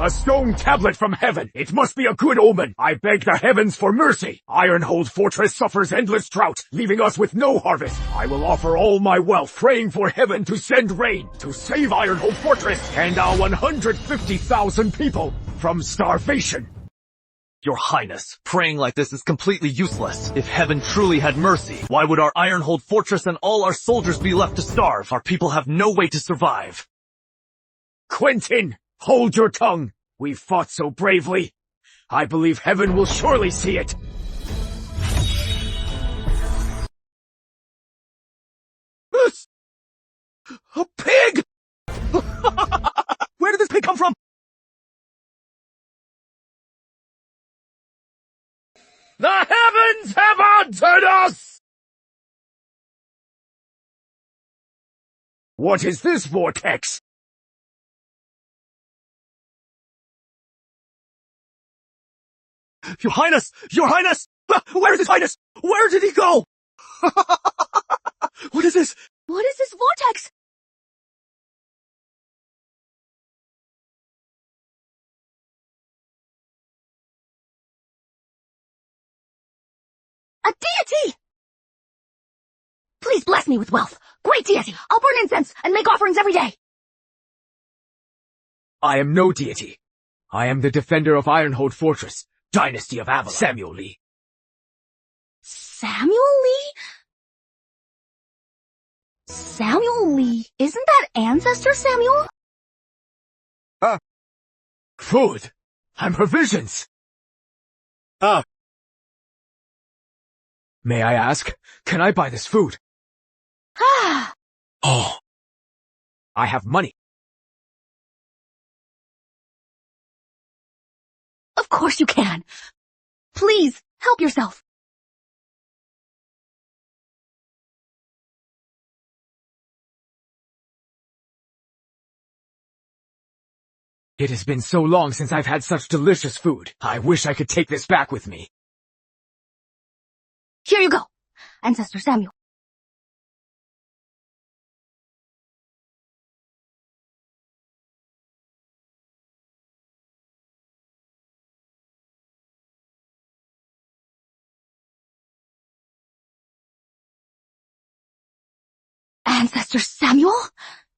A stone tablet from heaven. It must be a good omen. I beg the heavens for mercy. Ironhold Fortress suffers endless drought, leaving us with no harvest. I will offer all my wealth, praying for heaven to send rain, to save Ironhold Fortress and our 150,000 people from starvation. Your Highness, praying like this is completely useless. If heaven truly had mercy, why would our Ironhold Fortress and all our soldiers be left to starve? Our people have no way to survive. Quentin, hold your tongue. We fought so bravely. I believe heaven will surely see it. This... a pig! Where did this pig come from? The heavens have answered us! What is this vortex? Your Highness! Your Highness! Where is His Highness? Where did he go? What is this? What is this vortex? A deity! Please bless me with wealth. Great deity! I'll burn incense and make offerings every day. I am no deity. I am the defender of Ironhold Fortress, Dynasty of Avalon. Samuel Lee. Samuel Lee? Samuel Lee? Isn't that Ancestor Samuel? Food and provisions. May I ask, can I buy this food? Ah! Oh. I have money. Of course you can. Please, help yourself. It has been so long since I've had such delicious food. I wish I could take this back with me. Here you go, Ancestor Samuel. Ancestor Samuel?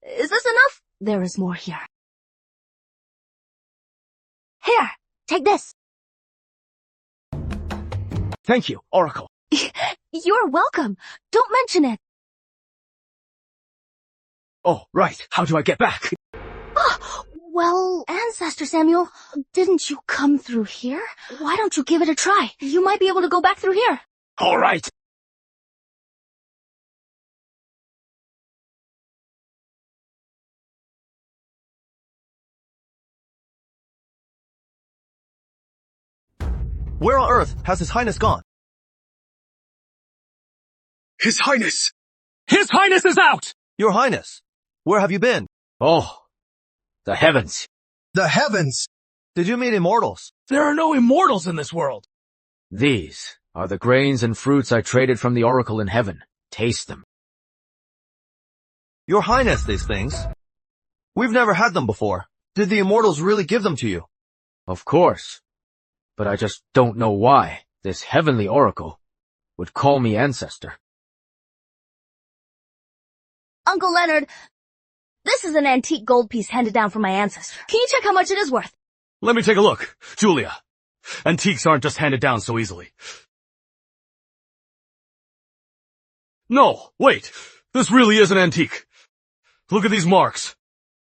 Is this enough? There is more here. Here, take this. Thank you, Oracle. You're welcome. Don't mention it. Oh, right. How do I get back? Well, Ancestor Samuel, didn't you come through here? Why don't you give it a try? You might be able to go back through here. All right. Where on earth has His Highness gone? His Highness! His Highness is out! Your Highness, where have you been? Oh, the heavens. The heavens! Did you meet immortals? There are no immortals in this world. These are the grains and fruits I traded from the Oracle in heaven. Taste them. Your Highness, these things. We've never had them before. Did the immortals really give them to you? Of course. But I just don't know why this heavenly Oracle would call me Ancestor. Uncle Leonard, this is an antique gold piece handed down from my ancestor. Can you check how much it is worth? Let me take a look. Julia, antiques aren't just handed down so easily. No, wait. This really is an antique. Look at these marks.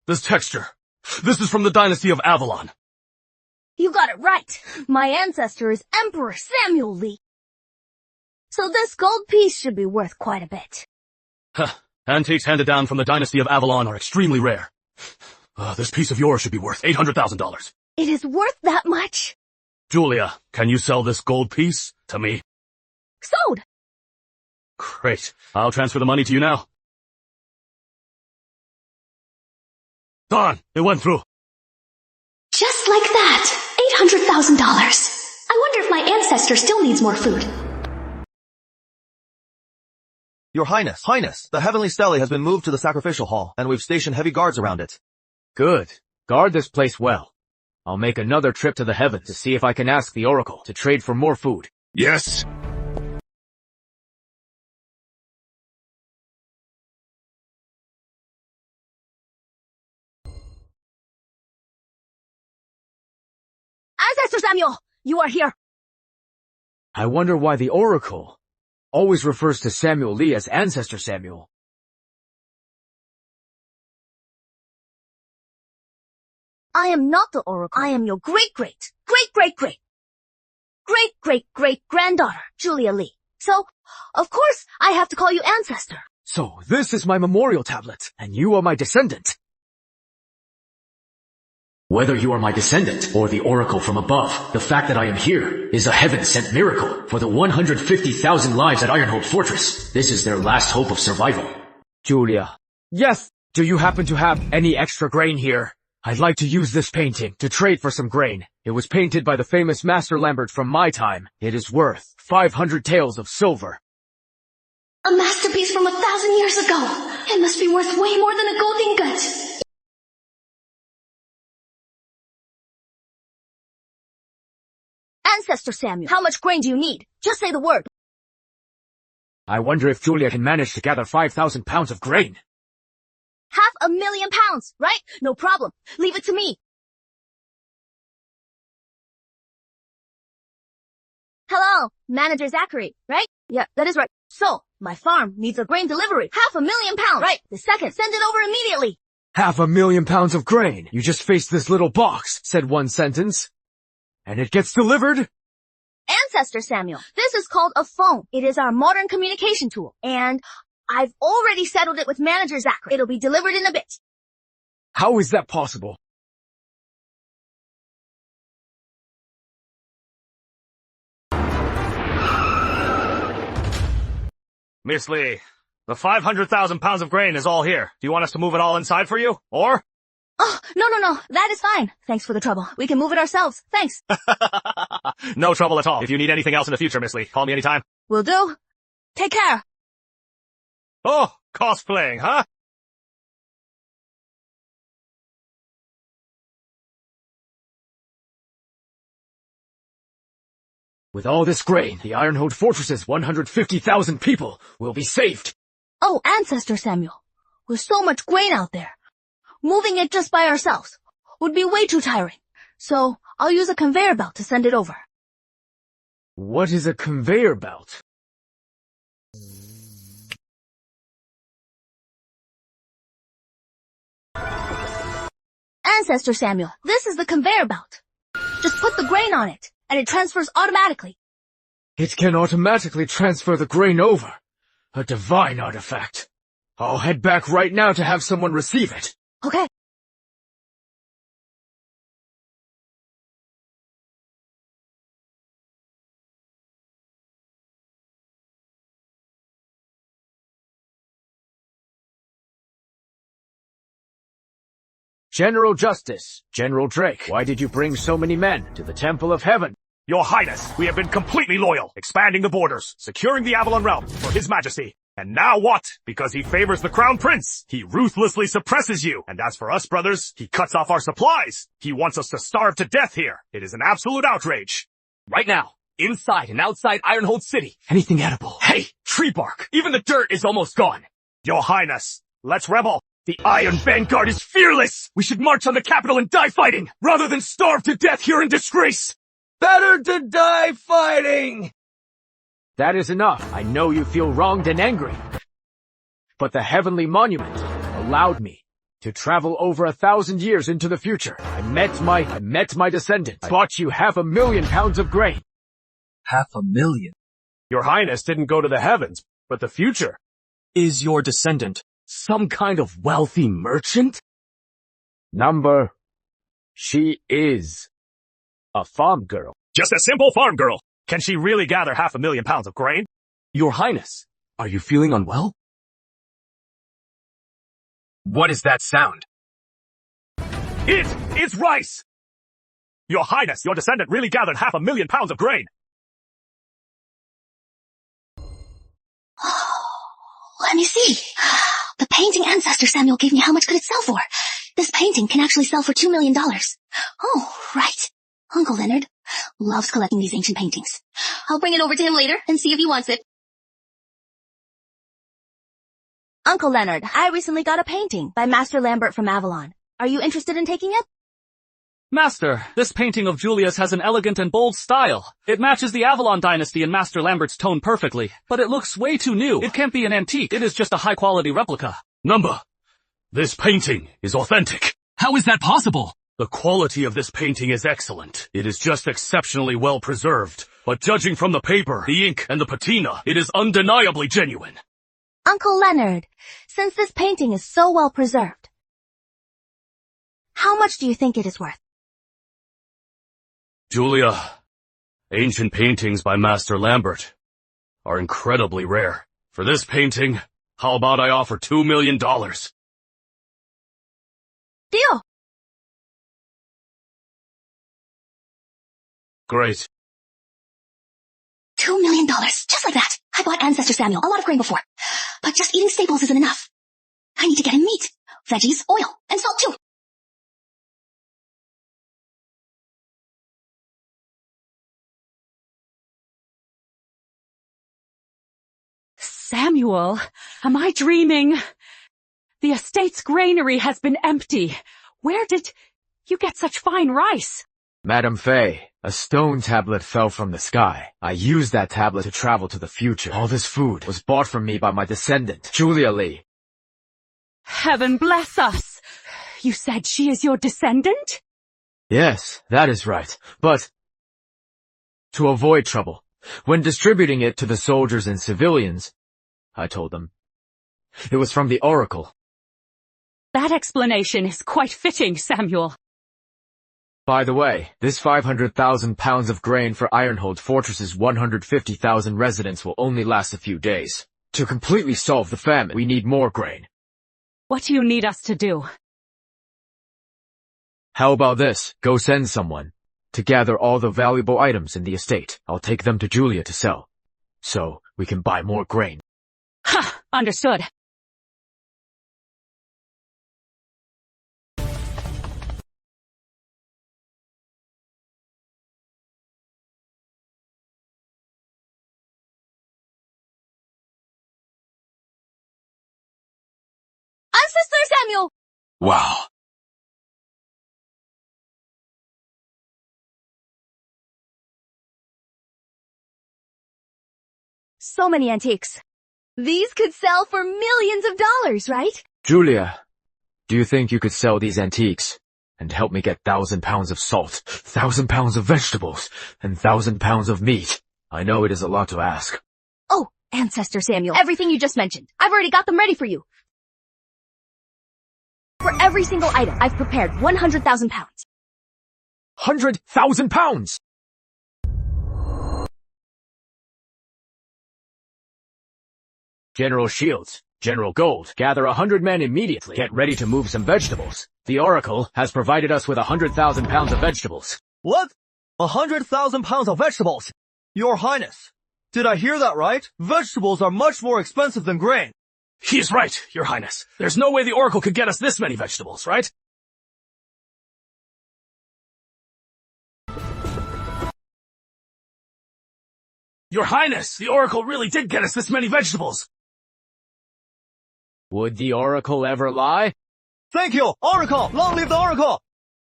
This texture. This is from the Dynasty of Avalon. You got it right. My ancestor is Emperor Samuel Lee. So this gold piece should be worth quite a bit. Huh. Antiques handed down from the Dynasty of Avalon are extremely rare. This piece of yours should be worth $800,000. It is worth that much? Julia, can you sell this gold piece to me? Sold! Great. I'll transfer the money to you now. Done. It went through. Just like that. $800,000. I wonder if my ancestor still needs more food. Your Highness, the heavenly stele has been moved to the sacrificial hall, and we've stationed heavy guards around it. Good. Guard this place well. I'll make another trip to the heavens to see if I can ask the Oracle to trade for more food. Yes. Ancestor Samuel, you are here. I wonder why the Oracle always refers to Samuel Lee as Ancestor Samuel. I am not the Oracle. I am your great-great-great-great-great-great-great-granddaughter, Julia Lee. So, of course, I have to call you Ancestor. So, this is my memorial tablet, and you are my descendant. Whether you are my descendant or the oracle from above, the fact that I am here is a heaven-sent miracle for the 150,000 lives at Ironhold Fortress. This is their last hope of survival. Julia. Yes. Do you happen to have any extra grain here? I'd like to use this painting to trade for some grain. It was painted by the famous Master Lambert from my time. It is worth 500 taels of silver. A masterpiece from 1,000 years ago. It must be worth way more than a gold ingot. Ancestor Samuel, how much grain do you need? Just say the word. I wonder if Julia can manage to gather 5,000 pounds of grain. 500,000 pounds, right? No problem. Leave it to me. Hello, Manager Zachary, right? Yeah, that is right. So, my farm needs a grain delivery. 500,000 pounds. Right, the second. Send it over immediately. 500,000 pounds of grain. You just faced this little box, said one sentence. And it gets delivered? Ancestor Samuel, this is called a phone. It is our modern communication tool. And I've already settled it with Manager Zachary. It'll be delivered in a bit. How is that possible? Miss Lee, the 500,000 pounds of grain is all here. Do you want us to move it all inside for you? Or? Oh, no. That is fine. Thanks for the trouble. We can move it ourselves. Thanks. No trouble at all. If you need anything else in the future, Miss Lee, call me anytime. Will do. Take care. Oh, cosplaying, huh? With all this grain, the Ironhold Fortress's 150,000 people will be saved. Oh, Ancestor Samuel. With so much grain out there, moving it just by ourselves would be way too tiring. So, I'll use a conveyor belt to send it over. What is a conveyor belt? Ancestor Samuel, this is the conveyor belt. Just put the grain on it, and it transfers automatically. It can automatically transfer the grain over. A divine artifact. I'll head back right now to have someone receive it. Okay. General Justice, General Drake, why did you bring so many men to the Temple of Heaven? Your Highness, we have been completely loyal, expanding the borders, securing the Avalon realm for His Majesty. And now what? Because he favors the Crown Prince, he ruthlessly suppresses you. And as for us, brothers, he cuts off our supplies. He wants us to starve to death here. It is an absolute outrage. Right now, inside and outside Ironhold City, anything edible. Hey, tree bark, even the dirt is almost gone. Your Highness, let's rebel. The Iron Vanguard is fearless! We should march on the capital and die fighting, rather than starve to death here in disgrace! Better to die fighting! That is enough. I know you feel wronged and angry. But the Heavenly Monument allowed me to travel over 1,000 years into the future. I met my descendant. I bought you 500,000 pounds of grain. 500,000? Your Highness didn't go to the heavens, but the future. Is your descendant some kind of wealthy merchant? Number, she is a farm girl. Just a simple farm girl. Can she really gather 500,000 pounds of grain? Your Highness, are you feeling unwell? What is that sound? It's rice! Your Highness, your descendant really gathered 500,000 pounds of grain. Let me see. The painting Ancestor Samuel gave me, how much could it sell for? This painting can actually sell for $2 million. Oh, right. Uncle Leonard loves collecting these ancient paintings. I'll bring it over to him later and see if he wants it. Uncle Leonard, I recently got a painting by Master Lambert from Avalon. Are you interested in taking it? Master, this painting of Julia's has an elegant and bold style. It matches the Avalon dynasty and Master Lambert's tone perfectly, but it looks way too new. It can't be an antique. It is just a high-quality replica. Number, this painting is authentic. How is that possible? The quality of this painting is excellent. It is just exceptionally well preserved. But judging from the paper, the ink, and the patina, it is undeniably genuine. Uncle Leonard, since this painting is so well preserved, how much do you think it is worth? Julia, ancient paintings by Master Lambert are incredibly rare. For this painting, how about I offer $2 million? Deal! Great. $2 million, just like that. I bought Ancestor Samuel a lot of grain before, but just eating staples isn't enough. I need to get him meat, veggies, oil, and salt too. Samuel, am I dreaming? The estate's granary has been empty. Where did you get such fine rice? Madame Fay, a stone tablet fell from the sky. I used that tablet to travel to the future. All this food was bought from me by my descendant, Julia Lee. Heaven bless us. You said she is your descendant? Yes, that is right. But to avoid trouble, when distributing it to the soldiers and civilians, I told them it was from the Oracle. That explanation is quite fitting, Samuel. By the way, this 500,000 pounds of grain for Ironhold Fortress's 150,000 residents will only last a few days. To completely solve the famine, we need more grain. What do you need us to do? How about this? Go send someone to gather all the valuable items in the estate. I'll take them to Julia to sell, so we can buy more grain. Ha! Understood. Ancestor Samuel! Wow. So many antiques. These could sell for millions of dollars, right? Julia, do you think you could sell these antiques and help me get 1,000 pounds of salt, 1,000 pounds of vegetables, and 1,000 pounds of meat? I know it is a lot to ask. Oh, Ancestor Samuel, everything you just mentioned. I've already got them ready for you. For every single item, I've prepared 100,000 pounds. 100,000 pounds! General Shields, General Gold, gather 100 men immediately. Get ready to move some vegetables. The Oracle has provided us with 100,000 pounds of vegetables. What? 100,000 pounds of vegetables? Your Highness, did I hear that right? Vegetables are much more expensive than grain. He is right, Your Highness. There's no way the Oracle could get us this many vegetables, right? Your Highness, the Oracle really did get us this many vegetables. Would the Oracle ever lie? Thank you, Oracle! Long live the Oracle!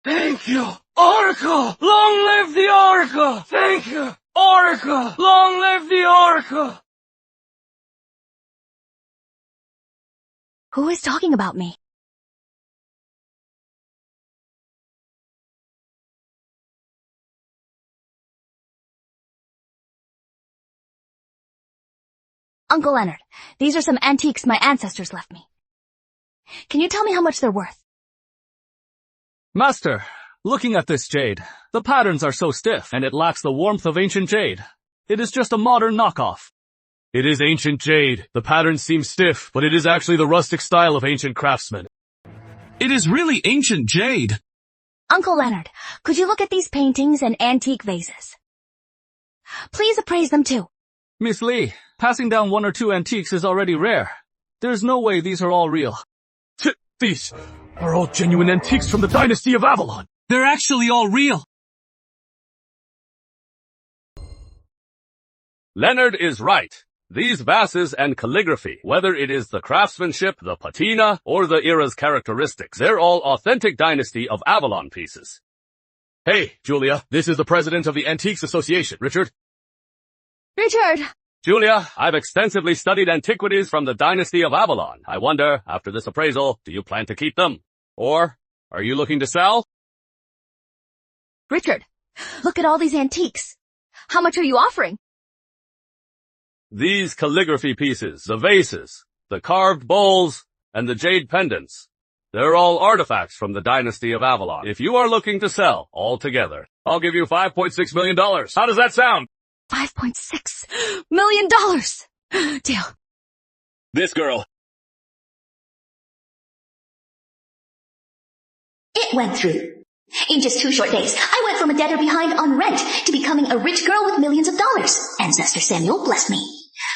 Thank you, Oracle! Long live the Oracle! Thank you, Oracle! Long live the Oracle! Who is talking about me? Uncle Leonard, these are some antiques my ancestors left me. Can you tell me how much they're worth? Master, looking at this jade, the patterns are so stiff, and it lacks the warmth of ancient jade. It is just a modern knockoff. It is ancient jade. The patterns seem stiff, but it is actually the rustic style of ancient craftsmen. It is really ancient jade. Uncle Leonard, could you look at these paintings and antique vases? Please appraise them too. Miss Lee, passing down one or two antiques is already rare. There's no way these are all real. These are all genuine antiques from the dynasty of Avalon. They're actually all real. Leonard is right. These vases and calligraphy, whether it is the craftsmanship, the patina, or the era's characteristics, they're all authentic Dynasty of Avalon pieces. Hey, Julia, this is the president of the Antiques Association, Richard. Richard! Julia, I've extensively studied antiquities from the Dynasty of Avalon. I wonder, after this appraisal, do you plan to keep them? Or are you looking to sell? Richard, look at all these antiques. How much are you offering? These calligraphy pieces, the vases, the carved bowls, and the jade pendants, they're all artifacts from the Dynasty of Avalon. If you are looking to sell all together, I'll give you $5.6 million. How does that sound? $5.6 million! Deal. This girl. It went through. In just 2 short days, I went from a debtor behind on rent to becoming a rich girl with millions of dollars. Ancestor Samuel blessed me.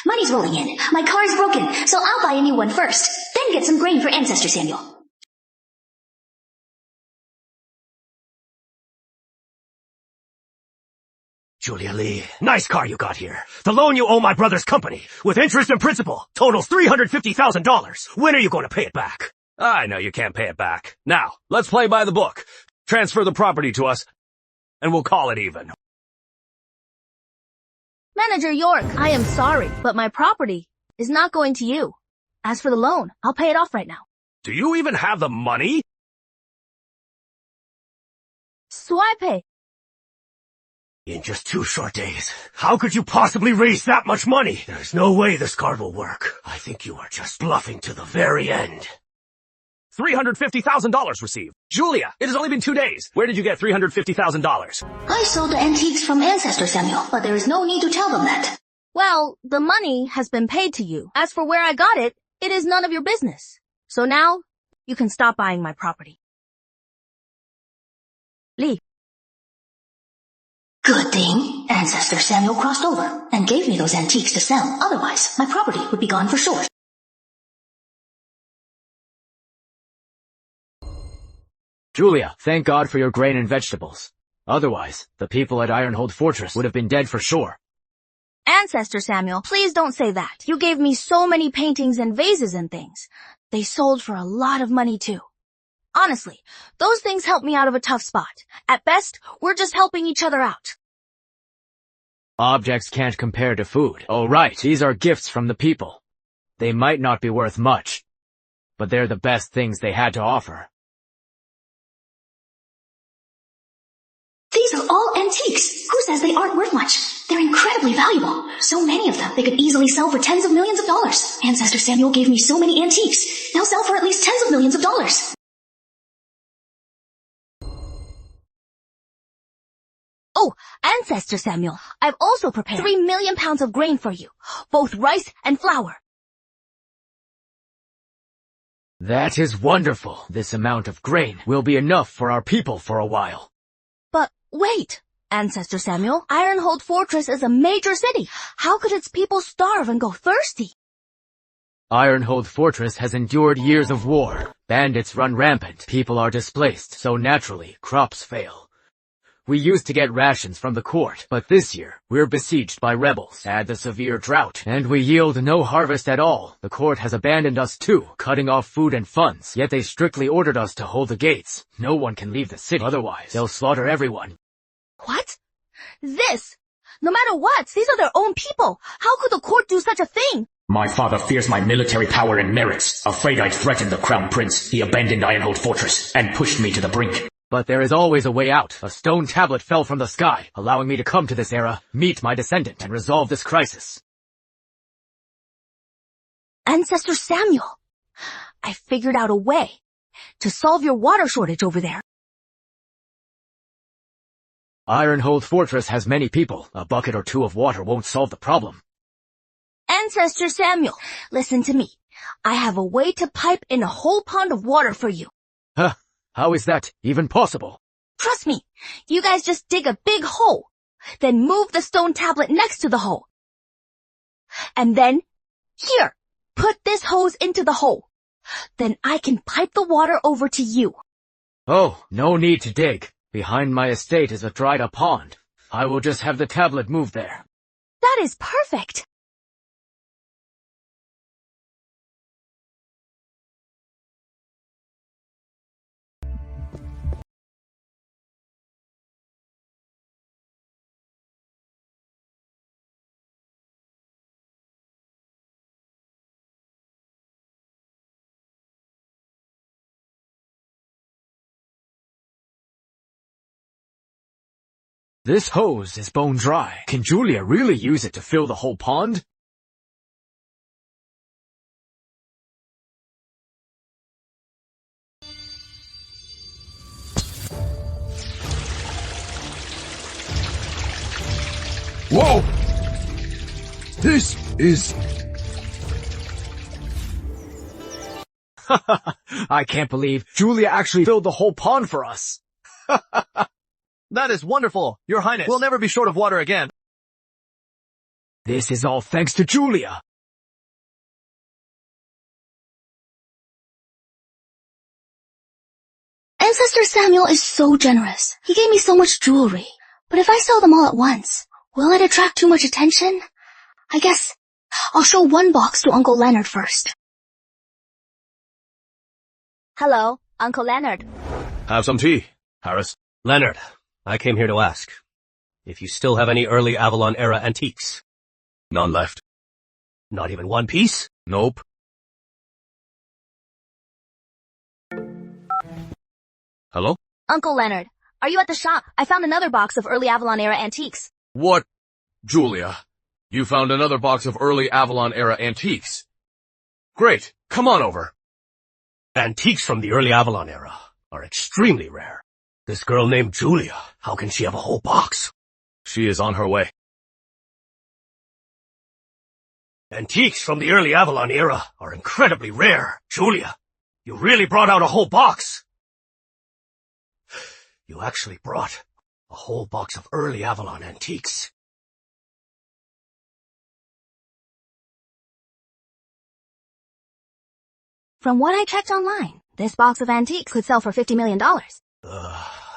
Money's rolling in. My car is broken, so I'll buy a new one first, then get some grain for Ancestor Samuel. Julia Lee, nice car you got here. The loan you owe my brother's company, with interest and principal, totals $350,000. When are you going to pay it back? I know you can't pay it back. Now, let's play by the book. Transfer the property to us, and we'll call it even. Manager York, I am sorry, but my property is not going to you. As for the loan, I'll pay it off right now. Do you even have the money? Swipe. In just 2 short days, how could you possibly raise that much money? There's no way this card will work. I think you are just bluffing to the very end. $350,000 received. Julia, it has only been 2 days. Where did you get $350,000? I sold the antiques from Ancestor Samuel, but there is no need to tell them that. Well, the money has been paid to you. As for where I got it, it is none of your business. So now, you can stop buying my property. Leave. Good thing Ancestor Samuel crossed over and gave me those antiques to sell. Otherwise, my property would be gone for sure. Julia, thank God for your grain and vegetables. Otherwise, the people at Ironhold Fortress would have been dead for sure. Ancestor Samuel, please don't say that. You gave me so many paintings and vases and things. They sold for a lot of money too. Honestly, those things helped me out of a tough spot. At best, we're just helping each other out. Objects can't compare to food. Oh right, these are gifts from the people. They might not be worth much, but they're the best things they had to offer. These are all antiques. Who says they aren't worth much? They're incredibly valuable. So many of them, they could easily sell for tens of millions of dollars. Ancestor Samuel gave me so many antiques. They'll sell for at least tens of millions of dollars. Oh, Ancestor Samuel, I've also prepared 3 million pounds of grain for you, both rice and flour. That is wonderful. This amount of grain will be enough for our people for a while. But wait, Ancestor Samuel, Ironhold Fortress is a major city. How could its people starve and go thirsty? Ironhold Fortress has endured years of war. Bandits run rampant. People are displaced, so naturally, crops fail. We used to get rations from the court, but this year, we're besieged by rebels. Add the severe drought, and we yield no harvest at all. The court has abandoned us too, cutting off food and funds. Yet they strictly ordered us to hold the gates. No one can leave the city, otherwise they'll slaughter everyone. What? This? No matter what, these are their own people. How could the court do such a thing? My father fears my military power and merits. Afraid I'd threaten the Crown Prince, he abandoned Ironhold Fortress and pushed me to the brink. But there is always a way out. A stone tablet fell from the sky, allowing me to come to this era, meet my descendant, and resolve this crisis. Ancestor Samuel, I figured out a way to solve your water shortage over there. Ironhold Fortress has many people. A bucket or 2 of water won't solve the problem. Ancestor Samuel, listen to me. I have a way to pipe in a whole pond of water for you. Huh? How is that even possible? Trust me, you guys just dig a big hole, then move the stone tablet next to the hole. And then, here, put this hose into the hole. Then I can pipe the water over to you. Oh, no need to dig. Behind my estate is a dried-up pond. I will just have the tablet moved there. That is perfect. This hose is bone dry. Can Julia really use it to fill the whole pond? Whoa! This is... I can't believe Julia actually filled the whole pond for us. That is wonderful, Your Highness. We'll never be short of water again. This is all thanks to Julia. Ancestor Samuel is so generous. He gave me so much jewelry. But if I sell them all at once, will it attract too much attention? I guess I'll show one box to Uncle Leonard first. Hello, Uncle Leonard. Have some tea, Harris. Leonard, I came here to ask if you still have any early Avalon-era antiques. None left. Not even one piece? Nope. Hello? Uncle Leonard, are you at the shop? I found another box of early Avalon-era antiques. What? Julia, you found another box of early Avalon-era antiques. Great, come on over. Antiques from the early Avalon era are extremely rare. This girl named Julia, how can she have a whole box? She is on her way. Antiques from the early Avalon era are incredibly rare. Julia, you really brought out a whole box. You actually brought a whole box of early Avalon antiques. From what I checked online, this box of antiques could sell for $50 million.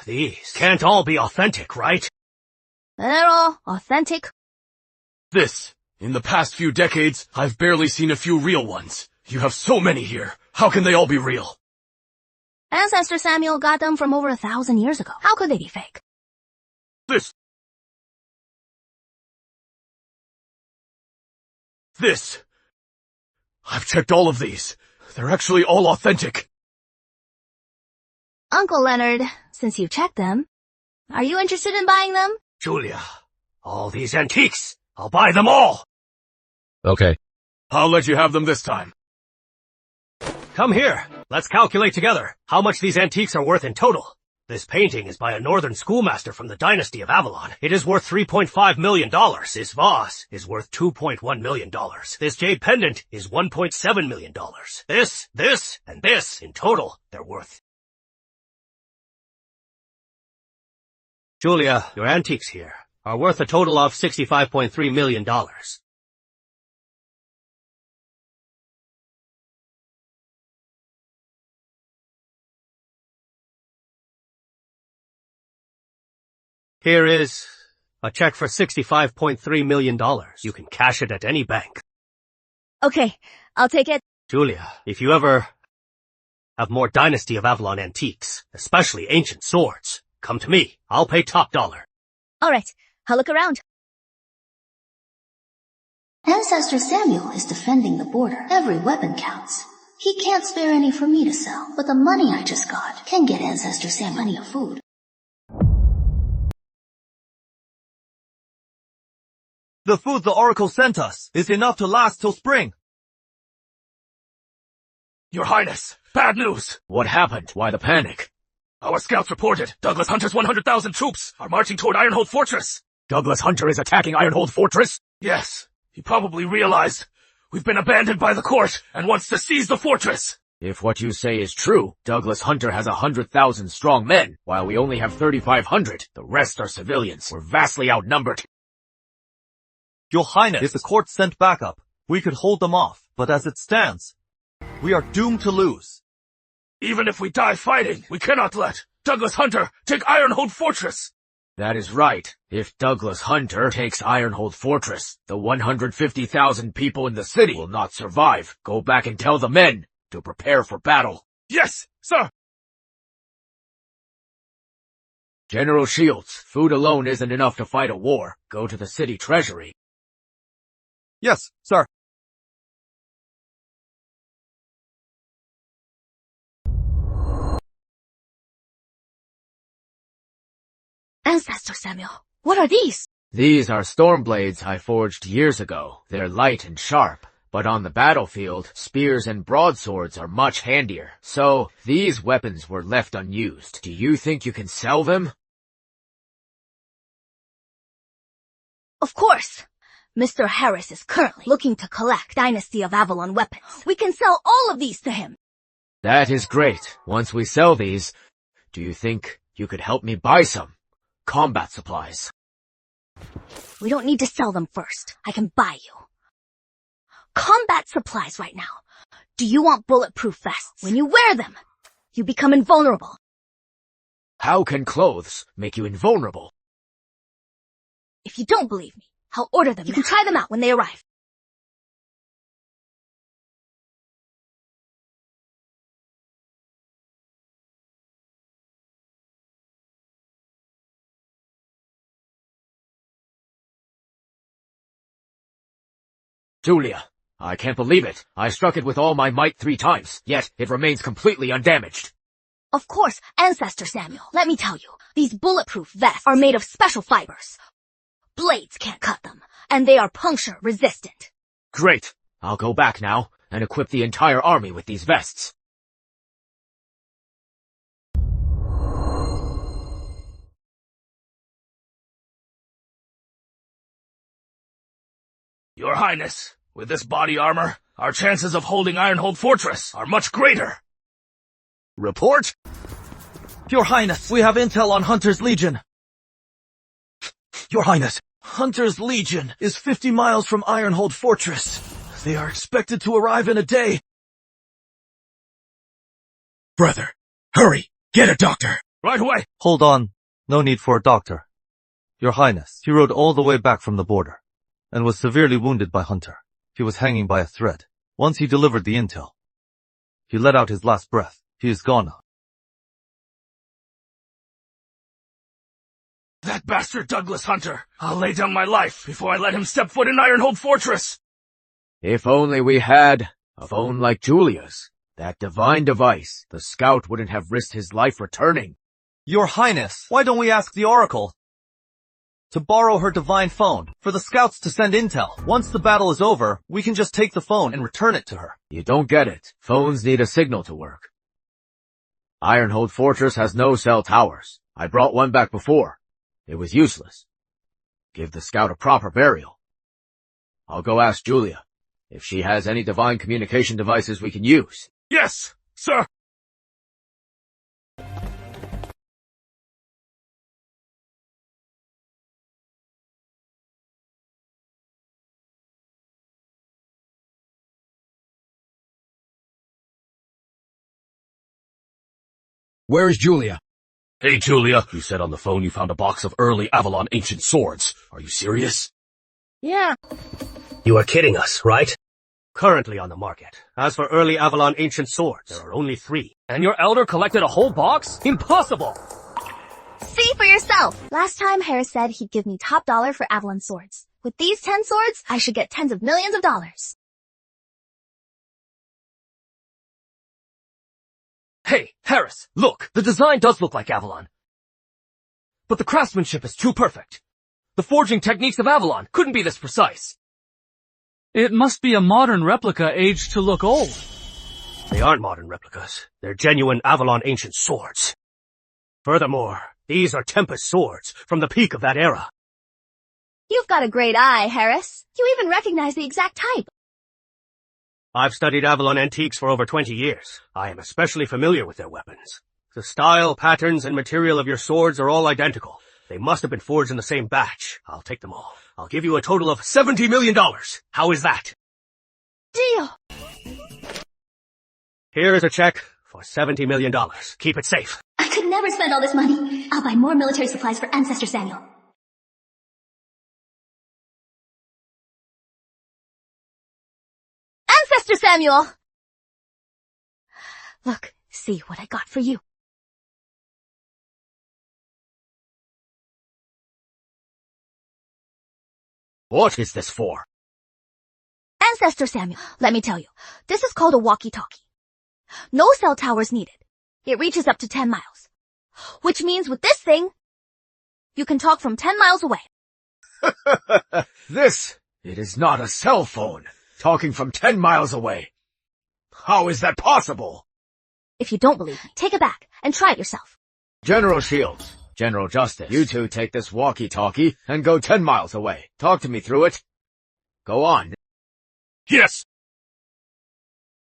These can't all be authentic, right? They're all authentic. In the past few decades, I've barely seen a few real ones. You have so many here. How can they all be real? Ancestor Samuel got them from over 1,000 years ago. How could they be fake? I've checked all of these. They're actually all authentic. Uncle Leonard, since you checked them, are you interested in buying them? Julia, all these antiques, I'll buy them all. Okay. I'll let you have them this time. Come here. Let's calculate together how much these antiques are worth in total. This painting is by a northern schoolmaster from the dynasty of Avalon. It is worth $3.5 million. This vase is worth $2.1 million. This jade pendant is $1.7 million. This, and this, in total, they're worth. Julia, your antiques here are worth a total of $65.3 million. Here is a check for $65.3 million. You can cash it at any bank. Okay, I'll take it. Julia, if you ever have more Dynasty of Avalon antiques, especially ancient swords, come to me. I'll pay top dollar. All right, I'll look around. Ancestor Samuel is defending the border. Every weapon counts. He can't spare any for me to sell, but the money I just got can get Ancestor Samuel plenty of food. The food the Oracle sent us is enough to last till spring. Your Highness, bad news. What happened? Why the panic? Our scouts reported Douglas Hunter's 100,000 troops are marching toward Ironhold Fortress. Douglas Hunter is attacking Ironhold Fortress? Yes. He probably realized we've been abandoned by the court and wants to seize the fortress. If what you say is true, Douglas Hunter has 100,000 strong men, while we only have 3,500. The rest are civilians. We're vastly outnumbered. Your Highness, if the court sent backup, we could hold them off. But as it stands, We are doomed to lose. Even if we die fighting, we cannot let Douglas Hunter take Ironhold Fortress. That is right. If Douglas Hunter takes Ironhold Fortress, the 150,000 people in the city will not survive. Go back and tell the men to prepare for battle. Yes, sir. General Shields, food alone isn't enough to fight a war. Go to the city treasury. Yes, sir. Ancestor Samuel, what are these? These are storm blades I forged years ago. They're light and sharp, but on the battlefield, spears and broadswords are much handier. So, these weapons were left unused. Do you think you can sell them? Of course. Mr. Harris is currently looking to collect Dynasty of Avalon weapons. We can sell all of these to him. That is great. Once we sell these, do you think you could help me buy some combat supplies? We don't need to sell them first. I can buy you combat supplies right now. Do you want bulletproof vests? When you wear them, you become invulnerable. How can clothes make you invulnerable? If you don't believe me, I'll order them. You can try them out when they arrive. Julia, I can't believe it. I struck it with all my might 3 times, yet it remains completely undamaged. Of course, Ancestor Samuel. Let me tell you, these bulletproof vests are made of special fibers. Blades can't cut them, and they are puncture resistant. Great. I'll go back now and equip the entire army with these vests. Your Highness, with this body armor, our chances of holding Ironhold Fortress are much greater. Report? Your Highness, we have intel on Hunter's Legion. Your Highness, Hunter's Legion is 50 miles from Ironhold Fortress. They are expected to arrive in a day. Brother, hurry! Get a doctor! Right away! Hold on. No need for a doctor. Your Highness, he rode all the way back from the border and was severely wounded by Hunter. He was hanging by a thread. Once he delivered the intel, he let out his last breath. He is gone now. That bastard Douglas Hunter! I'll lay down my life before I let him step foot in Ironhold Fortress! If only we had a phone like Julia's. That divine device, the scout wouldn't have risked his life returning. Your Highness, why don't we ask the Oracle to borrow her divine phone for the scouts to send intel? Once the battle is over, we can just take the phone and return it to her. You don't get it. Phones need a signal to work. Ironhold Fortress has no cell towers. I brought one back before. It was useless. Give the scout a proper burial. I'll go ask Julia if she has any divine communication devices we can use. Yes, sir! Where is Julia? Hey, Julia, you said on the phone you found a box of early Avalon ancient swords. Are you serious? Yeah. You are kidding us, right? Currently on the market. As for early Avalon ancient swords, there are only 3. And your elder collected a whole box? Impossible! See for yourself. Last time Harris said he'd give me top dollar for Avalon swords. With these 10 swords, I should get tens of millions of dollars. Hey, Harris, look, the design does look like Avalon. But the craftsmanship is too perfect. The forging techniques of Avalon couldn't be this precise. It must be a modern replica aged to look old. They aren't modern replicas. They're genuine Avalon ancient swords. Furthermore, these are Tempest swords from the peak of that era. You've got a great eye, Harris. You even recognize the exact type. I've studied Avalon antiques for over 20 years. I am especially familiar with their weapons. The style, patterns, and material of your swords are all identical. They must have been forged in the same batch. I'll take them all. I'll give you a total of $70 million. How is that? Deal. Here is a check for $70 million. Keep it safe. I could never spend all this money. I'll buy more military supplies for Ancestor Samuel. Ancestor Samuel! Look, see what I got for you. What is this for? Ancestor Samuel, let me tell you, this is called a walkie-talkie. No cell towers needed. It reaches up to 10 miles. Which means with this thing, you can talk from 10 miles away. It is not a cell phone. Talking from 10 miles away. How is that possible? If you don't believe me, take it back and try it yourself. General Shields, General Justice, you two take this walkie-talkie and go 10 miles away. Talk to me through it. Go on. Yes!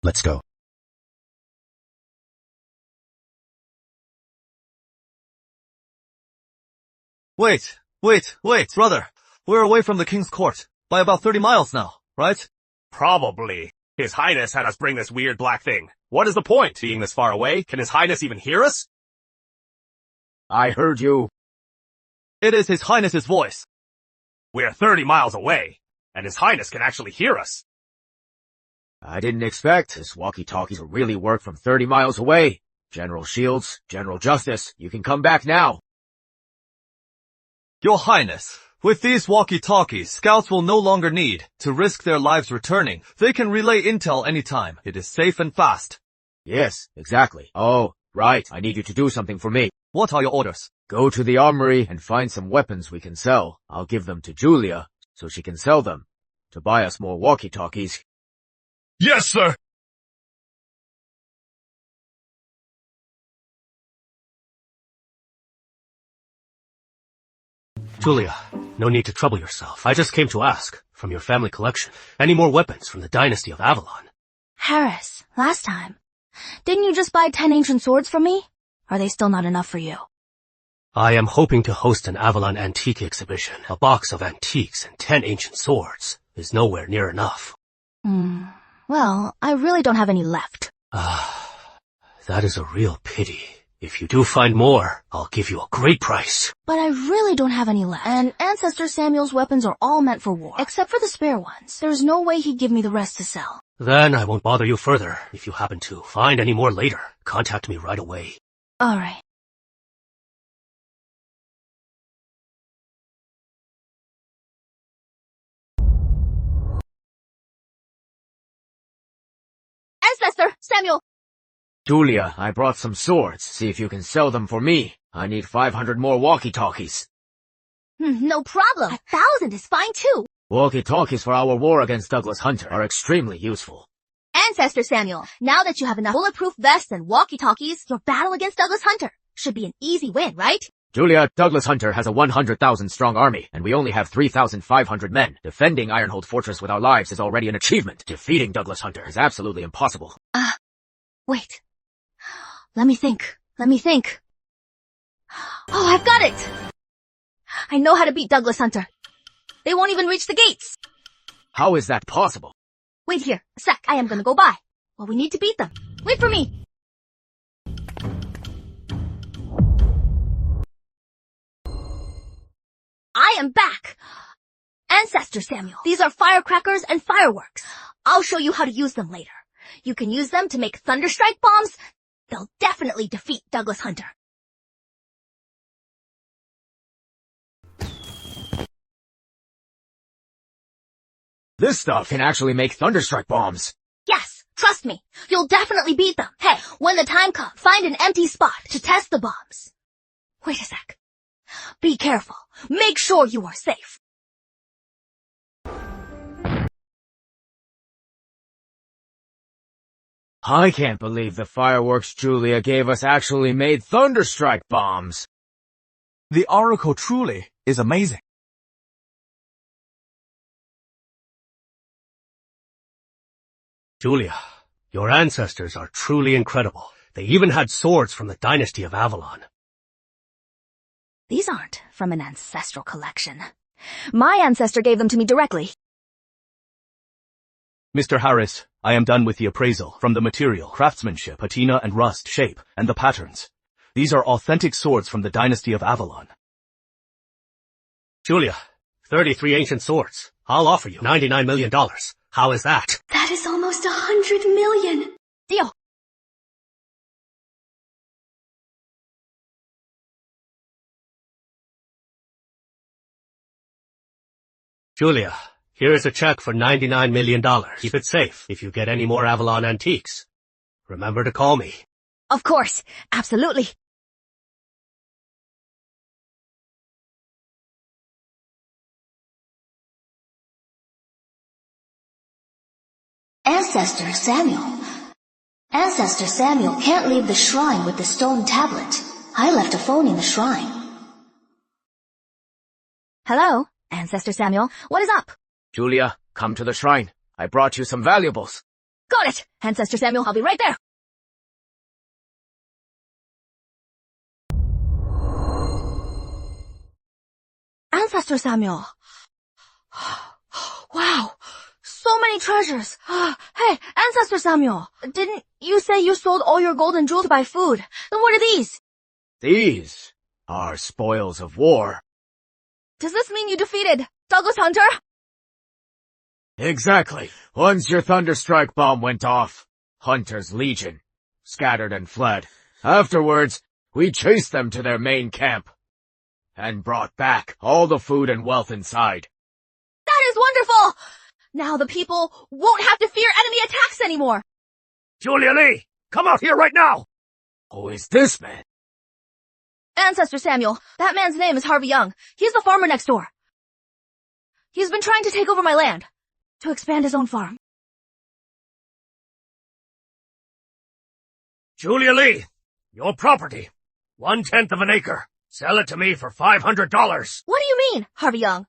Let's go. Wait, brother. We're away from the King's Court by about 30 miles now, right? Probably. His Highness had us bring this weird black thing. What is the point, being this far away? Can His Highness even hear us? I heard you. It is His Highness's voice. We're 30 miles away, and His Highness can actually hear us. I didn't expect this walkie-talkie to really work from 30 miles away. General Shields, General Justice, you can come back now. Your Highness, with these walkie-talkies, scouts will no longer need to risk their lives returning. They can relay intel anytime. It is safe and fast. Yes, exactly. Oh, right. I need you to do something for me. What are your orders? Go to the armory and find some weapons we can sell. I'll give them to Julia, so she can sell them, to buy us more walkie-talkies. Yes, sir! Julia, no need to trouble yourself. I just came to ask, from your family collection, any more weapons from the dynasty of Avalon? Harris, last time, didn't you just buy 10 ancient swords from me? Are they still not enough for you? I am hoping to host an Avalon antique exhibition. A box of antiques and 10 ancient swords is nowhere near enough. Well, I really don't have any left. That is a real pity. If you do find more, I'll give you a great price. But I really don't have any left. And Ancestor Samuel's weapons are all meant for war, except for the spare ones. There's no way he'd give me the rest to sell. Then I won't bother you further. If you happen to find any more later, contact me right away. Alright. Ancestor Samuel! Julia, I brought some swords. See if you can sell them for me. I need 500 more walkie-talkies. No problem. 1,000 is fine too. Walkie-talkies for our war against Douglas Hunter are extremely useful. Ancestor Samuel, now that you have enough bulletproof vests and walkie-talkies, your battle against Douglas Hunter should be an easy win, right? Julia, Douglas Hunter has a 100,000 strong army, and we only have 3,500 men. Defending Ironhold Fortress with our lives is already an achievement. Defeating Douglas Hunter is absolutely impossible. Wait. Let me think. Oh, I've got it! I know how to beat Douglas Hunter. They won't even reach the gates. How is that possible? Wait here, a sec. I am gonna go by. Well, we need to beat them. Wait for me. I am back. Ancestor Samuel. These are firecrackers and fireworks. I'll show you how to use them later. You can use them to make thunderstrike bombs. They'll definitely defeat Douglas Hunter. This stuff can actually make thunderstrike bombs. Yes, trust me. You'll definitely beat them. Hey, when the time comes, find an empty spot to test the bombs. Wait a sec. Be careful. Make sure you are safe. I can't believe the fireworks Julia gave us actually made thunderstrike bombs. The oracle truly is amazing. Julia, your ancestors are truly incredible. They even had swords from the dynasty of Avalon. These aren't from an ancestral collection. My ancestor gave them to me directly. Mr. Harris, I am done with the appraisal. From the material, craftsmanship, patina and rust, shape, and the patterns. These are authentic swords from the dynasty of Avalon. Julia, 33 ancient swords. I'll offer you $99 million. How is that? That is almost 100 million. Deal. Julia, here is a check for $99 million. Keep it safe if you get any more Avalon antiques. Remember to call me. Of course. Absolutely. Ancestor Samuel. Ancestor Samuel can't leave the shrine with the stone tablet. I left a phone in the shrine. Hello, Ancestor Samuel. What is up? Julia, come to the shrine. I brought you some valuables. Got it. Ancestor Samuel, I'll be right there. Ancestor Samuel. Wow. So many treasures. Hey, Ancestor Samuel. Didn't you say you sold all your gold and jewels to buy food? Then what are these? These are spoils of war. Does this mean you defeated Douglas Hunter? Exactly. Once your Thunderstrike bomb went off, Hunter's legion scattered and fled. Afterwards, we chased them to their main camp and brought back all the food and wealth inside. That is wonderful! Now the people won't have to fear enemy attacks anymore. Julia Lee, come out here right now! Who is this man? Ancestor Samuel, that man's name is Harvey Young. He's the farmer next door. He's been trying to take over my land, to expand his own farm. Julia Lee, your property. 1/10 of an acre. Sell it to me for $500. What do you mean, Harvey Young?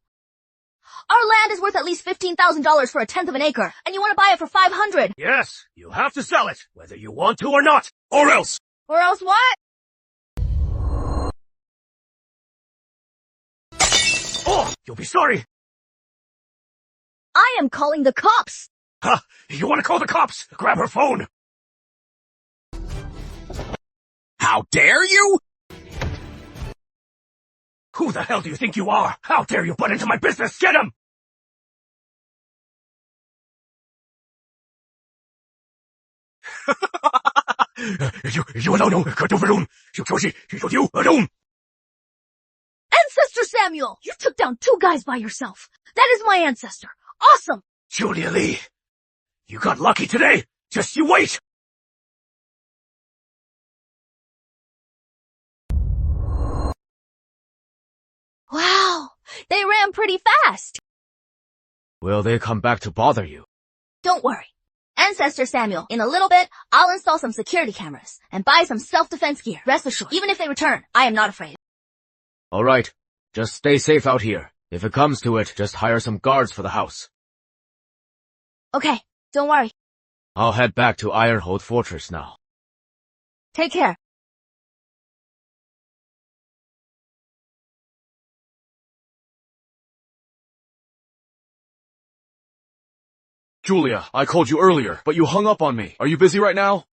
Our land is worth at least $15,000 for 1/10 of an acre, and you want to buy it for $500. Yes, you have to sell it, whether you want to or not, or else. Or else what? Oh, you'll be sorry. I am calling the cops. Huh, you want to call the cops? Grab her phone. How dare you? Who the hell do you think you are? How dare you butt into my business? Get him! Ancestor Samuel, you took down 2 guys by yourself. That is my ancestor. Awesome! Julia Lee, you got lucky today. Just you wait. Wow, they ran pretty fast. Will they come back to bother you? Don't worry. Ancestor Samuel, in a little bit, I'll install some security cameras and buy some self-defense gear. Rest assured, even if they return, I am not afraid. Alright, just stay safe out here. If it comes to it, just hire some guards for the house. Okay, don't worry. I'll head back to Ironhold Fortress now. Take care. Julia, I called you earlier, but you hung up on me. Are you busy right now?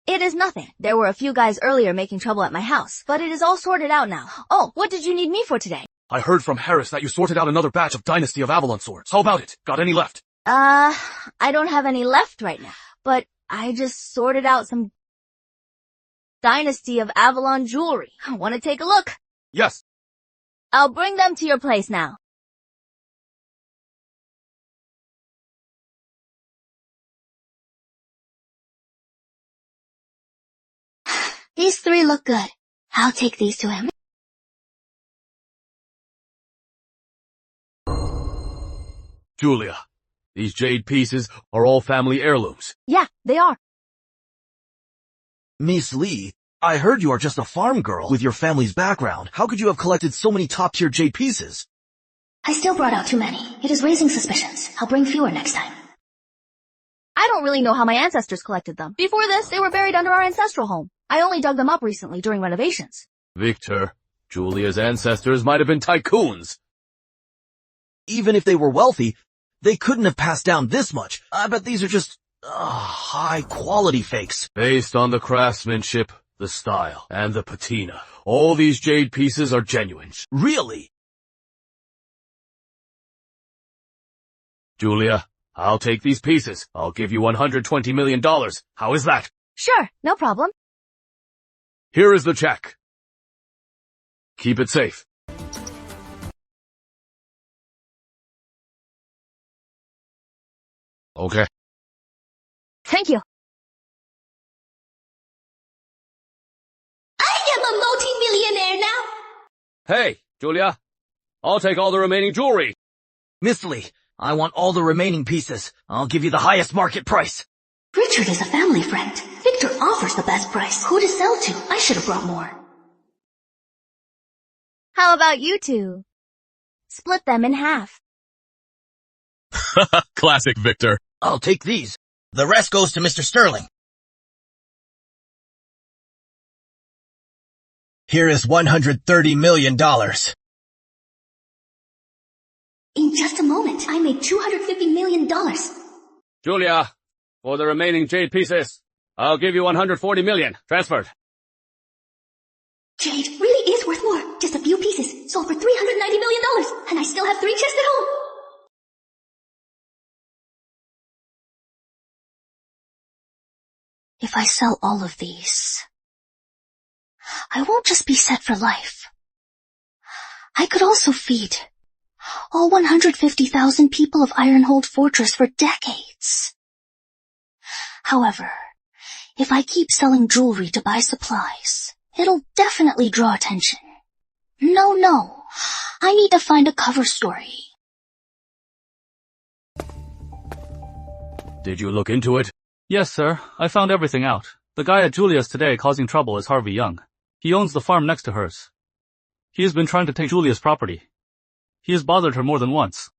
It is nothing. There were a few guys earlier making trouble at my house, but it is all sorted out now. Oh, what did you need me for today? I heard from Harris that you sorted out another batch of Dynasty of Avalon swords. How about it? Got any left? I don't have any left right now, but I just sorted out some Dynasty of Avalon jewelry. Want to take a look? Yes. I'll bring them to your place now. These 3 look good. I'll take these to him. Julia, these jade pieces are all family heirlooms. Yeah, they are. Miss Lee, I heard you are just a farm girl with your family's background. How could you have collected so many top-tier jade pieces? I still brought out too many. It is raising suspicions. I'll bring fewer next time. I don't really know how my ancestors collected them. Before this, they were buried under our ancestral home. I only dug them up recently during renovations. Victor, Julia's ancestors might have been tycoons. Even if they were wealthy, they couldn't have passed down this much. I bet these are just High quality fakes. Based on the craftsmanship, the style, and the patina. All these jade pieces are genuine. Really? Julia, I'll take these pieces. I'll give you $120 million. How is that? Sure, no problem. Here is the check. Keep it safe. Okay. Thank you. I am a multi-millionaire now. Hey, Julia. I'll take all the remaining jewelry. Miss Lee, I want all the remaining pieces. I'll give you the highest market price. Richard is a family friend. Victor offers the best price. Who to sell to? I should have brought more. How about you two? Split them in half. Classic Victor. I'll take these. The rest goes to Mr. Sterling. Here is $130 million. In just a moment, I made $250 million. Julia, for the remaining jade pieces, I'll give you $140 million. Transferred. Jade really is worth more. Just a few pieces, sold for $390 million, and I still have 3 chests at home. If I sell all of these, I won't just be set for life. I could also feed all 150,000 people of Ironhold Fortress for decades. However, if I keep selling jewelry to buy supplies, it'll definitely draw attention. No, I need to find a cover story. Did you look into it? Yes, sir. I found everything out. The guy at Julia's today causing trouble is Harvey Young. He owns the farm next to hers. He has been trying to take Julia's property. He has bothered her more than once.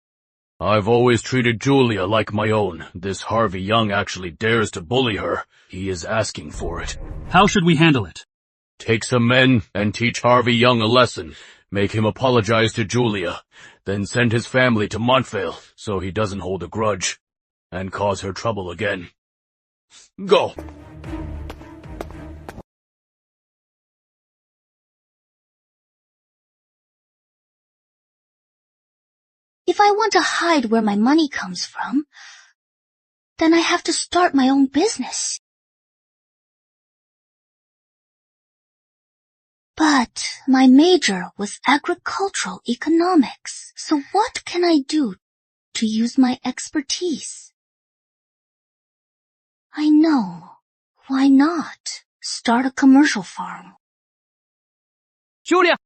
I've always treated Julia like my own. This Harvey Young actually dares to bully her. He is asking for it. How should we handle it? Take some men and teach Harvey Young a lesson. Make him apologize to Julia. Then send his family to Montvale so he doesn't hold a grudge and cause her trouble again. Go! If I want to hide where my money comes from, then I have to start my own business. But my major was agricultural economics, so what can I do to use my expertise? I know. Why not start a commercial farm? Julia!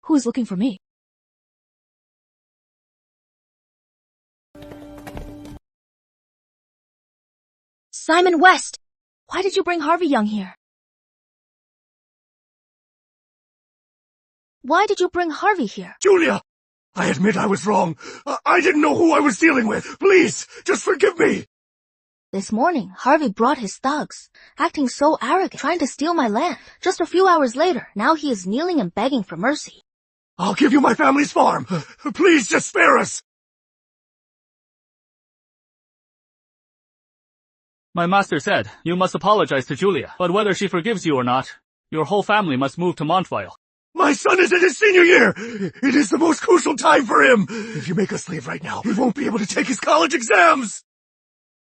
Who's looking for me? Simon West! Why did you bring Harvey Young here? Why did you bring Harvey here? Julia! I admit I was wrong. I didn't know who I was dealing with. Please, just forgive me. This morning, Harvey brought his thugs, acting so arrogant, trying to steal my land. Just a few hours later, now he is kneeling and begging for mercy. I'll give you my family's farm. Please just spare us. My master said, you must apologize to Julia, but whether she forgives you or not, your whole family must move to Montvale. My son is in his senior year. It is the most crucial time for him. If you make us leave right now, he won't be able to take his college exams.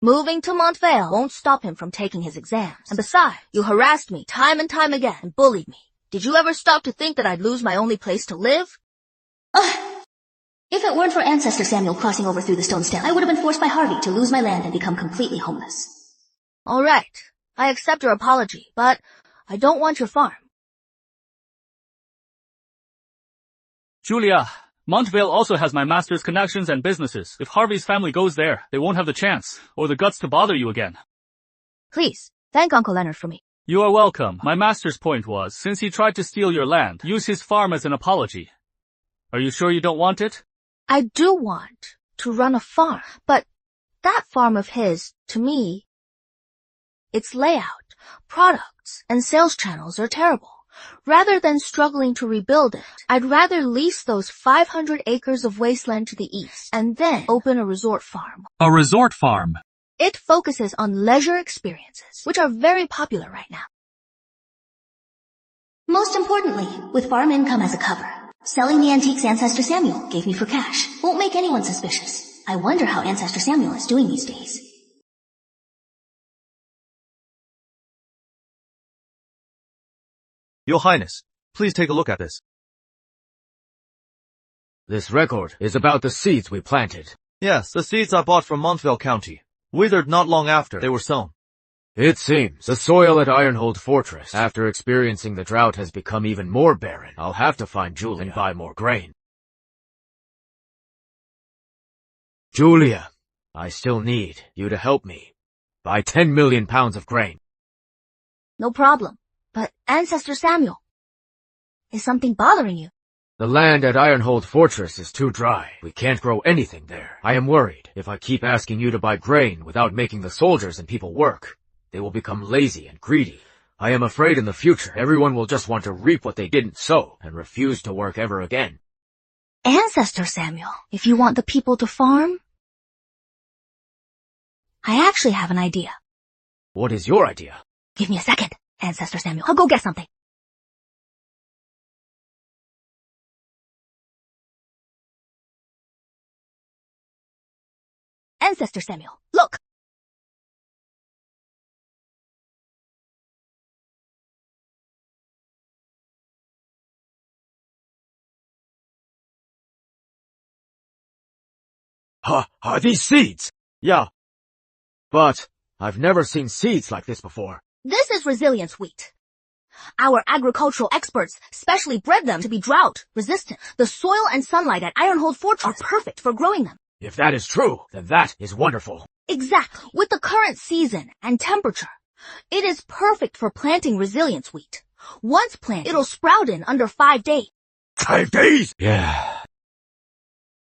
Moving to Montvale won't stop him from taking his exams. And besides, you harassed me time and time again and bullied me. Did you ever stop to think that I'd lose my only place to live? If it weren't for Ancestor Samuel crossing over through the stone step, I would have been forced by Harvey to lose my land and become completely homeless. All right, I accept your apology, but I don't want your farm. Julia, Montvale also has my master's connections and businesses. If Harvey's family goes there, they won't have the chance or the guts to bother you again. Please, thank Uncle Leonard for me. You are welcome. My master's point was, since he tried to steal your land, use his farm as an apology. Are you sure you don't want it? I do want to run a farm, but that farm of his, to me, its layout, products, and sales channels are terrible. Rather than struggling to rebuild it, I'd rather lease those 500 acres of wasteland to the east and then open a resort farm. A resort farm? It focuses on leisure experiences, which are very popular right now. Most importantly, with farm income as a cover, selling the antiques Ancestor Samuel gave me for cash won't make anyone suspicious. I wonder how Ancestor Samuel is doing these days. Your Highness, please take a look at this. This record is about the seeds we planted. Yes, the seeds I bought from Montvale County, withered not long after they were sown. It seems the soil at Ironhold Fortress, after experiencing the drought, has become even more barren. I'll have to find Julia and buy more grain. Julia, I still need you to help me. Buy 10 million pounds of grain. No problem. But Ancestor Samuel, is something bothering you? The land at Ironhold Fortress is too dry. We can't grow anything there. I am worried if I keep asking you to buy grain without making the soldiers and people work, they will become lazy and greedy. I am afraid in the future everyone will just want to reap what they didn't sow and refuse to work ever again. Ancestor Samuel, if you want the people to farm, I actually have an idea. What is your idea? Give me a second, Ancestor Samuel. I'll go get something. Ancestor Samuel, look! Are these seeds? Yeah. But I've never seen seeds like this before. This is resilience wheat. Our agricultural experts specially bred them to be drought resistant. The soil and sunlight at Ironhold Fortress are perfect for growing them. If that is true, then that is wonderful. Exactly. With the current season and temperature, it is perfect for planting resilience wheat. Once planted, it'll sprout in under 5 days. 5 days? Yeah.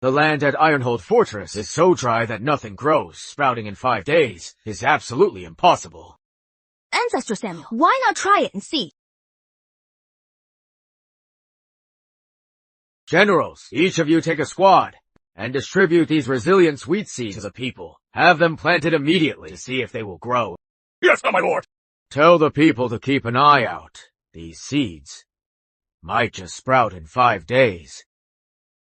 The land at Ironhold Fortress is so dry that nothing grows. Sprouting in 5 days is absolutely impossible. Ancestor Samuel, why not try it and see? Generals, each of you take a squad and distribute these resilience wheat seeds to the people. Have them planted immediately to see if they will grow. Yes, my lord. Tell the people to keep an eye out. These seeds might just sprout in 5 days.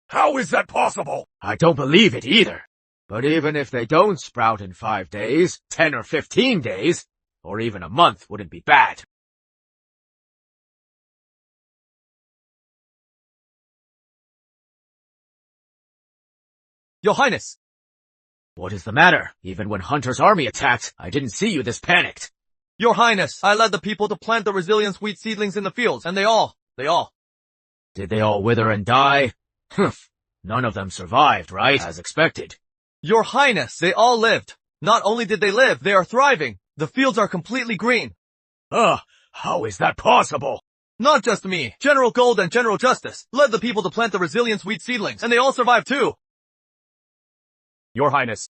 How is that possible? I don't believe it either. But even if they don't sprout in 5 days, 10 or 15 days, or even a month wouldn't be bad. Your Highness! What is the matter? Even when Hunter's army attacked, I didn't see you this panicked. Your Highness, I led the people to plant the resilience wheat seedlings in the fields, and they all... Did they all wither and die? Humph. None of them survived, right? As expected. Your Highness, they all lived. Not only did they live, they are thriving. The fields are completely green. How is that possible? Not just me. General Gold and General Justice led the people to plant the resilience wheat seedlings, and they all survived too. Your Highness.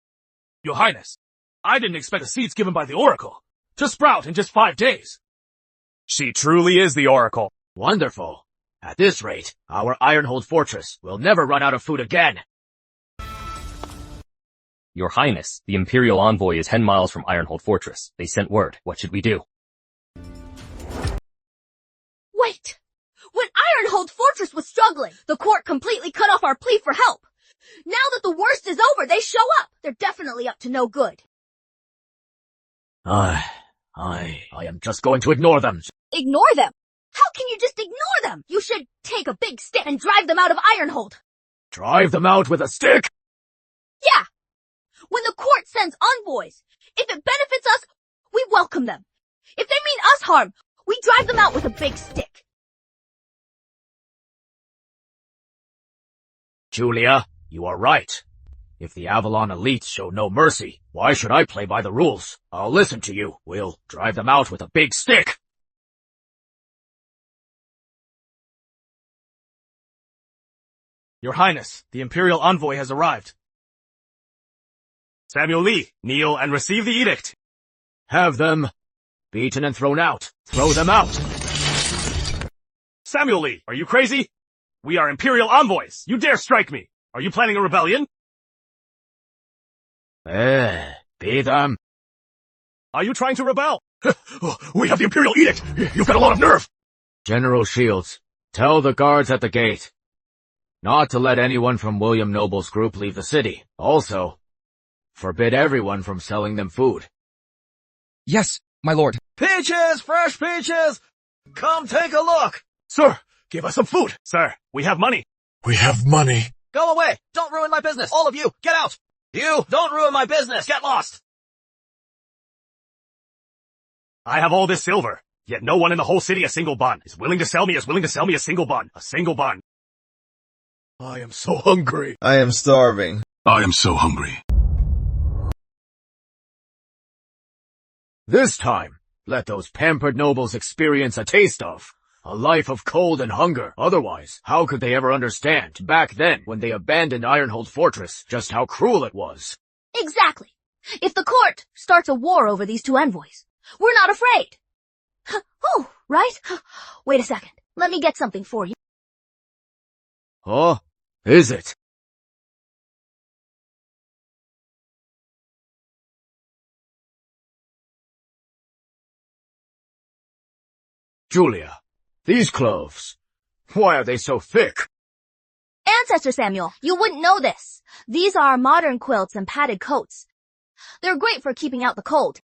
Your Highness, I didn't expect the seeds given by the Oracle to sprout in just 5 days. She truly is the Oracle. Wonderful. At this rate, our Ironhold Fortress will never run out of food again. Your Highness, the Imperial Envoy is 10 miles from Ironhold Fortress. They sent word. What should we do? Wait! When Ironhold Fortress was struggling, the court completely cut off our plea for help. Now that the worst is over, they show up. They're definitely up to no good. I am just going to ignore them. Ignore them? How can you just ignore them? You should take a big stick and drive them out of Ironhold. Drive them out with a stick? Yeah. When the court sends envoys, if it benefits us, we welcome them. If they mean us harm, we drive them out with a big stick. Julia, you are right. If the Avalon elites show no mercy, why should I play by the rules? I'll listen to you. We'll drive them out with a big stick. Your Highness, the Imperial Envoy has arrived. Samuel Lee, kneel and receive the edict. Have them beaten and thrown out. Throw them out. Samuel Lee, are you crazy? We are Imperial Envoys. You dare strike me. Are you planning a rebellion? Be them. Are you trying to rebel? We have the Imperial Edict! You've got a lot of nerve! General Shields, tell the guards at the gate not to let anyone from William Noble's group leave the city. Also, forbid everyone from selling them food. Yes, my lord. Peaches! Fresh peaches! Come take a look! Sir, give us some food! Sir, we have money. We have money. Go away! Don't ruin my business! All of you, get out! You, don't ruin my business! Get lost! I have all this silver, yet no one in the whole city a single bun is willing to sell me a single bun. A single bun. I am so hungry. I am starving. I am so hungry. This time, let those pampered nobles experience a taste of a life of cold and hunger. Otherwise, how could they ever understand, back then, when they abandoned Ironhold Fortress, just how cruel it was? Exactly. If the court starts a war over these two envoys, we're not afraid. Oh, right? Wait a second. Let me get something for you. Oh, is it? Julia, these clothes, why are they so thick? Ancestor Samuel, you wouldn't know this. These are modern quilts and padded coats. They're great for keeping out the cold.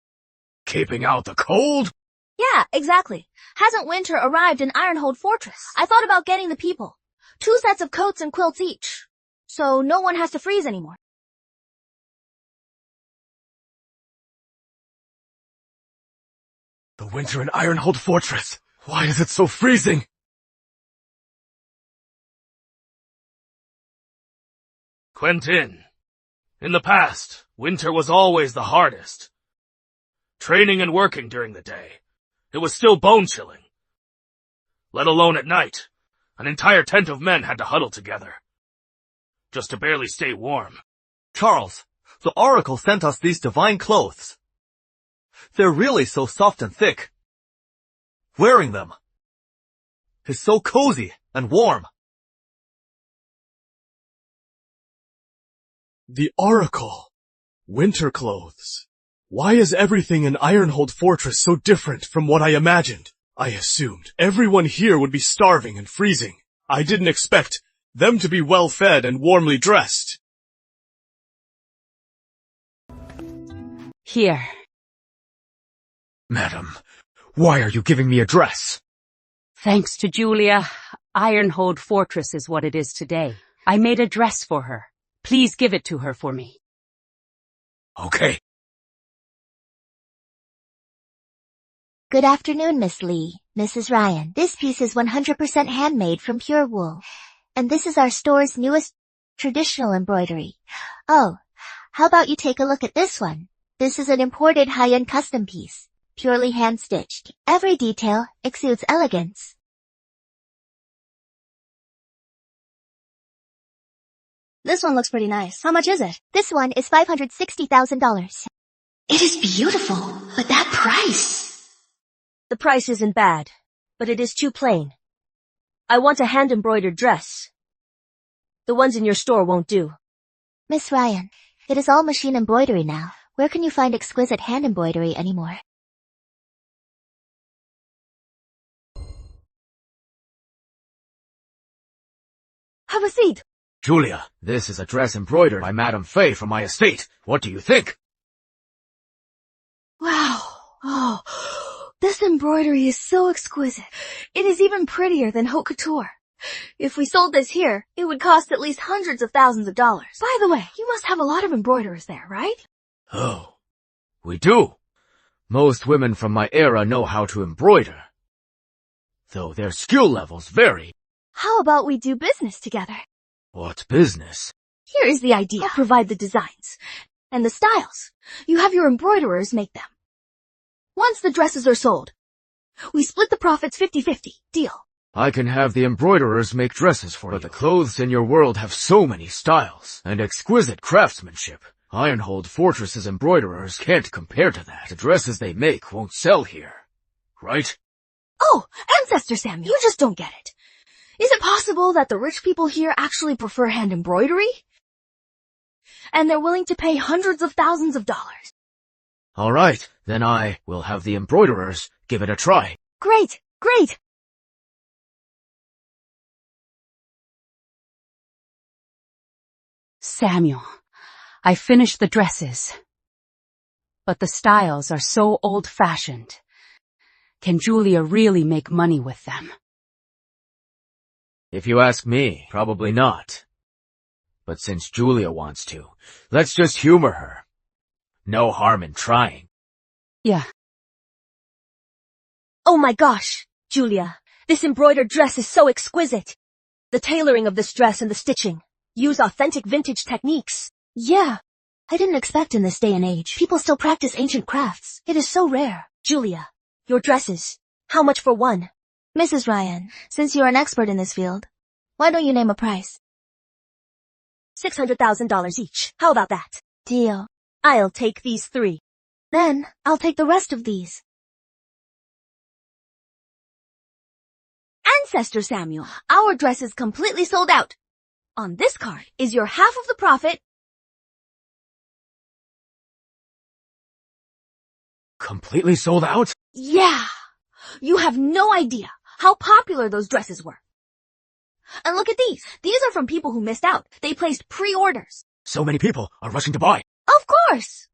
Keeping out the cold? Yeah, exactly. Hasn't winter arrived in Ironhold Fortress? I thought about getting the people 2 sets of coats and quilts each, so no one has to freeze anymore. The winter in Ironhold Fortress. Why is it so freezing? Quentin, in the past, winter was always the hardest. Training and working during the day, it was still bone-chilling. Let alone at night, an entire tent of men had to huddle together, just to barely stay warm. Charles, the Oracle sent us these divine clothes. They're really so soft and thick. Wearing them is so cozy and warm. The Oracle. Winter clothes. Why is everything in Ironhold Fortress so different from what I imagined? I assumed everyone here would be starving and freezing. I didn't expect them to be well-fed and warmly dressed. Here. Madam, why are you giving me a dress? Thanks to Julia, Ironhold Fortress is what it is today. I made a dress for her. Please give it to her for me. Okay. Good afternoon, Miss Lee, Mrs. Ryan. This piece is 100% handmade from pure wool. And this is our store's newest traditional embroidery. Oh, how about you take a look at this one? This is an imported high-end custom piece, purely hand-stitched. Every detail exudes elegance. This one looks pretty nice. How much is it? This one is $560,000. It is beautiful, but that price... The price isn't bad, but it is too plain. I want a hand-embroidered dress. The ones in your store won't do. Miss Ryan, it is all machine embroidery now. Where can you find exquisite hand embroidery anymore? Have a seat. Julia, this is a dress embroidered by Madame Fay from my estate. What do you think? Wow. Oh, this embroidery is so exquisite. It is even prettier than haute couture. If we sold this here, it would cost at least hundreds of thousands of dollars. By the way, you must have a lot of embroiderers there, right? Oh, we do. Most women from my era know how to embroider, though their skill levels vary. How about we do business together? What business? Here is the idea. I'll provide the designs and the styles. You have your embroiderers make them. Once the dresses are sold, we split the profits 50-50. Deal. I can have the embroiderers make dresses for you, but the clothes in your world have so many styles and exquisite craftsmanship. Ironhold Fortress's embroiderers can't compare to that. The dresses they make won't sell here, right? Oh, Ancestor Samuel, you just don't get it. Is it possible that the rich people here actually prefer hand embroidery? And they're willing to pay hundreds of thousands of dollars? All right, then I will have the embroiderers give it a try. Great, great! Samuel, I finished the dresses. But the styles are so old-fashioned. Can Julia really make money with them? If you ask me, probably not. But since Julia wants to, let's just humor her. No harm in trying. Yeah. Oh my gosh, Julia, this embroidered dress is so exquisite. The tailoring of this dress and the stitching use authentic vintage techniques. Yeah, I didn't expect in this day and age people still practice ancient crafts. It is so rare. Julia, your dresses, how much for one? Mrs. Ryan, since you're an expert in this field, why don't you name a price? $600,000 each. How about that? Deal. I'll take these 3. Then, I'll take the rest of these. Ancestor Samuel, our dress is completely sold out. On this card is your half of the profit. Completely sold out? Yeah. You have no idea how popular those dresses were. And look at these. These are from people who missed out. They placed pre-orders. So many people are rushing to buy. Of course.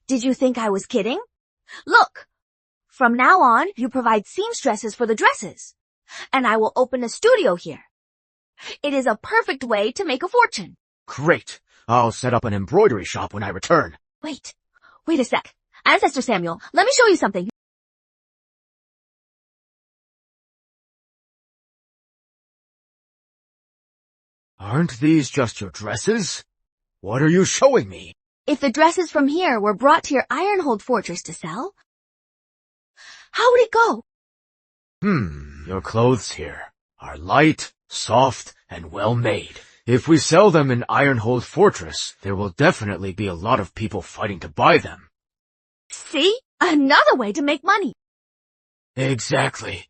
Did you think I was kidding? Look, from now on, you provide seamstresses for the dresses. And I will open a studio here. It is a perfect way to make a fortune. Great. I'll set up an embroidery shop when I return. Wait a sec. Ancestor Samuel, let me show you something. Aren't these just your dresses? What are you showing me? If the dresses from here were brought to your Ironhold fortress to sell, how would it go? Your clothes here are light, soft, and well made. If we sell them in Ironhold Fortress, there will definitely be a lot of people fighting to buy them. See? Another way to make money. Exactly.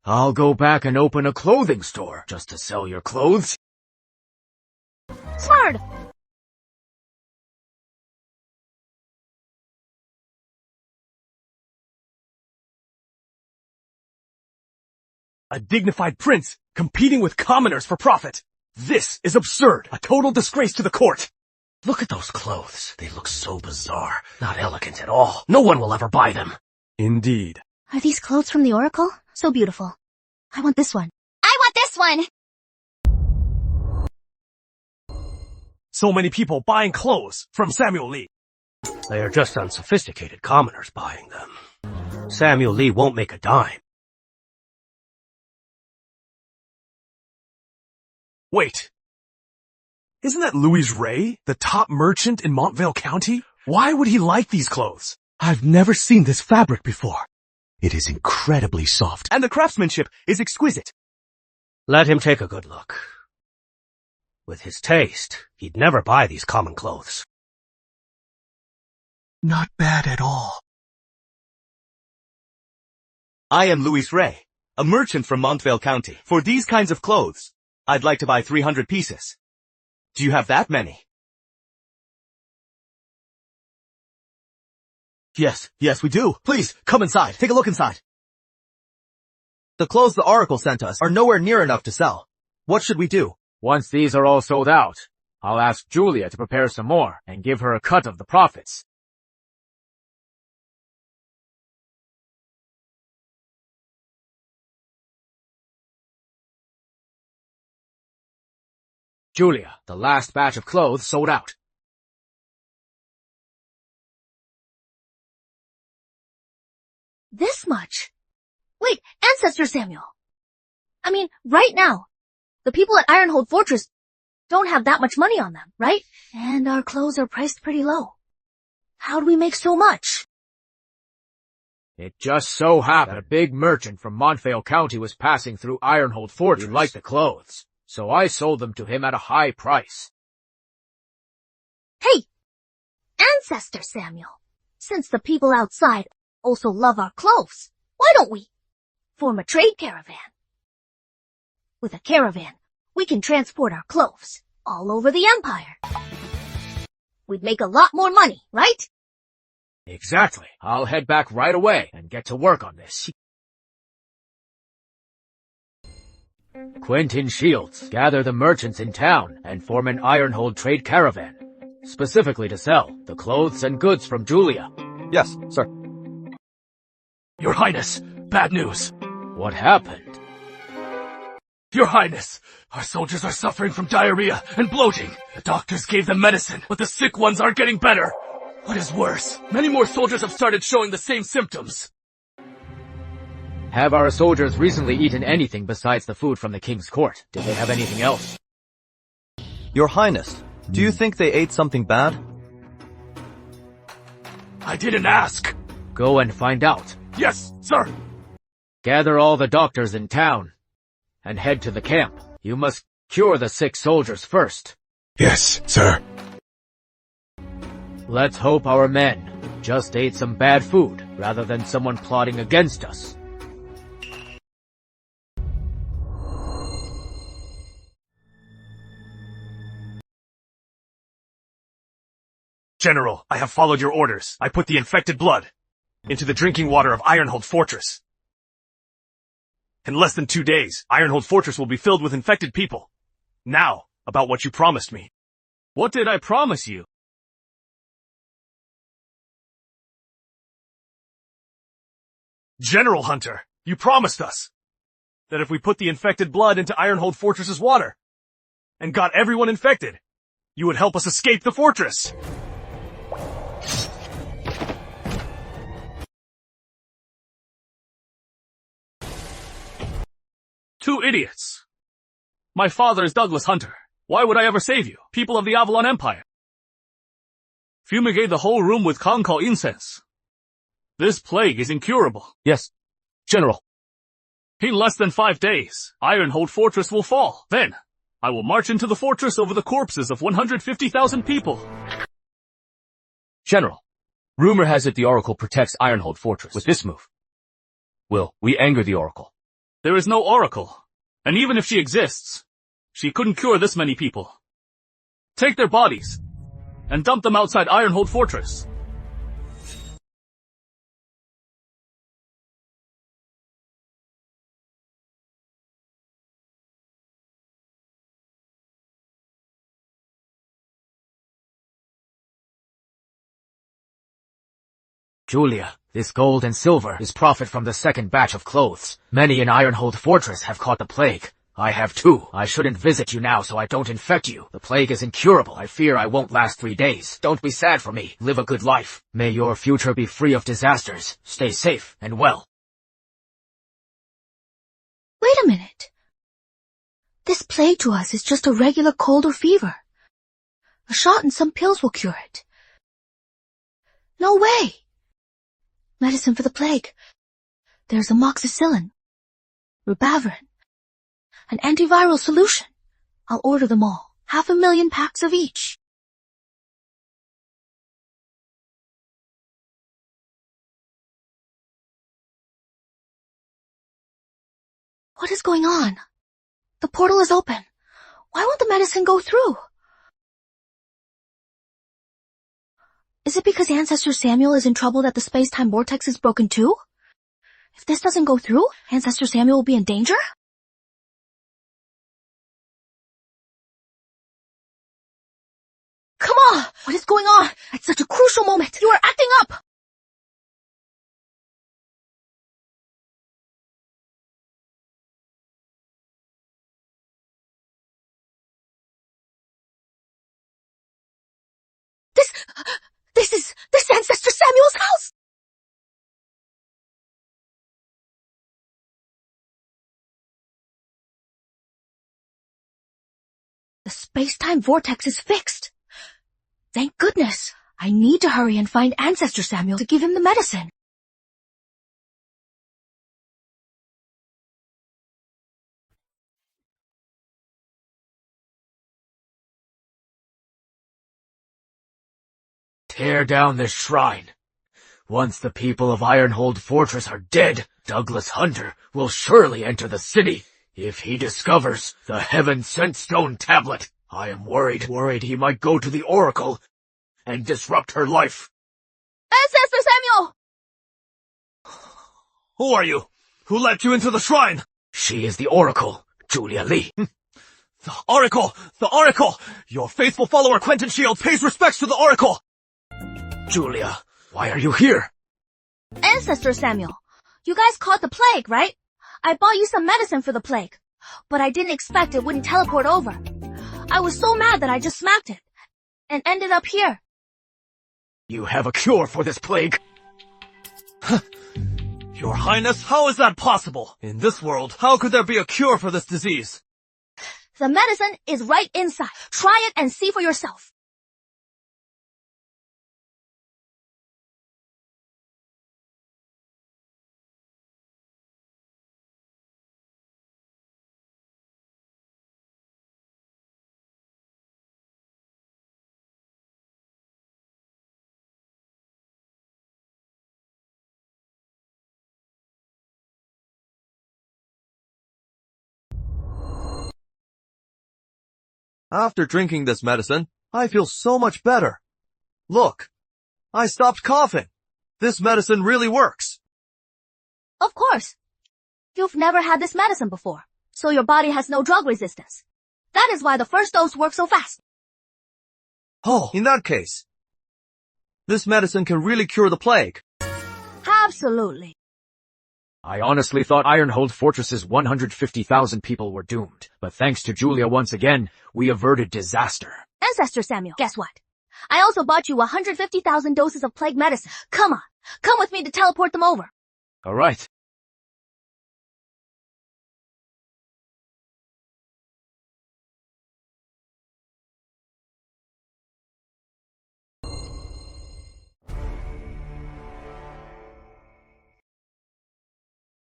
I'll go back and open a clothing store just to sell your clothes. Smart! A dignified prince competing with commoners for profit. This is absurd. A total disgrace to the court. Look at those clothes. They look so bizarre. Not elegant at all. No one will ever buy them. Indeed. Are these clothes from the Oracle? So beautiful. I want this one. I want this one! So many people buying clothes from Samuel Lee. They are just unsophisticated commoners buying them. Samuel Lee won't make a dime. Wait. Isn't that Louis Ray, the top merchant in Montvale County? Why would he like these clothes? I've never seen this fabric before. It is incredibly soft, and the craftsmanship is exquisite. Let him take a good look. With his taste, he'd never buy these common clothes. Not bad at all. I am Louis Ray, a merchant from Montvale County. For these kinds of clothes, I'd like to buy 300 pieces. Do you have that many? Yes, we do. Please, come inside. Take a look inside. The clothes the Oracle sent us are nowhere near enough to sell. What should we do? Once these are all sold out, I'll ask Julia to prepare some more and give her a cut of the profits. Julia, the last batch of clothes sold out. This much? Wait, Ancestor Samuel. I mean, right now, the people at Ironhold Fortress don't have that much money on them, right? And our clothes are priced pretty low. How do we make so much? It just so happened that a big merchant from Montvale County was passing through Ironhold Fortress. He liked the clothes, so I sold them to him at a high price. Hey! Ancestor Samuel, since the people outside also love our clothes, why don't we form a trade caravan? With a caravan, we can transport our clothes all over the empire. We'd make a lot more money, right? Exactly. I'll head back right away and get to work on this. Quentin Shields, gather the merchants in town and form an Ironhold trade caravan, specifically to sell the clothes and goods from Julia. Yes, sir. Your Highness, bad news. What happened? Your Highness, our soldiers are suffering from diarrhea and bloating. The doctors gave them medicine, but the sick ones aren't getting better. What is worse, many more soldiers have started showing the same symptoms. Have our soldiers recently eaten anything besides the food from the king's court? Did they have anything else? Your Highness, do you think they ate something bad? I didn't ask. Go and find out. Yes, sir. Gather all the doctors in town and head to the camp. You must cure the sick soldiers first. Yes, sir. Let's hope our men just ate some bad food rather than someone plotting against us. General, I have followed your orders. I put the infected blood into the drinking water of Ironhold Fortress. In less than 2 days, Ironhold Fortress will be filled with infected people. Now, about what you promised me. What did I promise you? General Hunter, you promised us that if we put the infected blood into Ironhold Fortress's water and got everyone infected, you would help us escape the fortress. Two idiots. My father is Douglas Hunter. Why would I ever save you, people of the Avalon Empire? Fumigate the whole room with Concal incense. This plague is incurable. Yes, General. In less than 5 days, Ironhold Fortress will fall. Then, I will march into the fortress over the corpses of 150,000 people. General, rumor has it the Oracle protects Ironhold Fortress. With this move, will we anger the Oracle? There is no Oracle, and even if she exists, she couldn't cure this many people. Take their bodies, and dump them outside Ironhold Fortress. Julia, this gold and silver is profit from the second batch of clothes. Many in Ironhold Fortress have caught the plague. I have too. I shouldn't visit you now so I don't infect you. The plague is incurable. I fear I won't last 3 days. Don't be sad for me. Live a good life. May your future be free of disasters. Stay safe and well. Wait a minute. This plague to us is just a regular cold or fever. A shot and some pills will cure it. No way. Medicine for the plague. There's amoxicillin, ribavirin, an antiviral solution. I'll order them all. 500,000 packs of each. What is going on? The portal is open. Why won't the medicine go through? Is it because Ancestor Samuel is in trouble that the space-time vortex is broken too? If this doesn't go through, Ancestor Samuel will be in danger? Come on! What is going on? At such a crucial moment, you are acting up! This is Ancestor Samuel's house! The space-time vortex is fixed. Thank goodness. I need to hurry and find Ancestor Samuel to give him the medicine. Tear down this shrine. Once the people of Ironhold Fortress are dead, Douglas Hunter will surely enter the city. If he discovers the heaven-sent stone tablet, I am worried he might go to the Oracle and disrupt her life. Ancestor Samuel! Who are you? Who let you into the shrine? She is the Oracle, Julia Lee. The Oracle! The Oracle! Your faithful follower Quentin Shields pays respects to the Oracle! Julia, why are you here? Ancestor Samuel, you guys caught the plague, right? I bought you some medicine for the plague, but I didn't expect it wouldn't teleport over. I was so mad that I just smacked it, and ended up here. You have a cure for this plague? Your Highness, how is that possible? In this world, how could there be a cure for this disease? The medicine is right inside. Try it and see for yourself. After drinking this medicine, I feel so much better. Look, I stopped coughing. This medicine really works. Of course. You've never had this medicine before, so your body has no drug resistance. That is why the first dose works so fast. Oh, in that case, this medicine can really cure the plague. Absolutely. I honestly thought Ironhold Fortress's 150,000 people were doomed, but thanks to Julia once again, we averted disaster. Ancestor Samuel, guess what? I also bought you 150,000 doses of plague medicine. Come on, come with me to teleport them over. All right.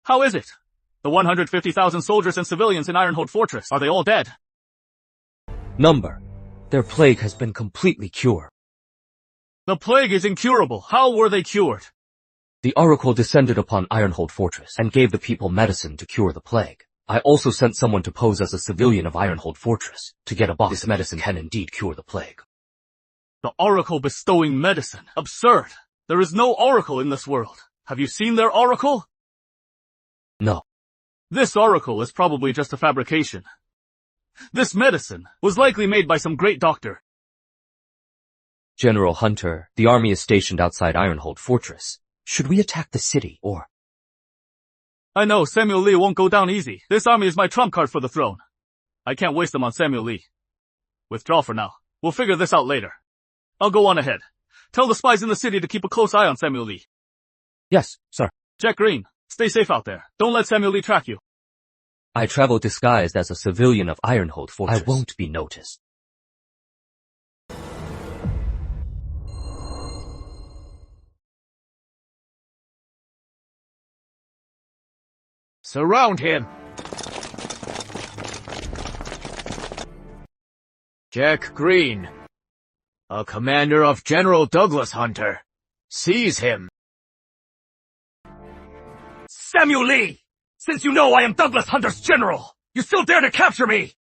How is it? The 150,000 soldiers and civilians in Ironhold Fortress, are they all dead? Number. Their plague has been completely cured. The plague is incurable. How were they cured? The Oracle descended upon Ironhold Fortress and gave the people medicine to cure the plague. I also sent someone to pose as a civilian of Ironhold Fortress to get a box. This medicine can indeed cure the plague. The Oracle bestowing medicine. Absurd. There is no Oracle in this world. Have you seen their Oracle? No. This Oracle is probably just a fabrication. This medicine was likely made by some great doctor. General Hunter, the army is stationed outside Ironhold Fortress. Should we attack the city, or? I know, Samuel Lee won't go down easy. This army is my trump card for the throne. I can't waste them on Samuel Lee. Withdraw for now. We'll figure this out later. I'll go on ahead. Tell the spies in the city to keep a close eye on Samuel Lee. Yes, sir. Jack Green, stay safe out there. Don't let Samuel Lee track you. I travel disguised as a civilian of Ironhold Fortress. I won't be noticed. Surround him! Jack Green, a commander of General Douglas Hunter. Seize him. Samuel Lee! Since you know I am Douglas Hunter's general, you still dare to capture me!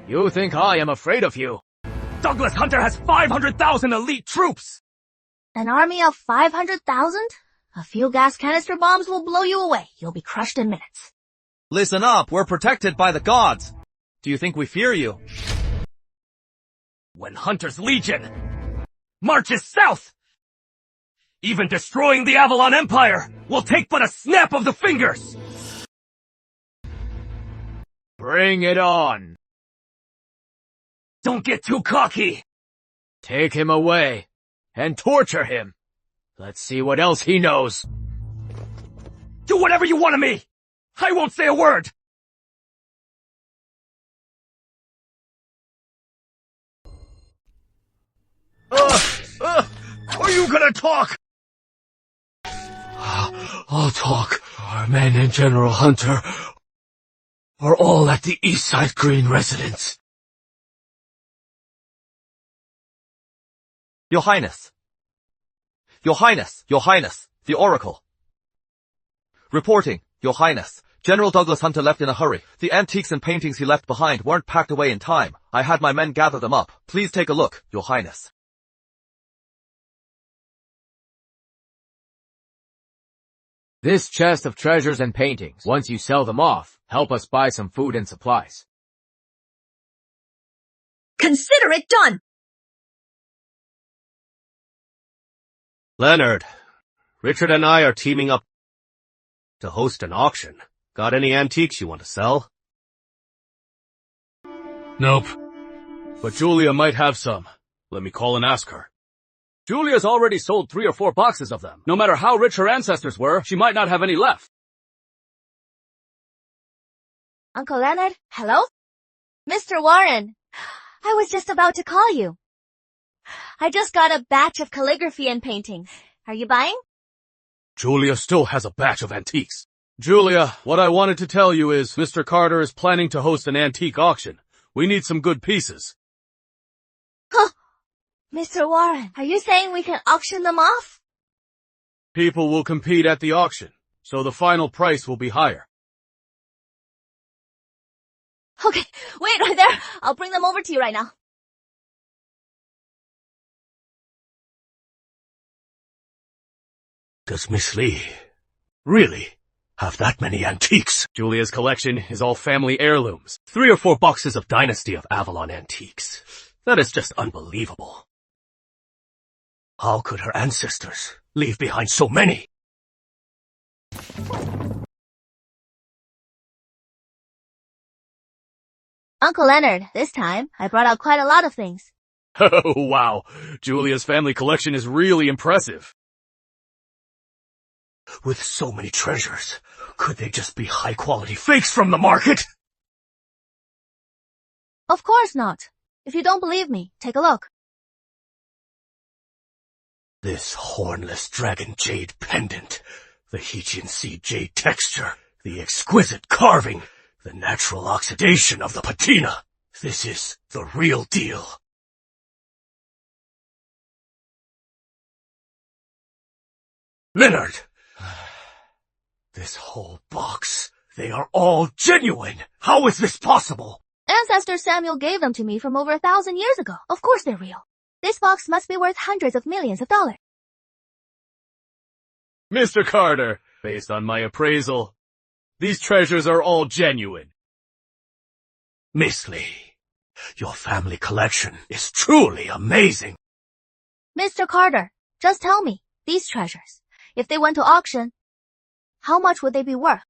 You think I am afraid of you? Douglas Hunter has 500,000 elite troops! An army of 500,000? A few gas canister bombs will blow you away. You'll be crushed in minutes. Listen up, we're protected by the gods. Do you think we fear you? When Hunter's Legion marches south, even destroying the Avalon Empire will take but a snap of the fingers! Bring it on. Don't get too cocky. Take him away and torture him. Let's see what else he knows. Do whatever you want of me! I won't say a word! Are you gonna talk? I'll talk. Our men and General Hunter are all at the Eastside Green residence. Your Highness. Your Highness, Your Highness, the Oracle. Reporting, Your Highness. General Douglas Hunter left in a hurry. The antiques and paintings he left behind weren't packed away in time. I had my men gather them up. Please take a look, Your Highness. This chest of treasures and paintings, once you sell them off, help us buy some food and supplies. Consider it done! Leonard, Richard and I are teaming up to host an auction. Got any antiques you want to sell? Nope. But Julia might have some. Let me call and ask her. Julia's already sold 3 or 4 boxes of them. No matter how rich her ancestors were, she might not have any left. Uncle Leonard, hello? Mr. Warren, I was just about to call you. I just got a batch of calligraphy and paintings. Are you buying? Julia still has a batch of antiques. Julia, what I wanted to tell you is Mr. Carter is planning to host an antique auction. We need some good pieces. Huh. Mr. Warren, are you saying we can auction them off? People will compete at the auction, so the final price will be higher. Okay, wait right there. I'll bring them over to you right now. Does Miss Lee really have that many antiques? Julia's collection is all family heirlooms. 3 or 4 boxes of Dynasty of Avalon antiques. That is just unbelievable. How could her ancestors leave behind so many? Uncle Leonard, this time, I brought out quite a lot of things. Oh, wow. Julia's family collection is really impressive. With so many treasures, could they just be high-quality fakes from the market? Of course not. If you don't believe me, take a look. This hornless dragon jade pendant, the Hechian sea jade texture, the exquisite carving, the natural oxidation of the patina. This is the real deal. Leonard! This whole box, they are all genuine! How is this possible? Ancestor Samuel gave them to me from over 1,000 years ago. Of course they're real. This box must be worth hundreds of millions of dollars. Mr. Carter, based on my appraisal, these treasures are all genuine. Miss Lee, your family collection is truly amazing. Mr. Carter, just tell me, these treasures, if they went to auction, how much would they be worth?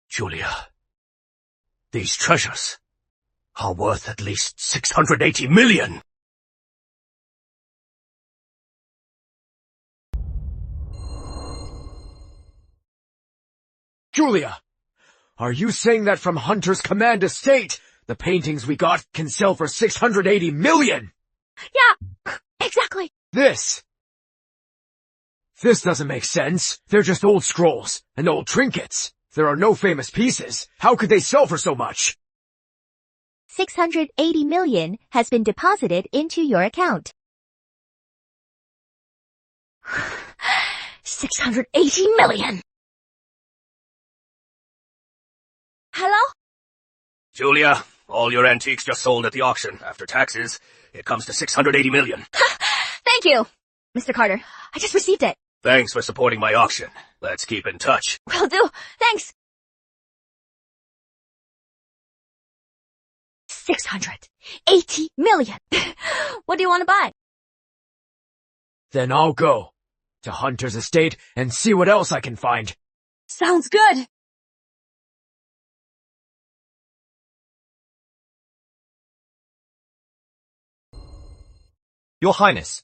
Julia, these treasures are worth at least 680 million. Julia, are you saying that from Hunter's command estate, the paintings we got can sell for 680 million? Yeah, exactly. This doesn't make sense. They're just old scrolls and old trinkets. There are no famous pieces. How could they sell for so much? 680 million has been deposited into your account. 680 million! Hello? Julia, all your antiques just sold at the auction. After taxes, it comes to 680 million. Thank you, Mr. Carter. I just received it. Thanks for supporting my auction. Let's keep in touch. Will do. Thanks. 680 million. What do you want to buy? Then I'll go to Hunter's estate and see what else I can find. Sounds good. Your Highness,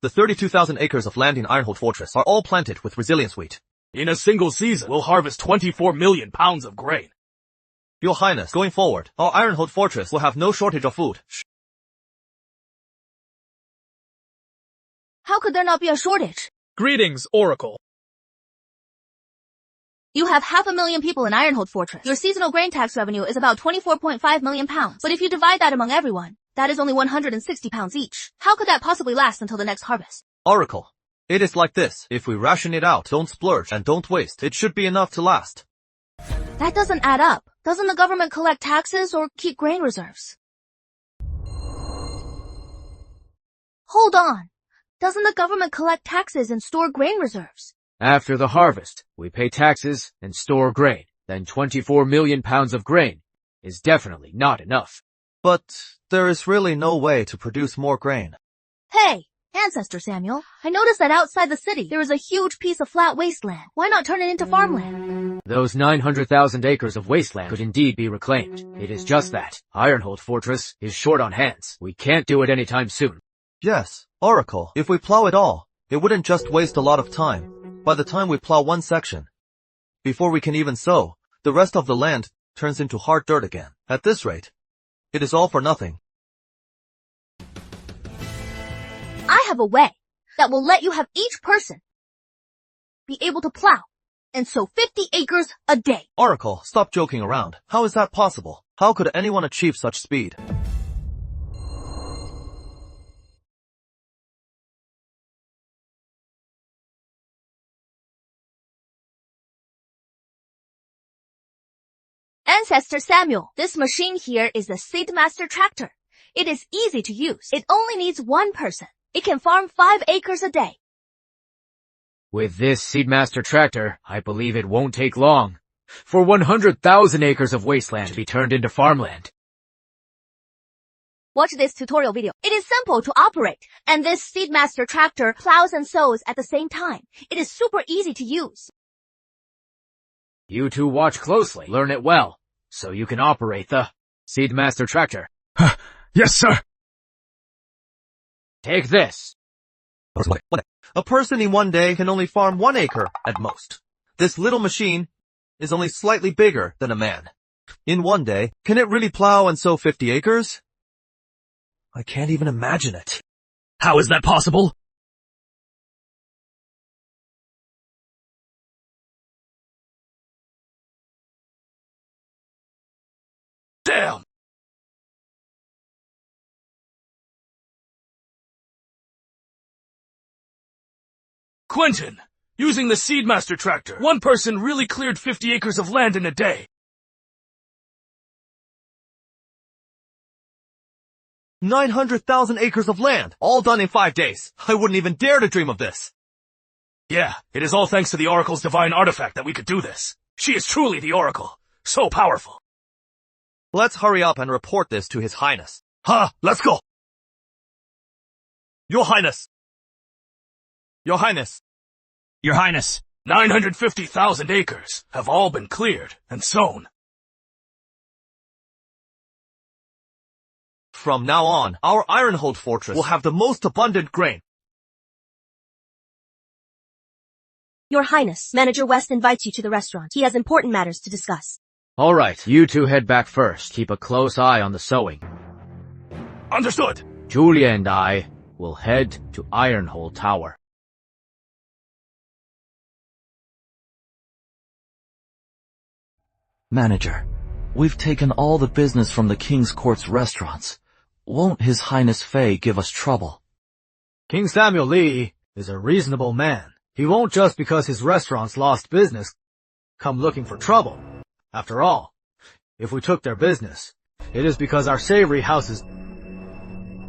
the 32,000 acres of land in Ironhold Fortress are all planted with resilience wheat. In a single season, we'll harvest 24 million pounds of grain. Your Highness, going forward, our Ironhold Fortress will have no shortage of food. How could there not be a shortage? Greetings, Oracle. You have 500,000 people in Ironhold Fortress. Your seasonal grain tax revenue is about 24.5 million pounds. But if you divide that among everyone, that is only 160 pounds each. How could that possibly last until the next harvest? Oracle, it is like this. If we ration it out, don't splurge, and don't waste, it should be enough to last. That doesn't add up. Doesn't the government collect taxes or keep grain reserves? Hold on. Doesn't the government collect taxes and store grain reserves? After the harvest, we pay taxes and store grain. Then 24 million pounds of grain is definitely not enough. But there is really no way to produce more grain. Hey, Ancestor Samuel, I noticed that outside the city there is a huge piece of flat wasteland. Why not turn it into farmland? Those 900,000 acres of wasteland could indeed be reclaimed. It is just that Ironhold Fortress is short on hands. We can't do it anytime soon. Yes, Oracle, if we plow it all, it wouldn't just waste a lot of time. By the time we plow one section, before we can even sow, the rest of the land turns into hard dirt again. At this rate, it is all for nothing. I have a way that will let you have each person be able to plow and sow 50 acres a day. Oracle, stop joking around. How is that possible? How could anyone achieve such speed? Ancestor Samuel, this machine here is the Seedmaster Tractor. It is easy to use. It only needs one person. It can farm 5 acres a day. With this Seedmaster Tractor, I believe it won't take long for 100,000 acres of wasteland to be turned into farmland. Watch this tutorial video. It is simple to operate, and this Seedmaster Tractor plows and sows at the same time. It is super easy to use. You two watch closely, learn it well, so you can operate the Seedmaster Tractor. Yes, sir. Take this. A person in one day can only farm 1 acre at most. This little machine is only slightly bigger than a man. In one day, can it really plow and sow 50 acres? I can't even imagine it. How is that possible? Damn! Quentin, using the Seedmaster Tractor, one person really cleared 50 acres of land in a day. 900,000 acres of land, all done in 5 days. I wouldn't even dare to dream of this. Yeah, it is all thanks to the Oracle's divine artifact that we could do this. She is truly the Oracle. So powerful. Let's hurry up and report this to His Highness. Let's go. Your Highness. Your Highness. Your Highness. 950,000 acres have all been cleared and sown. From now on, our Ironhold Fortress will have the most abundant grain. Your Highness, Manager West invites you to the restaurant. He has important matters to discuss. All right, you two head back first. Keep a close eye on the sowing. Understood. Julia and I will head to Ironhold Tower. Manager, we've taken all the business from the King's Court's restaurants. Won't His Highness Fei give us trouble? King Samuel Lee is a reasonable man. He won't just because his restaurants lost business come looking for trouble. After all, if we took their business, it is because our savory house's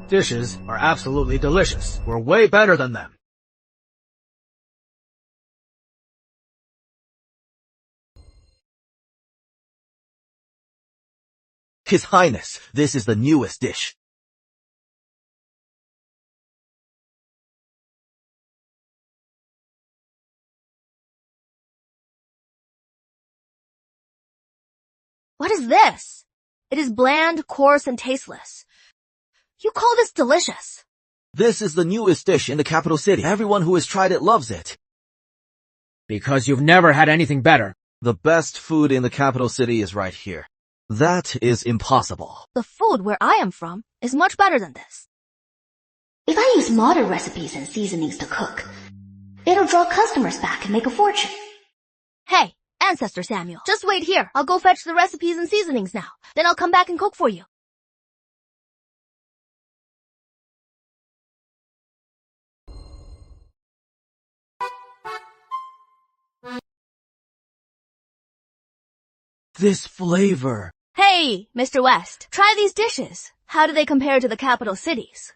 dishes are absolutely delicious. We're way better than them. His Highness, this is the newest dish. What is this? It is bland, coarse, and tasteless. You call this delicious? This is the newest dish in the capital city. Everyone who has tried it loves it. Because you've never had anything better. The best food in the capital city is right here. That is impossible. The food where I am from is much better than this. If I use modern recipes and seasonings to cook, it'll draw customers back and make a fortune. Hey, Ancestor Samuel, just wait here. I'll go fetch the recipes and seasonings now. Then I'll come back and cook for you. This flavor. Hey, Mr. West, try these dishes. How do they compare to the capital cities?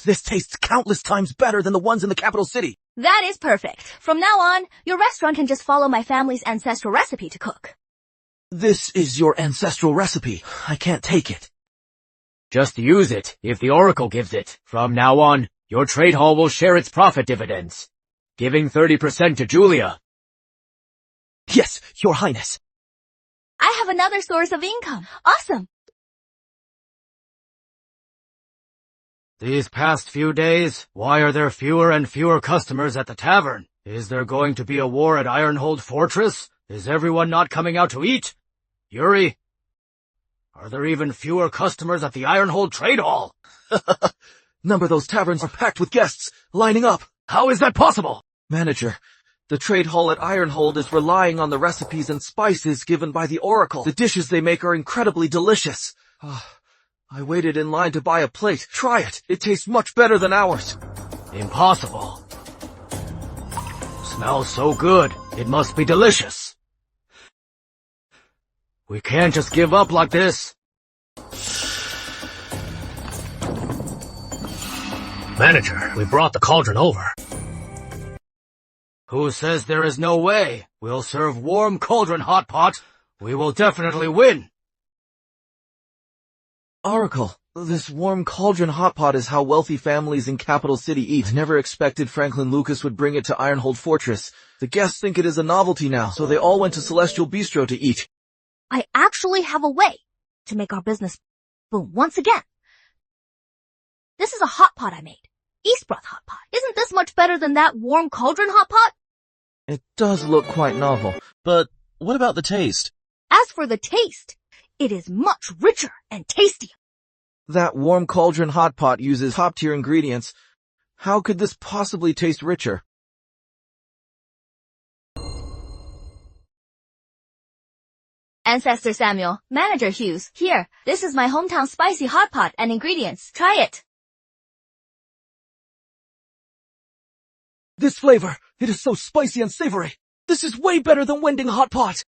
This tastes countless times better than the ones in the capital city. That is perfect. From now on, your restaurant can just follow my family's ancestral recipe to cook. This is your ancestral recipe. I can't take it. Just use it if the Oracle gives it. From now on, your trade hall will share its profit dividends, giving 30% to Julia. Yes, Your Highness. I have another source of income. Awesome. These past few days, why are there fewer and fewer customers at the tavern? Is there going to be a war at Ironhold Fortress? Is everyone not coming out to eat? Yuri? Are there even fewer customers at the Ironhold Trade Hall? Number those taverns are packed with guests, lining up. How is that possible? Manager, the trade hall at Ironhold is relying on the recipes and spices given by the Oracle. The dishes they make are incredibly delicious. I waited in line to buy a plate. Try it. It tastes much better than ours. Impossible. Smells so good. It must be delicious. We can't just give up like this. Manager, we brought the cauldron over. Who says there is no way? We'll serve warm cauldron hot pot. We will definitely win. Oracle, this warm cauldron hot pot is how wealthy families in Capital City eat. I never expected Franklin Lucas would bring it to Ironhold Fortress. The guests think it is a novelty now, so they all went to Celestial Bistro to eat. I actually have a way to make our business boom once again. This is a hot pot I made. East broth hot pot. Isn't this much better than that warm cauldron hot pot? It does look quite novel, but what about the taste? As for the taste, it is much richer and tastier. That warm cauldron hot pot uses top-tier ingredients. How could this possibly taste richer? Ancestor Samuel, Manager Hughes, here, this is my hometown spicy hot pot and ingredients. Try it. This flavor, it is so spicy and savory. This is way better than Wending hot pot.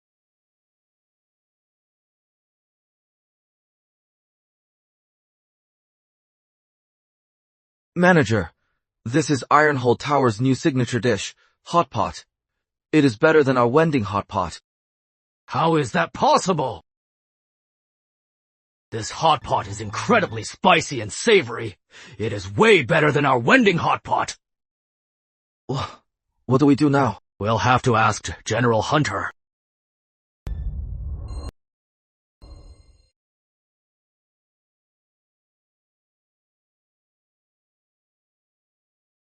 Manager, this is Ironhold Tower's new signature dish, hot pot. It is better than our Wending hot pot. How is that possible? This hot pot is incredibly spicy and savory. It is way better than our Wending hot pot. What do we do now? We'll have to ask General Hunter.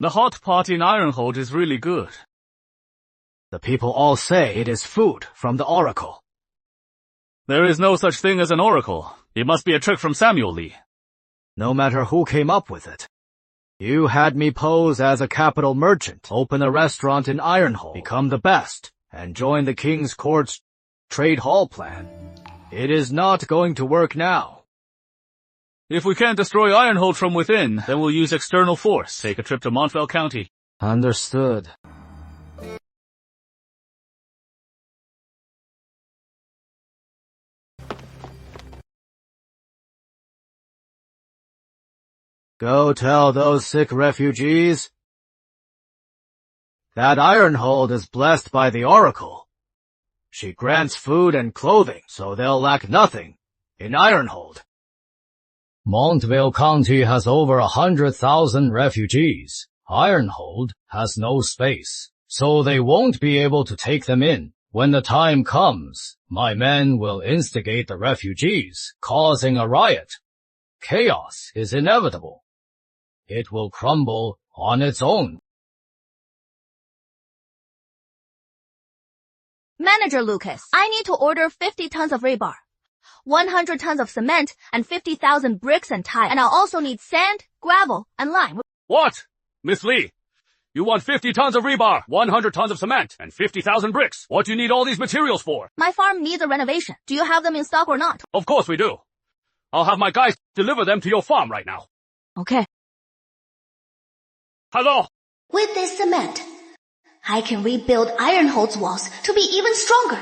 The hot pot in Ironhold is really good. The people all say it is food from the Oracle. There is no such thing as an oracle. It must be a trick from Samuel Lee. No matter who came up with it. You had me pose as a capital merchant, open a restaurant in Ironhold, become the best, and join the King's Court's trade hall plan. It is not going to work now. If we can't destroy Ironhold from within, then we'll use external force. Take a trip to Montvale County. Understood. Go tell those sick refugees that Ironhold is blessed by the Oracle. She grants food and clothing, so they'll lack nothing in Ironhold. Montvale County has over 100,000 refugees. Ironhold has no space, so they won't be able to take them in. When the time comes, my men will instigate the refugees, causing a riot. Chaos is inevitable. It will crumble on its own. Manager Lucas, I need to order 50 tons of rebar, 100 tons of cement, and 50,000 bricks and tile. And I'll also need sand, gravel, and lime. What? Miss Lee, you want 50 tons of rebar, 100 tons of cement, and 50,000 bricks. What do you need all these materials for? My farm needs a renovation. Do you have them in stock or not? Of course we do. I'll have my guys deliver them to your farm right now. Okay. Hello? With this cement, I can rebuild Ironhold's walls to be even stronger.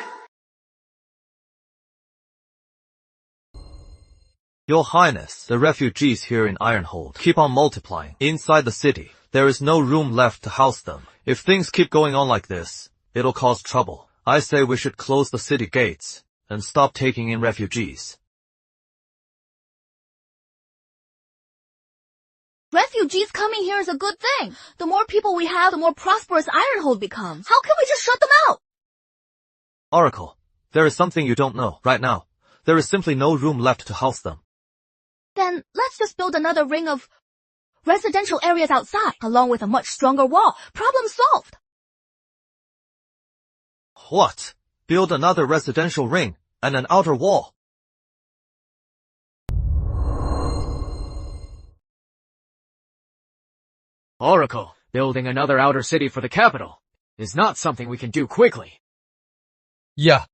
Your Highness, the refugees here in Ironhold keep on multiplying. Inside the city, there is no room left to house them. If things keep going on like this, it'll cause trouble. I say we should close the city gates and stop taking in refugees. Refugees coming here is a good thing. The more people we have, the more prosperous Ironhold becomes. How can we just shut them out? Oracle, there is something you don't know. Right now, there is simply no room left to house them. Then let's just build another ring of residential areas outside, along with a much stronger wall. Problem solved. What? Build another residential ring and an outer wall? Oracle, building another outer city for the capital is not something we can do quickly. Yeah.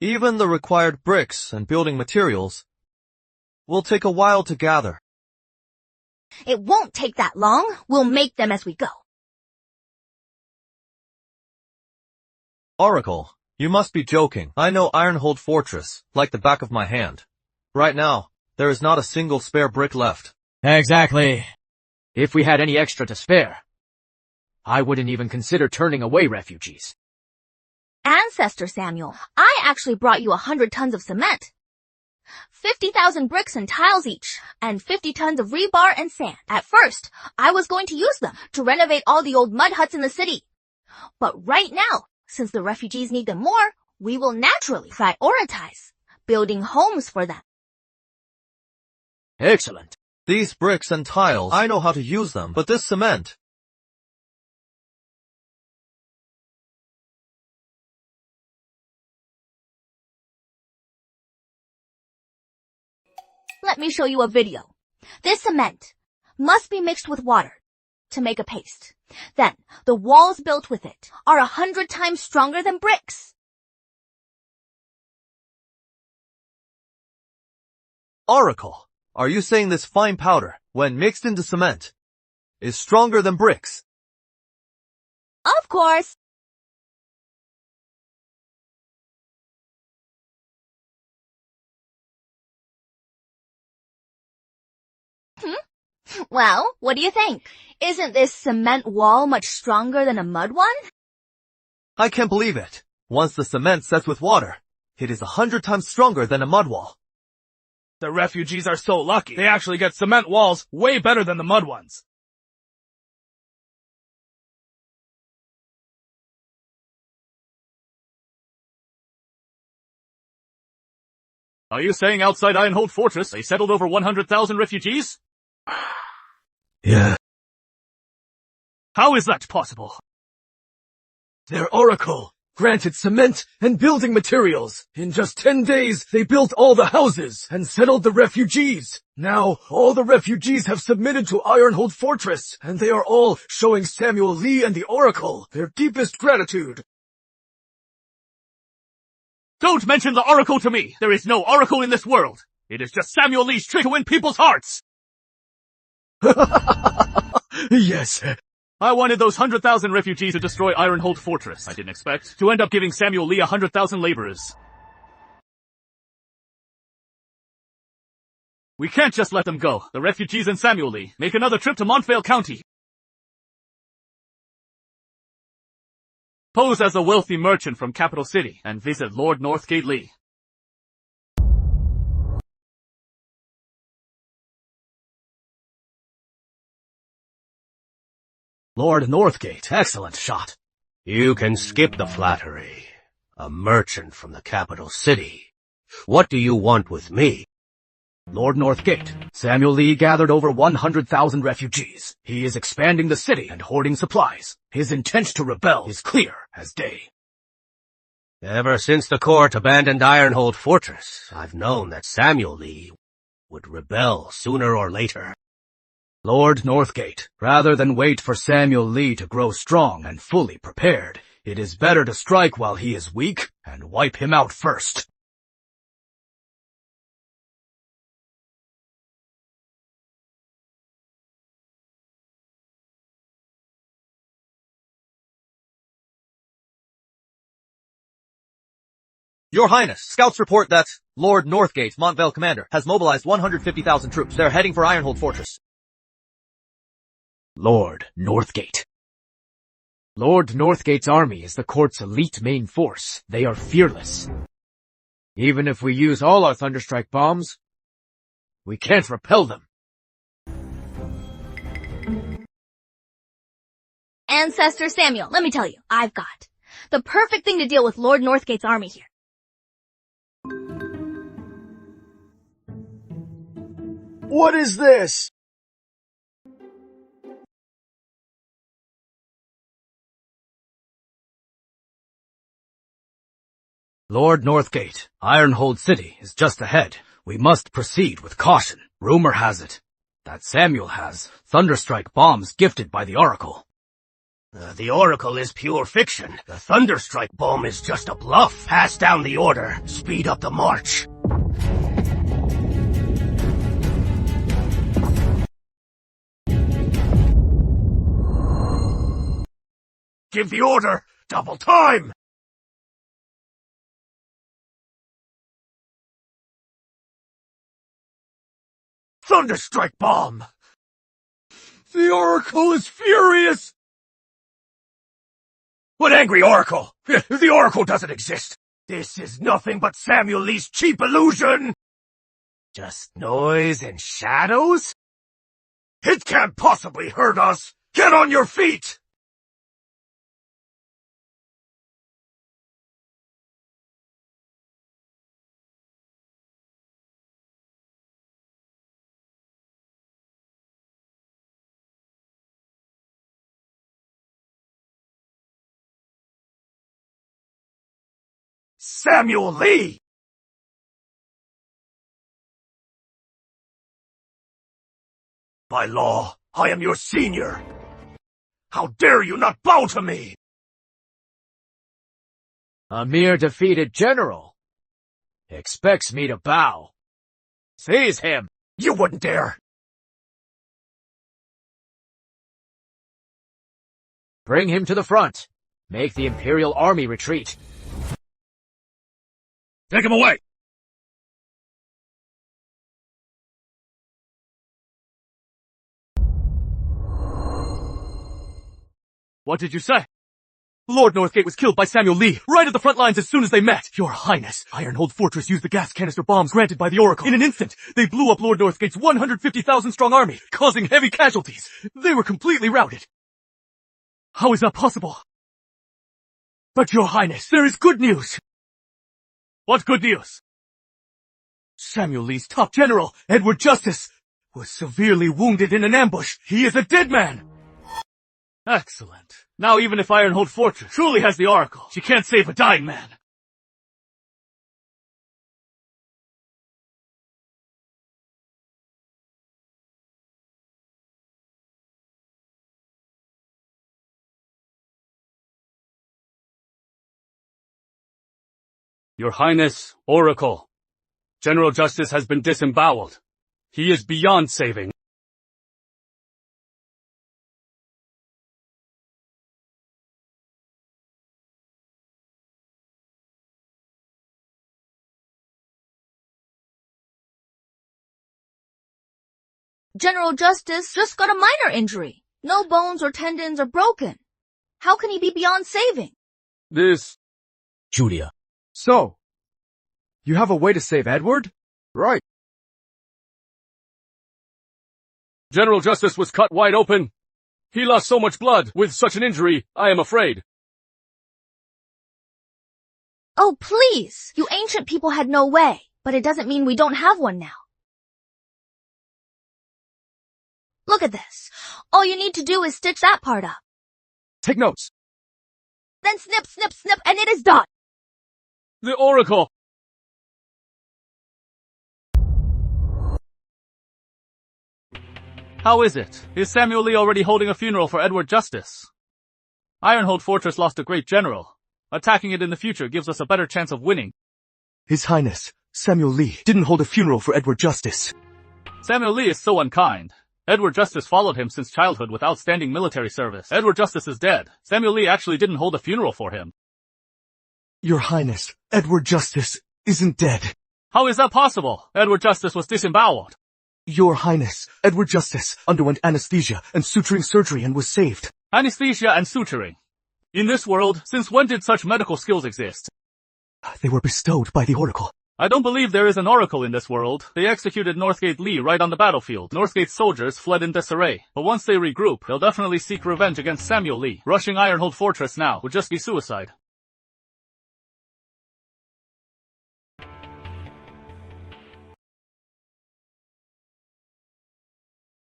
Even the required bricks and building materials will take a while to gather. It won't take that long. We'll make them as we go. Oracle, you must be joking. I know Ironhold Fortress like the back of my hand. Right now, there is not a single spare brick left. Exactly. If we had any extra to spare, I wouldn't even consider turning away refugees. Ancestor Samuel, I actually brought you 100 tons of cement. 50,000 bricks and tiles each, and 50 tons of rebar and sand. At first, I was going to use them to renovate all the old mud huts in the city. But right now, since the refugees need them more, we will naturally prioritize building homes for them. Excellent. These bricks and tiles, I know how to use them, but this cement... Let me show you a video. This cement must be mixed with water to make a paste. Then, the walls built with it are 100 times stronger than bricks. Oracle, are you saying this fine powder, when mixed into cement, is stronger than bricks? Of course. Well, what do you think? Isn't this cement wall much stronger than a mud one? I can't believe it. Once the cement sets with water, it is 100 times stronger than a mud wall. The refugees are so lucky. They actually get cement walls way better than the mud ones. Are you saying outside Ironhold Fortress they settled over 100,000 refugees? Yeah. How is that possible? Their oracle granted cement and building materials. In just 10 days, they built all the houses and settled the refugees. Now, all the refugees have submitted to Ironhold Fortress, and they are all showing Samuel Lee and the oracle their deepest gratitude. Don't mention the oracle to me! There is no oracle in this world! It is just Samuel Lee's trick to win people's hearts! Yes. I wanted those 100,000 refugees to destroy Ironhold Fortress. I didn't expect to end up giving Samuel Lee 100,000 laborers. We can't just let them go. The refugees and Samuel Lee make another trip to Montvale County. Pose as a wealthy merchant from Capital City and visit Lord Northgate Lee. Lord Northgate, excellent shot. You can skip the flattery. A merchant from the capital city. What do you want with me? Lord Northgate, Samuel Lee gathered over 100,000 refugees. He is expanding the city and hoarding supplies. His intent to rebel is clear as day. Ever since the court abandoned Ironhold Fortress, I've known that Samuel Lee would rebel sooner or later. Lord Northgate, rather than wait for Samuel Lee to grow strong and fully prepared, it is better to strike while he is weak and wipe him out first. Your Highness, scouts report that Lord Northgate, Montvale commander, has mobilized 150,000 troops. They're heading for Ironhold Fortress. Lord Northgate. Lord Northgate's army is the court's elite main force. They are fearless. Even if we use all our Thunderstrike bombs, we can't repel them. Ancestor Samuel, let me tell you, I've got the perfect thing to deal with Lord Northgate's army here. What is this? Lord Northgate, Ironhold City is just ahead. We must proceed with caution. Rumor has it that Samuel has Thunderstrike bombs gifted by the Oracle. The Oracle is pure fiction. The Thunderstrike bomb is just a bluff. Pass down the order. Speed up the march. Give the order! Double time! Thunderstrike bomb! The Oracle is furious! What angry Oracle? The Oracle doesn't exist! This is nothing but Samuel Lee's cheap illusion! Just noise and shadows? It can't possibly hurt us! Get on your feet! Samuel Lee! By law, I am your senior. How dare you not bow to me? A mere defeated general expects me to bow. Seize him! You wouldn't dare! Bring him to the front. Make the Imperial Army retreat. Take him away! What did you say? Lord Northgate was killed by Samuel Lee, right at the front lines as soon as they met. Your Highness, Ironhold Fortress used the gas canister bombs granted by the Oracle. In an instant, they blew up Lord Northgate's 150,000-strong army, causing heavy casualties. They were completely routed. How is that possible? But Your Highness, there is good news. What good news? Samuel Lee's top general, Edward Justice, was severely wounded in an ambush. He is a dead man! Excellent. Now even if Ironhold Fortress truly has the Oracle, she can't save a dying man. Your Highness, Oracle. General Justice has been disemboweled. He is beyond saving. General Justice just got a minor injury. No bones or tendons are broken. How can he be beyond saving? Julia. So, you have a way to save Edward? Right. General Justice was cut wide open. He lost so much blood with such an injury, I am afraid. Oh, please! You ancient people had no way, but it doesn't mean we don't have one now. Look at this. All you need to do is stitch that part up. Take notes. Then snip, snip, snip, and it is done. The Oracle! How is it? Is Samuel Lee already holding a funeral for Edward Justice? Ironhold Fortress lost a great general. Attacking it in the future gives us a better chance of winning. His Highness, Samuel Lee, didn't hold a funeral for Edward Justice. Samuel Lee is so unkind. Edward Justice followed him since childhood with outstanding military service. Edward Justice is dead. Samuel Lee actually didn't hold a funeral for him. Your Highness, Edward Justice isn't dead. How is that possible? Edward Justice was disemboweled. Your Highness, Edward Justice underwent anesthesia and suturing surgery and was saved. Anesthesia and suturing. In this world, since when did such medical skills exist? They were bestowed by the Oracle. I don't believe there is an oracle in this world. They executed Northgate Lee right on the battlefield. Northgate's soldiers fled in disarray. But once they regroup, they'll definitely seek revenge against Samuel Lee. Rushing Ironhold Fortress now would just be suicide.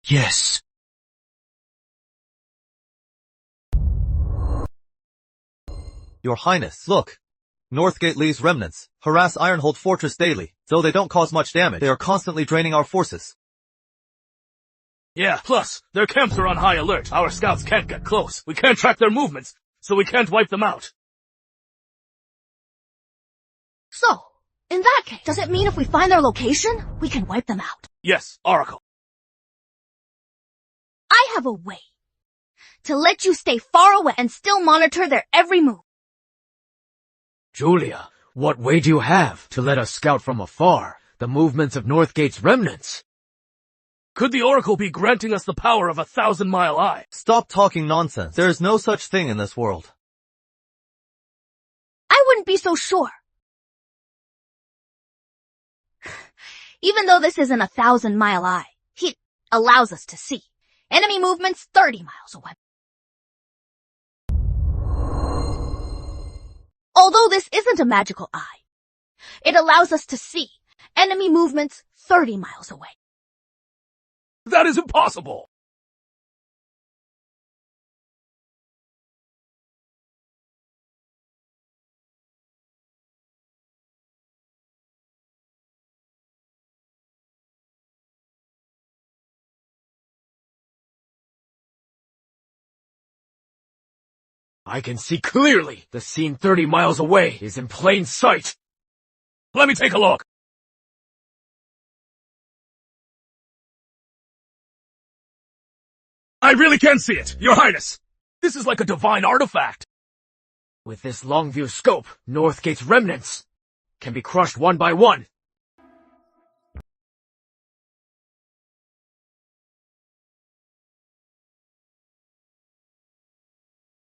Yes. Your Highness, look. Northgate Lee's remnants harass Ironhold Fortress daily. Though they don't cause much damage, they are constantly draining our forces. Yeah, plus, their camps are on high alert. Our scouts can't get close. We can't track their movements, so we can't wipe them out. So, in that case, does it mean if we find their location, we can wipe them out? Yes, Oracle. I have a way to let you stay far away and still monitor their every move. Julia, what way do you have to let us scout from afar the movements of Northgate's remnants? Could the Oracle be granting us the power of 1,000-mile eye? Stop talking nonsense. There is no such thing in this world. I wouldn't be so sure. Even though this isn't 1,000-mile eye, it allows us to see enemy movements 30 miles away. Although this isn't a magical eye, it allows us to see enemy movements 30 miles away. That is impossible! I can see clearly the scene 30 miles away is in plain sight. Let me take a look. I really can see it, Your Highness. This is like a divine artifact. With this long-view scope, Northgate's remnants can be crushed one by one.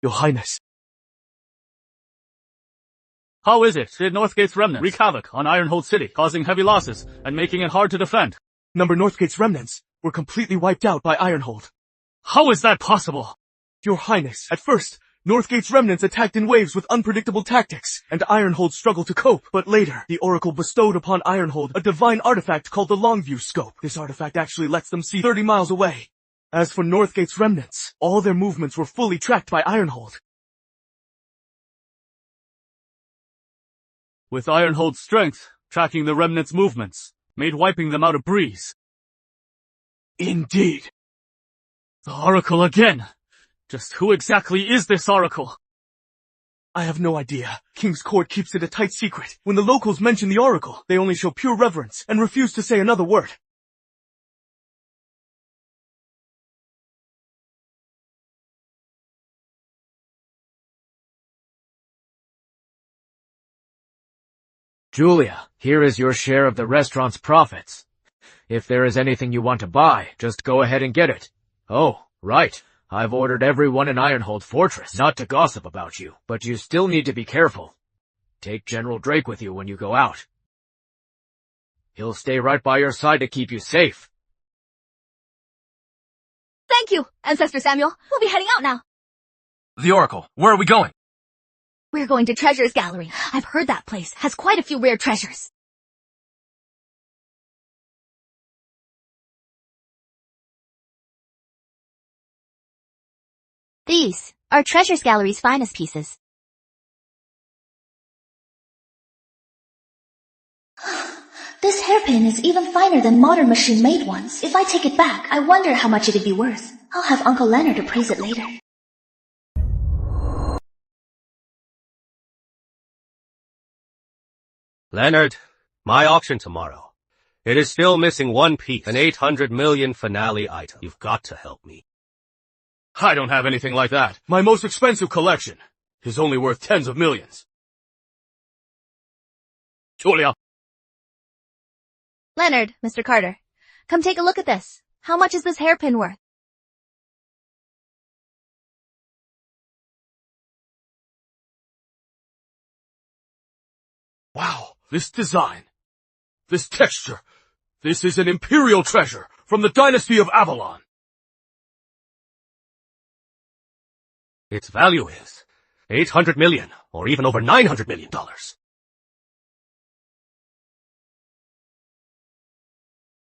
Your Highness. How is it? Did Northgate's remnants wreak havoc on Ironhold City, causing heavy losses and making it hard to defend? Northgate's remnants were completely wiped out by Ironhold. How is that possible? Your Highness, at first, Northgate's remnants attacked in waves with unpredictable tactics, and Ironhold struggled to cope. But later, the Oracle bestowed upon Ironhold a divine artifact called the Longview Scope. This artifact actually lets them see 30 miles away. As for Northgate's remnants, all their movements were fully tracked by Ironhold. With Ironhold's strength, tracking the remnants' movements made wiping them out a breeze. Indeed. The Oracle again. Just who exactly is this Oracle? I have no idea. King's Court keeps it a tight secret. When the locals mention the Oracle, they only show pure reverence and refuse to say another word. Julia, here is your share of the restaurant's profits. If there is anything you want to buy, just go ahead and get it. Oh, right. I've ordered everyone in Ironhold Fortress not to gossip about you, but you still need to be careful. Take General Drake with you when you go out. He'll stay right by your side to keep you safe. Thank you, Ancestor Samuel. We'll be heading out now. The Oracle, where are we going? We're going to Treasure's Gallery. I've heard that place has quite a few rare treasures. These are Treasure's Gallery's finest pieces. This hairpin is even finer than modern machine-made ones. If I take it back, I wonder how much it'd be worth. I'll have Uncle Leonard appraise it later. Leonard, my auction tomorrow. It is still missing one piece, an 800 million finale item. You've got to help me. I don't have anything like that. My most expensive collection is only worth tens of millions. Julia! Leonard, Mr. Carter, come take a look at this. How much is this hairpin worth? Wow, this design, this texture, this is an imperial treasure from the dynasty of Avalon. Its value is $800 million, or even over $900 million.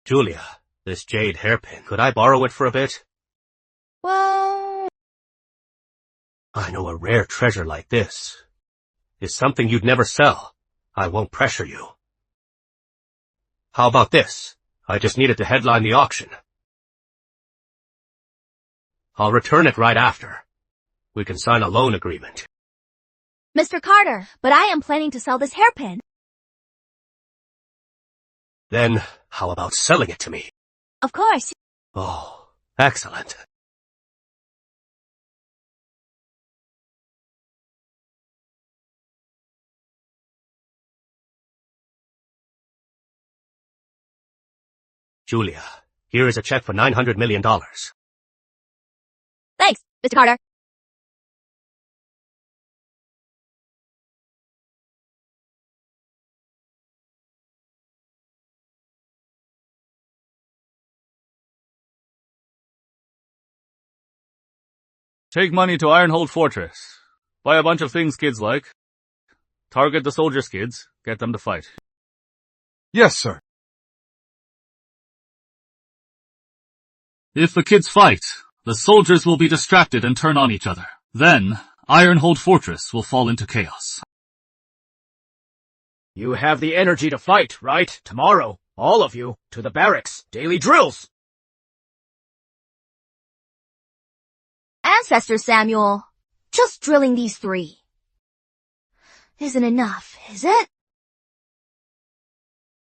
Julia, this jade hairpin, could I borrow it for a bit? Well... I know a rare treasure like this is something you'd never sell. I won't pressure you. How about this? I just needed to headline the auction. I'll return it right after. We can sign a loan agreement. Mr. Carter, but I am planning to sell this hairpin. Then, how about selling it to me? Of course. Oh, excellent. Julia, here is a check for $900 million. Thanks, Mr. Carter. Take money to Ironhold Fortress. Buy a bunch of things kids like. Target the soldiers' kids. Get them to fight. Yes, sir. If the kids fight, the soldiers will be distracted and turn on each other. Then, Ironhold Fortress will fall into chaos. You have the energy to fight, right? Tomorrow, all of you, to the barracks. Daily drills! Ancestor Samuel, just drilling these 3 isn't enough, is it?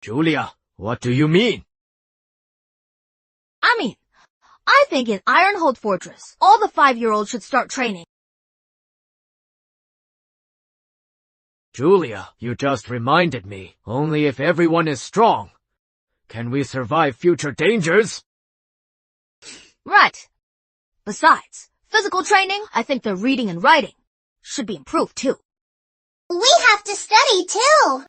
Julia, what do you mean? I think in Ironhold Fortress, all the 5-year-olds should start training. Julia, you just reminded me. Only if everyone is strong can we survive future dangers. Right. Besides, physical training, I think the reading and writing should be improved too. We have to study too.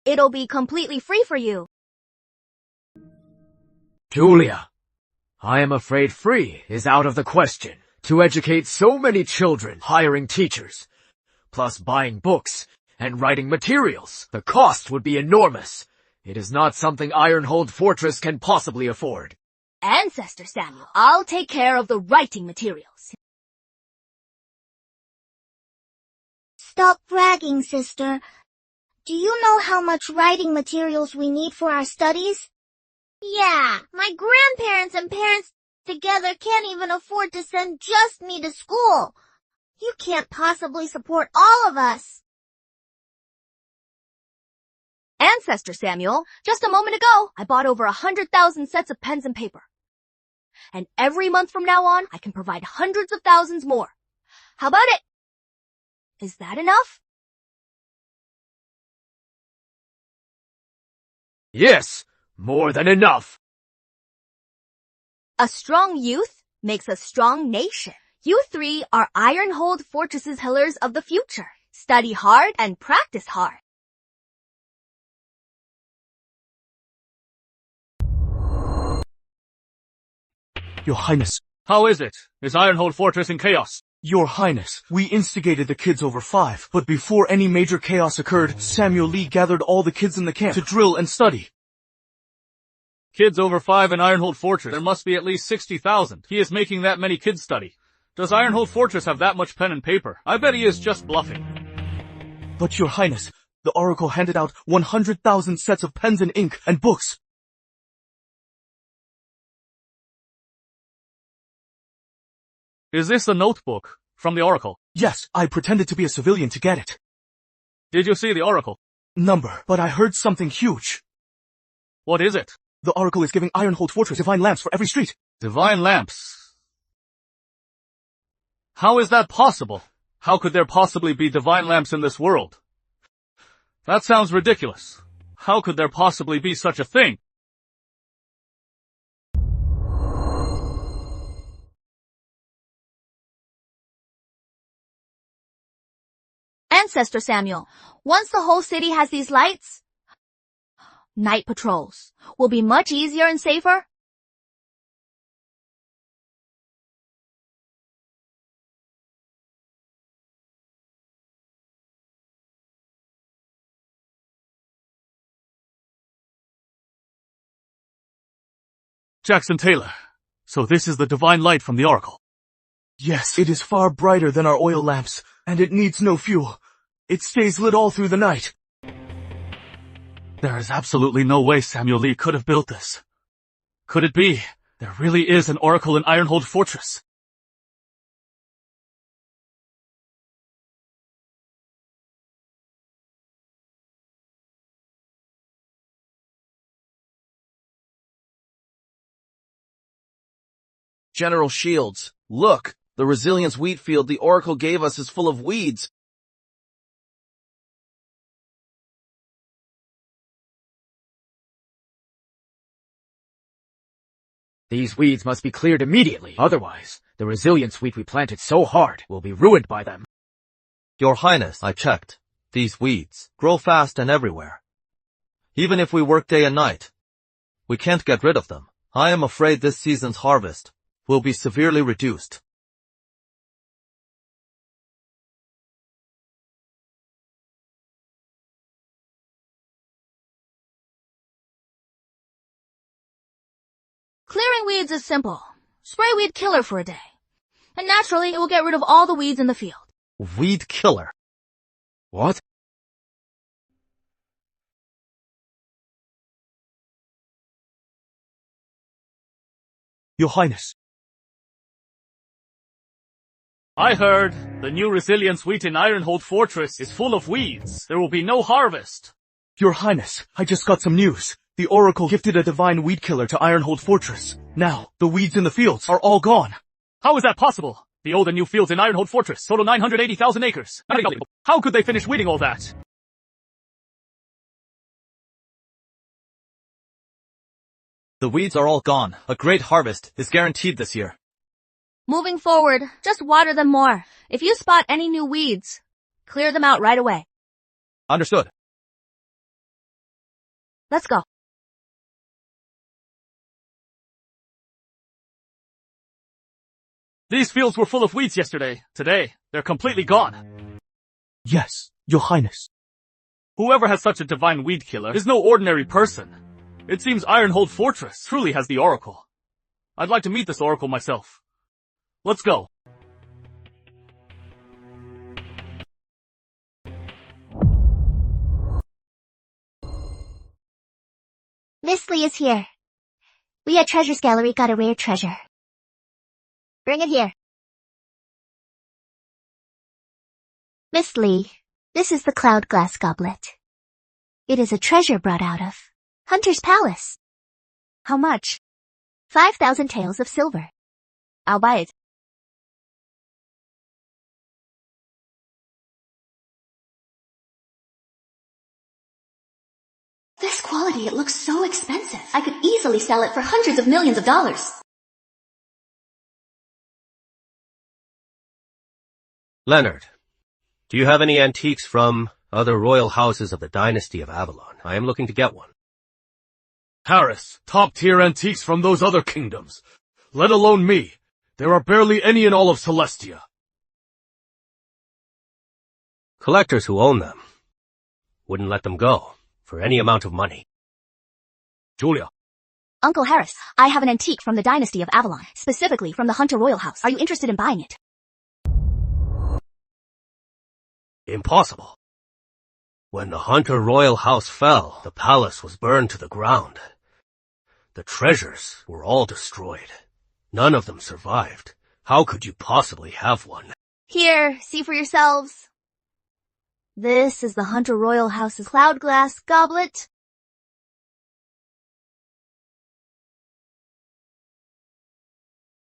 It'll be completely free for you. Julia, I am afraid free is out of the question. To educate so many children, hiring teachers, plus buying books and writing materials, the cost would be enormous. It is not something Ironhold Fortress can possibly afford. Ancestor Samuel, I'll take care of the writing materials. Stop bragging, sister. Do you know how much writing materials we need for our studies? Yeah, my grandparents and parents together can't even afford to send just me to school. You can't possibly support all of us. Ancestor Samuel, just a moment ago, I bought over 100,000 sets of pens and paper. And every month from now on, I can provide hundreds of thousands more. How about it? Is that enough? Yes, more than enough. A strong youth makes a strong nation. You 3 are Ironhold Fortress's pillars of the future. Study hard and practice hard. Your Highness. How is it? Is Ironhold Fortress in chaos? Your Highness, we instigated the kids over 5, but before any major chaos occurred, Samuel Lee gathered all the kids in the camp to drill and study. Kids over 5 in Ironhold Fortress. There must be at least 60,000. He is making that many kids study. Does Ironhold Fortress have that much pen and paper? I bet he is just bluffing. But Your Highness, the Oracle handed out 100,000 sets of pens and ink and books. Is this a notebook from the Oracle? Yes, I pretended to be a civilian to get it. Did you see the Oracle? Number, but I heard something huge. What is it? The Oracle is giving Ironhold Fortress divine lamps for every street. Divine lamps? How is that possible? How could there possibly be divine lamps in this world? That sounds ridiculous. How could there possibly be such a thing? Ancestor Samuel, once the whole city has these lights, night patrols will be much easier and safer. Jackson Taylor, so this is the divine light from the Oracle. Yes, it is far brighter than our oil lamps, and it needs no fuel. It stays lit all through the night. There is absolutely no way Samuel Lee could have built this. Could it be there really is an Oracle in Ironhold Fortress? General Shields, look! The resilience wheat field the Oracle gave us is full of weeds. These weeds must be cleared immediately, otherwise, the resilience wheat we planted so hard will be ruined by them. Your Highness, I checked. These weeds grow fast and everywhere. Even if we work day and night, we can't get rid of them. I am afraid this season's harvest will be severely reduced. Clearing weeds is simple. Spray weed killer for a day. And naturally, it will get rid of all the weeds in the field. Weed killer? What? Your Highness. I heard the new resilience wheat in Ironhold Fortress is full of weeds. There will be no harvest. Your Highness, I just got some news. The Oracle gifted a divine weed killer to Ironhold Fortress. Now, the weeds in the fields are all gone. How is that possible? The old and new fields in Ironhold Fortress total 980,000 acres. How could they finish weeding all that? The weeds are all gone. A great harvest is guaranteed this year. Moving forward, just water them more. If you spot any new weeds, clear them out right away. Understood. Let's go. These fields were full of weeds yesterday. Today, they're completely gone. Yes, Your Highness. Whoever has such a divine weed killer is no ordinary person. It seems Ironhold Fortress truly has the Oracle. I'd like to meet this Oracle myself. Let's go. Miss Lee is here. We at Treasures Gallery got a rare treasure. Bring it here. Miss Lee, this is the Cloud Glass Goblet. It is a treasure brought out of Hunter's Palace. How much? 5,000 taels of silver. I'll buy it. This quality, it looks so expensive. I could easily sell it for hundreds of millions of dollars. Leonard, do you have any antiques from other royal houses of the dynasty of Avalon? I am looking to get one. Harris, top-tier antiques from those other kingdoms. Let alone me. There are barely any in all of Celestia. Collectors who own them wouldn't let them go for any amount of money. Julia. Uncle Harris, I have an antique from the dynasty of Avalon, specifically from the Hunter Royal House. Are you interested in buying it? Impossible. When the Hunter Royal House fell, the palace was burned to the ground. The treasures were all destroyed. None of them survived. How could you possibly have one? Here, see for yourselves. This is the Hunter Royal House's Cloud Glass Goblet.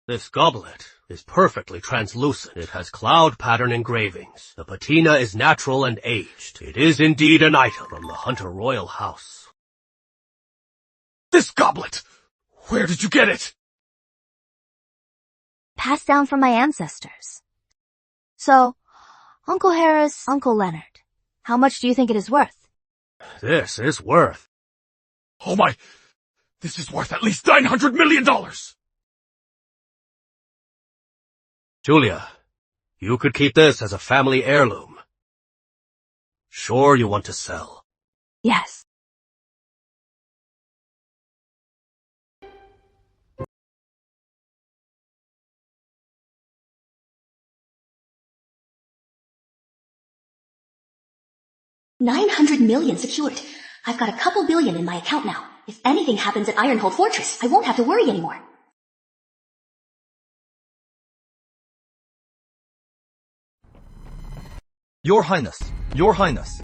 This goblet is perfectly translucent. It has cloud pattern engravings. The patina is natural and aged. It is indeed an item from the Hunter royal house. This goblet! Where did you get it? Passed down from my ancestors. So, Uncle Harris, Uncle Leonard, how much do you think it is worth? This is worth. Oh my! This is worth at least $900 million! Julia, you could keep this as a family heirloom. Sure you want to sell? Yes. $900 million secured. I've got a couple billion in my account now. If anything happens at Ironhold Fortress, I won't have to worry anymore. Your Highness.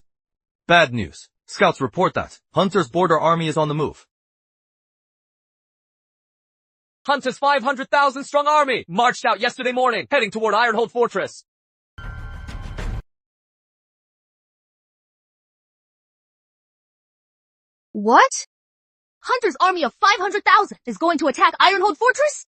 Bad news. Scouts report that Hunter's border army is on the move. Hunter's 500,000 strong army marched out yesterday morning, heading toward Ironhold Fortress. What? Hunter's army of 500,000 is going to attack Ironhold Fortress?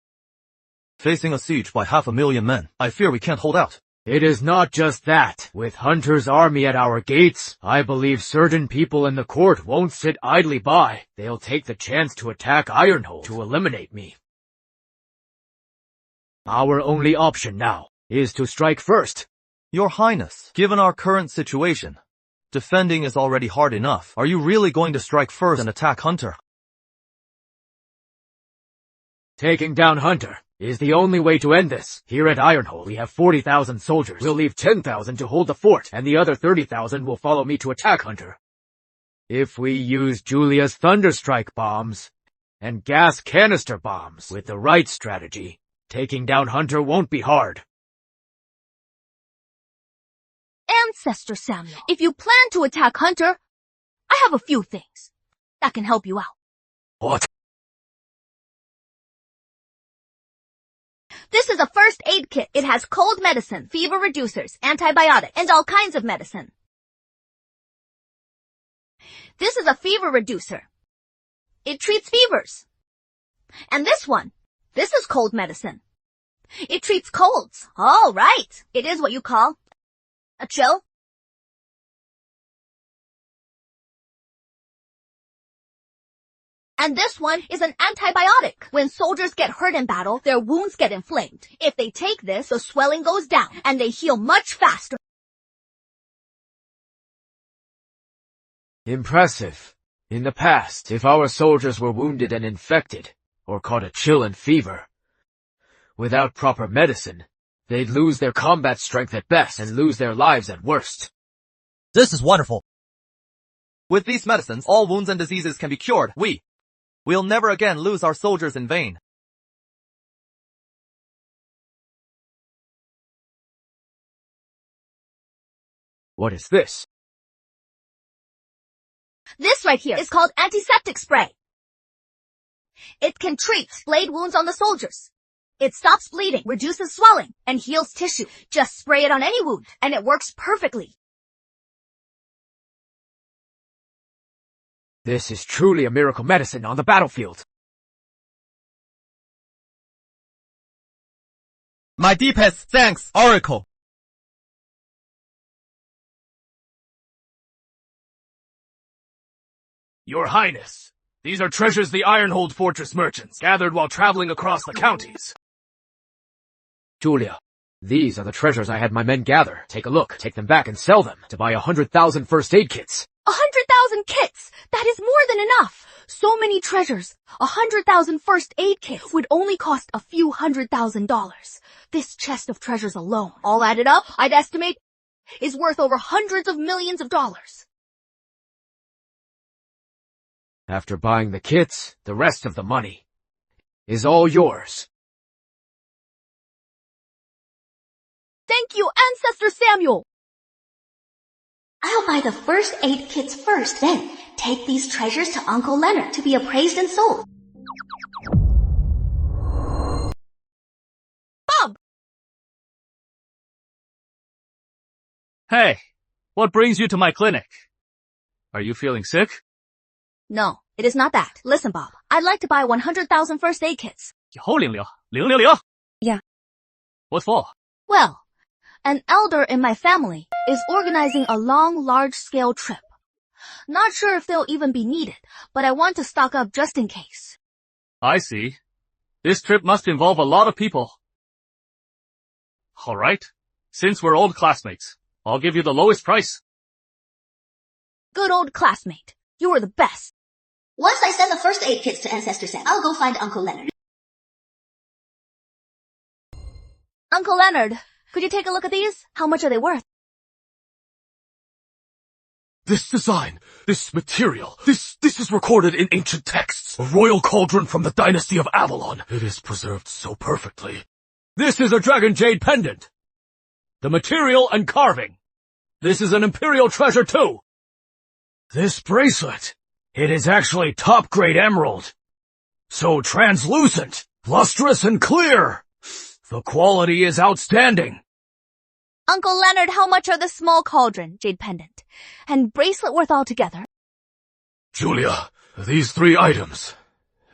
Facing a siege by 500,000 men, I fear we can't hold out. It is not just that. With Hunter's army at our gates, I believe certain people in the court won't sit idly by. They'll take the chance to attack Ironhold to eliminate me. Our only option now is to strike first. Your Highness, given our current situation, defending is already hard enough. Are you really going to strike first and attack Hunter? Taking down Hunter is the only way to end this. Here at Ironhold, we have 40,000 soldiers. We'll leave 10,000 to hold the fort, and the other 30,000 will follow me to attack Hunter. If we use Julia's Thunderstrike bombs and gas canister bombs with the right strategy, taking down Hunter won't be hard. Ancestor Samuel, if you plan to attack Hunter, I have a few things that can help you out. What? This is a first aid kit. It has cold medicine, fever reducers, antibiotic, and all kinds of medicine. This is a fever reducer. It treats fevers. And this is cold medicine. It treats colds. All right. It is what you call a chill. And this one is an antibiotic. When soldiers get hurt in battle, their wounds get inflamed. If they take this, the swelling goes down, and they heal much faster. Impressive. In the past, if our soldiers were wounded and infected, or caught a chill and fever, without proper medicine, they'd lose their combat strength at best and lose their lives at worst. This is wonderful. With these medicines, all wounds and diseases can be cured. We'll never again lose our soldiers in vain. What is this? This right here is called antiseptic spray. It can treat blade wounds on the soldiers. It stops bleeding, reduces swelling, and heals tissue. Just spray it on any wound, and it works perfectly. This is truly a miracle medicine on the battlefield. My deepest thanks, Oracle. Your Highness, these are treasures the Ironhold Fortress merchants gathered while traveling across the counties. Julia, these are the treasures I had my men gather. Take a look, take them back and sell them to buy 100,000 first aid kits. 100,000 kits! That is more than enough! So many treasures. 100,000 first aid kits would only cost a few $100,000. This chest of treasures alone, all added up, I'd estimate, is worth over hundreds of millions of dollars. After buying the kits, the rest of the money is all yours. Thank you, Ancestor Samuel! I'll buy the first aid kits first, then take these treasures to Uncle Leonard to be appraised and sold. Hey, what brings you to my clinic? Are you feeling sick? No, it is not that. Listen, Bob, I'd like to buy 100,000 first aid kits. 006,000,000? Yeah. What for? Well, an elder in my family is organizing a long, large-scale trip. Not sure if they'll even be needed, but I want to stock up just in case. I see. This trip must involve a lot of people. Alright. Since we're old classmates, I'll give you the lowest price. Good old classmate. You were the best. Once I send the first aid kits to Ancestor Sam, I'll go find Uncle Leonard. Uncle Leonard, could you take a look at these? How much are they worth? This design, this material, this is recorded in ancient texts. A royal cauldron from the dynasty of Avalon. It is preserved so perfectly. This is a dragon jade pendant. The material and carving. This is an imperial treasure too. This bracelet. It is actually top-grade emerald. So translucent, lustrous and clear. The quality is outstanding. Uncle Leonard, how much are the small cauldron, jade pendant, and bracelet worth altogether? Julia, these 3 items,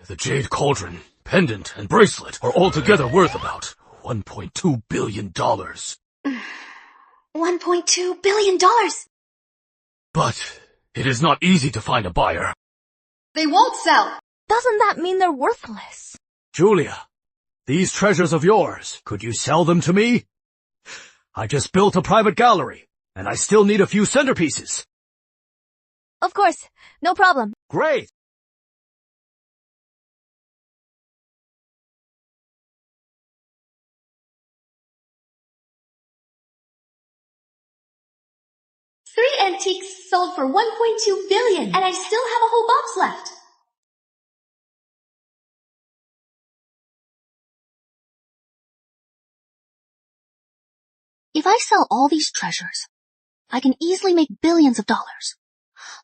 the jade cauldron, pendant, and bracelet, are altogether worth about $1.2 billion. $1.2 billion? But it is not easy to find a buyer. They won't sell. Doesn't that mean they're worthless? Julia, these treasures of yours, could you sell them to me? I just built a private gallery, and I still need a few centerpieces. Of course, no problem. Great! Three antiques sold for $1.2 billion, and I still have a whole box left. If I sell all these treasures, I can easily make billions of dollars.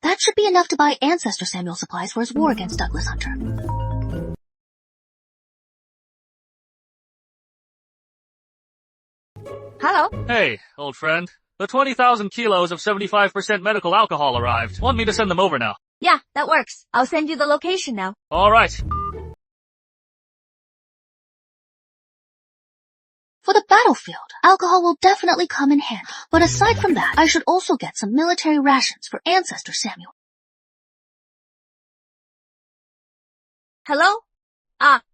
That should be enough to buy Ancestor Samuel supplies for his war against Douglas Hunter. Hello? Hey, old friend. The 20,000 kilos of 75% medical alcohol arrived. Want me to send them over now? Yeah, that works. I'll send you the location now. Alright. For the battlefield, alcohol will definitely come in handy. But aside from that, I should also get some military rations for Ancestor Samuel. Hello?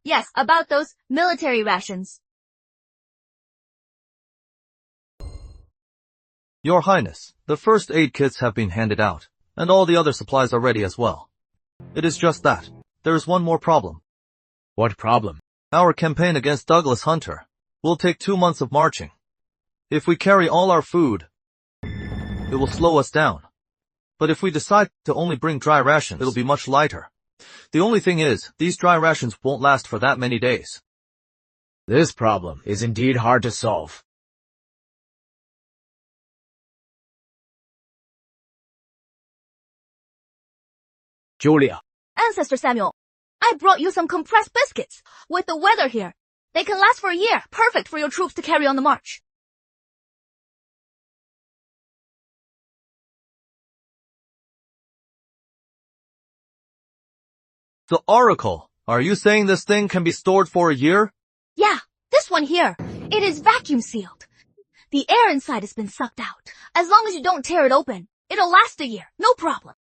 Yes, about those military rations. Your Highness, the first aid kits have been handed out, and all the other supplies are ready as well. It is just that. There is one more problem. What problem? Our campaign against Douglas Hunter will take 2 months of marching. If we carry all our food, it will slow us down. But if we decide to only bring dry rations, it'll be much lighter. The only thing is, these dry rations won't last for that many days. This problem is indeed hard to solve. Julia. Ancestor Samuel, I brought you some compressed biscuits. With the weather here, they can last for a year. Perfect for your troops to carry on the march. The Oracle, are you saying this thing can be stored for a year? Yeah, this one here. It is vacuum sealed. The air inside has been sucked out. As long as you don't tear it open, it'll last a year. No problem.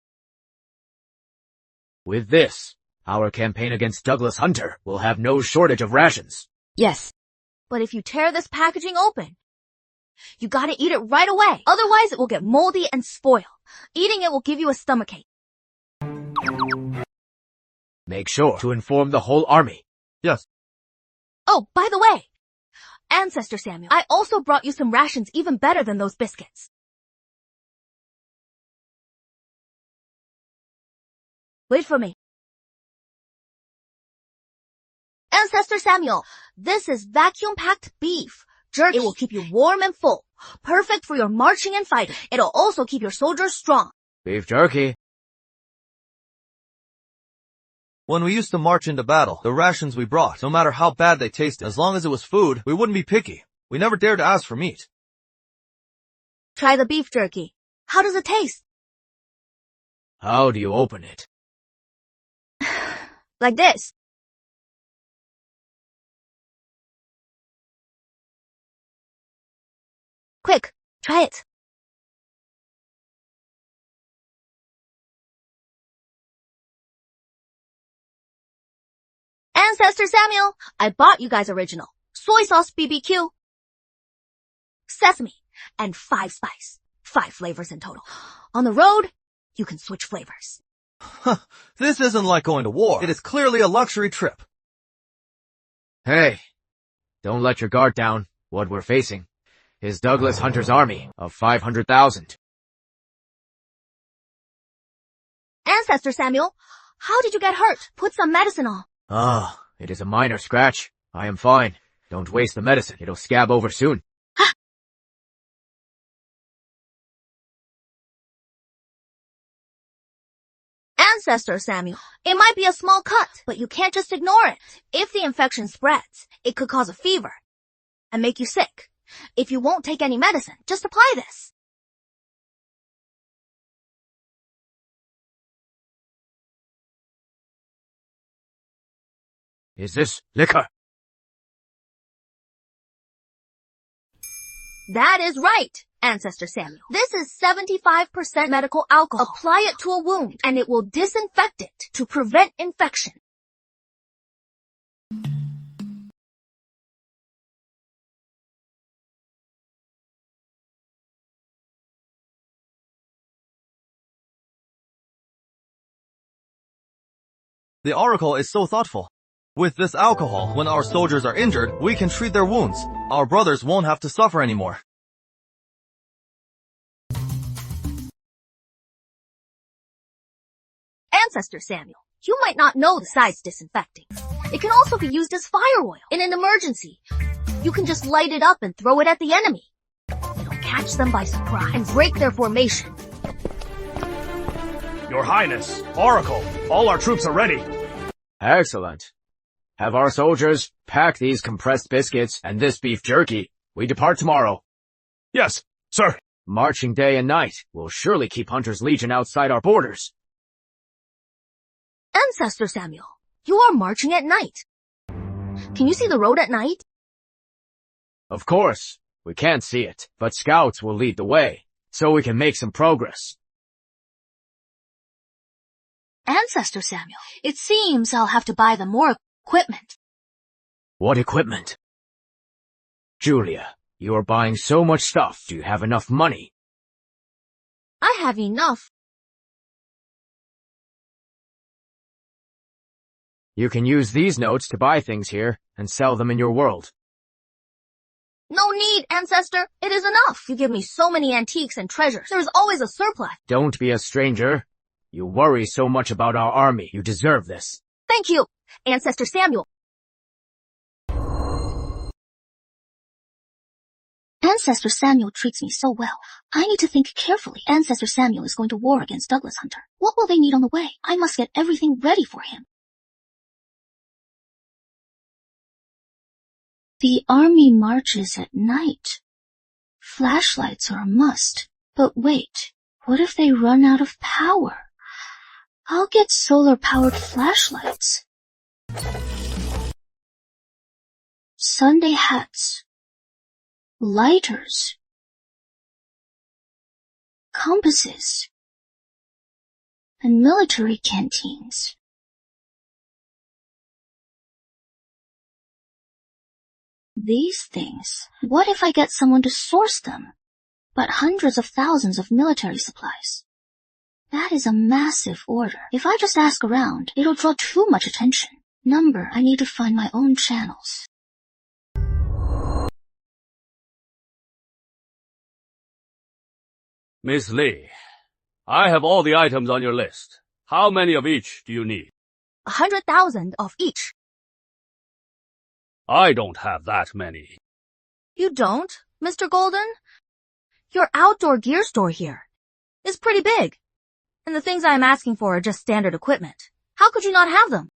With this, our campaign against Douglas Hunter will have no shortage of rations. Yes. But if you tear this packaging open, you gotta eat it right away. Otherwise it will get moldy and spoil. Eating it will give you a stomachache. Make sure to inform the whole army. Yes. Oh, by the way, Ancestor Samuel, I also brought you some rations even better than those biscuits. Wait for me. Ancestor Samuel, this is vacuum-packed beef jerky. It will keep you warm and full. Perfect for your marching and fighting. It'll also keep your soldiers strong. Beef jerky. When we used to march into battle, the rations we brought, no matter how bad they tasted, as long as it was food, we wouldn't be picky. We never dared to ask for meat. Try the beef jerky. How does it taste? How do you open it? Like this. Quick, try it. Ancestor Samuel, I bought you guys original. Soy sauce BBQ, sesame, and 5 spice. 5 flavors in total. On the road, you can switch flavors. This isn't like going to war. It is clearly a luxury trip. Hey, don't let your guard down. What we're facing is Douglas Hunter's army of 500,000. Ancestor Samuel, how did you get hurt? Put some medicine on. Ah, it is a minor scratch. I am fine. Don't waste the medicine. It'll scab over soon. Ancestor Samuel, it might be a small cut, but you can't just ignore it. If the infection spreads, it could cause a fever and make you sick. If you won't take any medicine, just apply this. Is this liquor? That is right, Ancestor Samuel. This is 75% medical alcohol. Apply it to a wound, and it will disinfect it to prevent infection. The Oracle is so thoughtful. With this alcohol, when our soldiers are injured, we can treat their wounds. Our brothers won't have to suffer anymore. Ancestor Samuel, you might not know besides disinfecting. It can also be used as fire oil. In an emergency, you can just light it up and throw it at the enemy. It'll catch them by surprise and break their formation. Your Highness, Oracle, all our troops are ready. Excellent. Have our soldiers pack these compressed biscuits and this beef jerky. We depart tomorrow. Yes, sir. Marching day and night will surely keep Hunter's Legion outside our borders. Ancestor Samuel, you are marching at night. Can you see the road at night? Of course. We can't see it, but scouts will lead the way, so we can make some progress. Ancestor Samuel, it seems I'll have to buy them more equipment. What equipment? Julia, you are buying so much stuff. Do you have enough money? I have enough. You can use these notes to buy things here and sell them in your world. No need, Ancestor. It is enough. You give me so many antiques and treasures. There is always a surplus. Don't be a stranger. You worry so much about our army. You deserve this. Thank you, Ancestor Samuel. Ancestor Samuel treats me so well. I need to think carefully. Ancestor Samuel is going to war against Douglas Hunter. What will they need on the way? I must get everything ready for him. The army marches at night. Flashlights are a must. But wait, what if they run out of power? I'll get solar-powered flashlights. Sunday hats. Lighters. Compasses. And military canteens. These things, what if I get someone to source them? But hundreds of thousands of military supplies. That is a massive order. If I just ask around, it'll draw too much attention. I need to find my own channels. Miss Lee, I have all the items on your list. How many of each do you need? 100,000 of each. I don't have that many. You don't, Mr. Golden? Your outdoor gear store here is pretty big. And the things I'm asking for are just standard equipment. How could you not have them?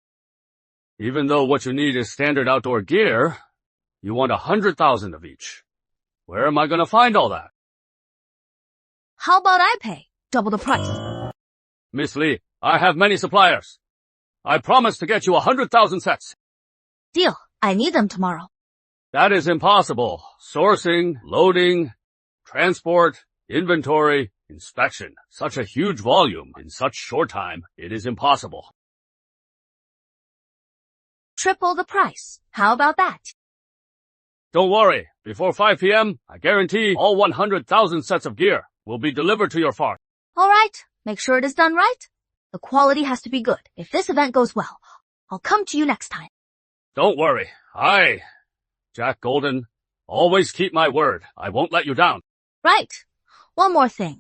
Even though what you need is standard outdoor gear, you want 100,000 of each. Where am I going to find all that? How about I pay double the price? Miss Lee, I have many suppliers. I promise to get you 100,000 sets. Deal. I need them tomorrow. That is impossible. Sourcing, loading, transport, inventory, inspection. Such a huge volume in such short time. It is impossible. Triple the price. How about that? Don't worry. Before 5 p.m., I guarantee all 100,000 sets of gear will be delivered to your farm. All right. Make sure it is done right. The quality has to be good. If this event goes well, I'll come to you next time. Don't worry. Jack Golden, always keep my word. I won't let you down. Right. One more thing.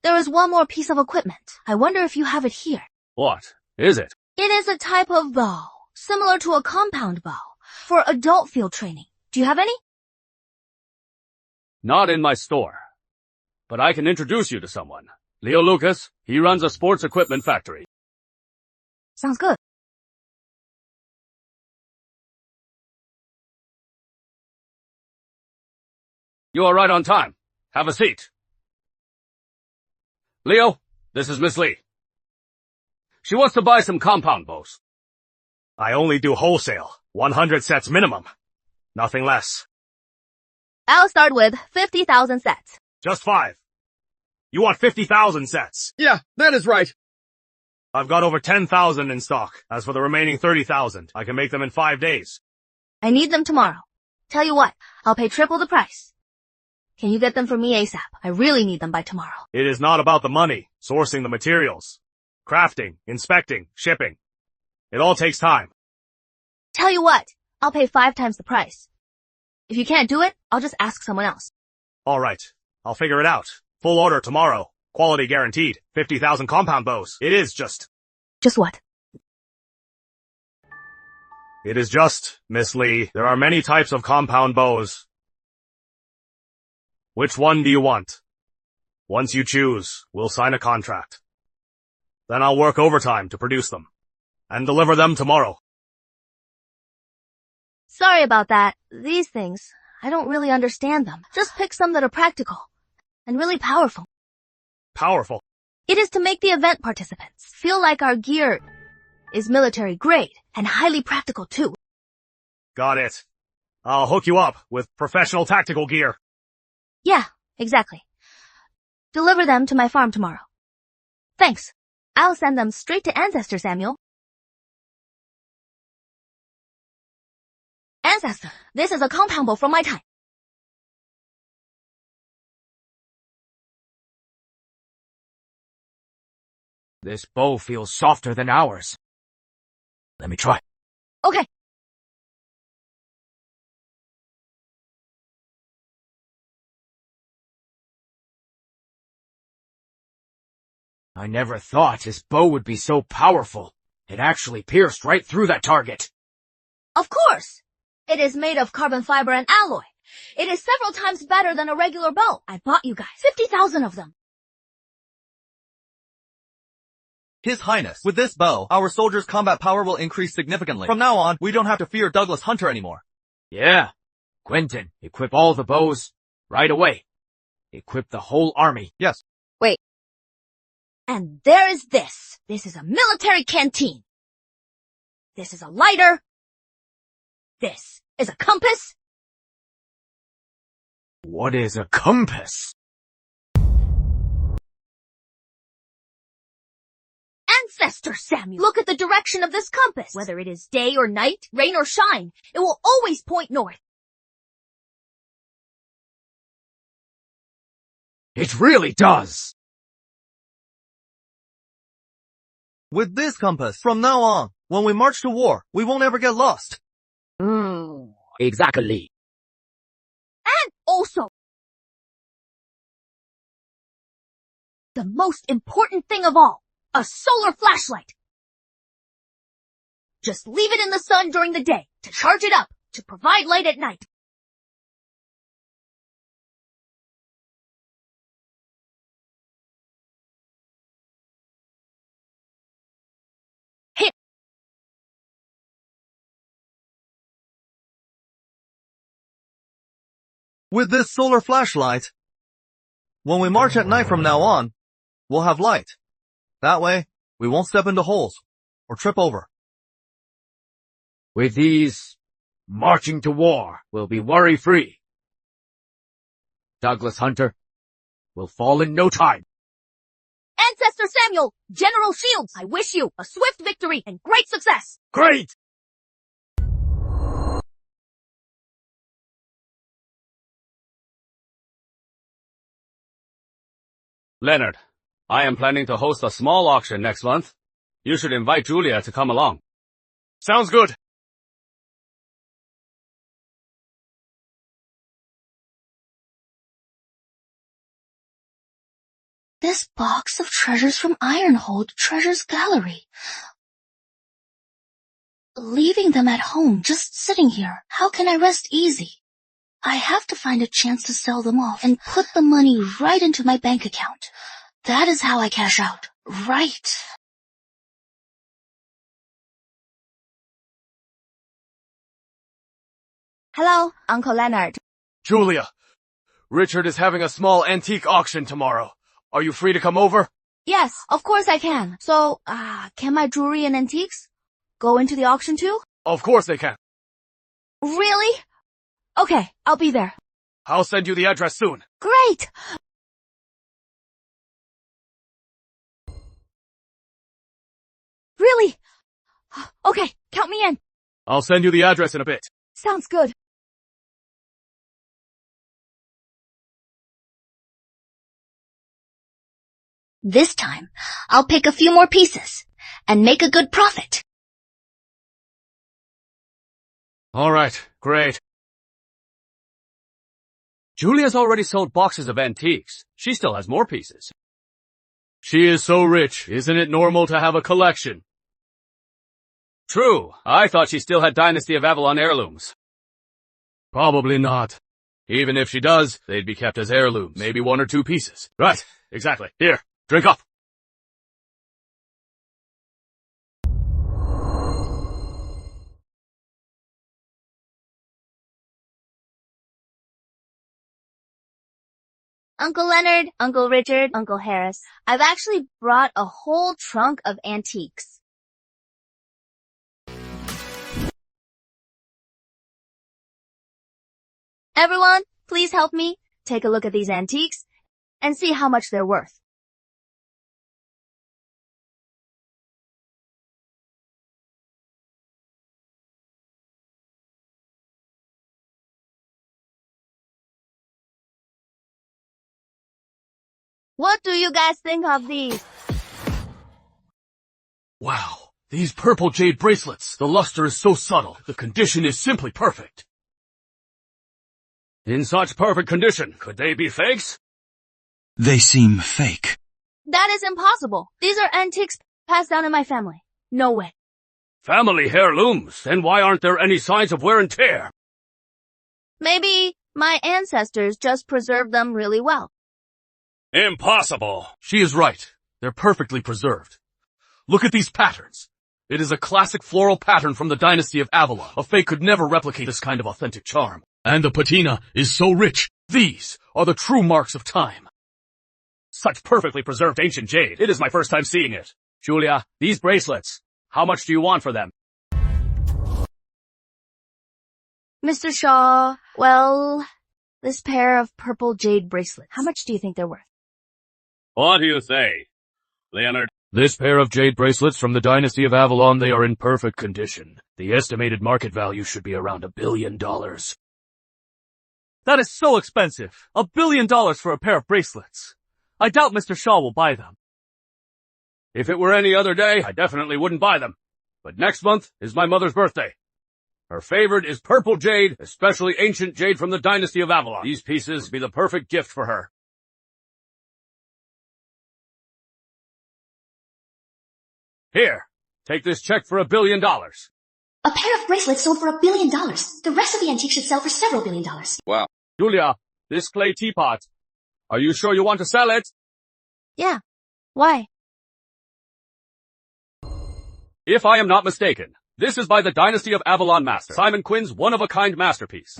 There is one more piece of equipment. I wonder if you have it here. What is it? It is a type of bow, similar to a compound bow, for adult field training. Do you have any? Not in my store. But I can introduce you to someone. Leo Lucas, he runs a sports equipment factory. Sounds good. You are right on time. Have a seat. Leo, this is Miss Lee. She wants to buy some compound bows. I only do wholesale. 100 sets minimum. Nothing less. I'll start with 50,000 sets. Just 5. You want 50,000 sets? Yeah, that is right. I've got over 10,000 in stock. As for the remaining 30,000, I can make them in 5 days. I need them tomorrow. Tell you what, I'll pay triple the price. Can you get them for me ASAP? I really need them by tomorrow. It is not about the money, sourcing the materials, crafting, inspecting, shipping. It all takes time. Tell you what, I'll pay 5 times the price. If you can't do it, I'll just ask someone else. All right. I'll figure it out. Full order tomorrow. Quality guaranteed. 50,000 compound bows. It is just... Just what? It is just, Miss Lee, there are many types of compound bows. Which one do you want? Once you choose, we'll sign a contract. Then I'll work overtime to produce them. And deliver them tomorrow. Sorry about that. These things, I don't really understand them. Just pick some that are practical. And really powerful. Powerful? It is to make the event participants feel like our gear is military grade and highly practical too. Got it. I'll hook you up with professional tactical gear. Yeah, exactly. Deliver them to my farm tomorrow. Thanks. I'll send them straight to Ancestor, Samuel. Ancestor, this is a compound bow from my time. This bow feels softer than ours. Let me try. Okay. I never thought this bow would be so powerful. It actually pierced right through that target. Of course! It is made of carbon fiber and alloy. It is several times better than a regular bow. I bought you guys 50,000 of them. His Highness, with this bow, our soldiers' combat power will increase significantly. From now on, we don't have to fear Douglas Hunter anymore. Yeah. Quentin, equip all the bows right away. Equip the whole army. Yes. Wait. And there is this. This is a military canteen. This is a lighter. This is a compass. What is a compass? Ancestor, Samuel! Look at the direction of this compass. Whether it is day or night, rain or shine, it will always point north. It really does! With this compass, from now on, when we march to war, we won't ever get lost. Exactly. And also, the most important thing of all, a solar flashlight. Just leave it in the sun during the day to charge it up to provide light at night. Hit. With this solar flashlight, When we march at night from now on, we'll have light. That way, we won't step into holes or trip over. With these, marching to war will be worry-free. Douglas Hunter will fall in no time. Ancestor Samuel, General Shields, I wish you a swift victory and great success. Great! Leonard, I am planning to host a small auction next month. You should invite Julia to come along. Sounds good. This box of treasures from Ironhold Treasures Gallery. Leaving them at home, just sitting here, how can I rest easy? I have to find a chance to sell them off and put the money right into my bank account. That is how I cash out. Right. Hello, Uncle Leonard. Julia, Richard is having a small antique auction tomorrow. Are you free to come over? Yes, of course I can. So, can my jewelry and antiques go into the auction too? Of course they can. Really? Okay, I'll be there. I'll send you the address soon. Great! Really? Okay, count me in. I'll send you the address in a bit. Sounds good. This time, I'll pick a few more pieces and make a good profit. All right, great. Julia's already sold boxes of antiques. She still has more pieces. She is so rich, isn't it normal to have a collection? True. I thought she still had Dynasty of Avalon heirlooms. Probably not. Even if she does, they'd be kept as heirlooms. Maybe 1 or 2 pieces. Right, exactly. Here, drink up. Uncle Leonard, Uncle Richard, Uncle Harris, I've actually brought a whole trunk of antiques. Everyone, please help me take a look at these antiques and see how much they're worth. What do you guys think of these? Wow, these purple jade bracelets. The luster is so subtle. The condition is simply perfect. In such perfect condition, could they be fakes? They seem fake. That is impossible. These are antiques passed down in my family. No way. Family heirlooms? Then why aren't there any signs of wear and tear? Maybe my ancestors just preserved them really well. Impossible. She is right. They're perfectly preserved. Look at these patterns. It is a classic floral pattern from the Dynasty of Avalon. A fake could never replicate this kind of authentic charm. And the patina is so rich. These are the true marks of time. Such perfectly preserved ancient jade. It is my first time seeing it. Julia, these bracelets, how much do you want for them? Mr. Shaw, well, this pair of purple jade bracelets, how much do you think they're worth? What do you say, Leonard? This pair of jade bracelets from the Dynasty of Avalon, they are in perfect condition. The estimated market value should be around $1 billion. That is so expensive. $1 billion for a pair of bracelets. I doubt Mr. Shaw will buy them. If it were any other day, I definitely wouldn't buy them. But next month is my mother's birthday. Her favorite is purple jade, especially ancient jade from the Dynasty of Avalon. These pieces would be the perfect gift for her. Here, take this check for $1 billion. A pair of bracelets sold for $1 billion. The rest of the antique should sell for several $1 billion. Wow. Julia, this clay teapot. Are you sure you want to sell it? Yeah. Why? If I am not mistaken, this is by the Dynasty of Avalon Master, Simon Quinn's one-of-a-kind masterpiece.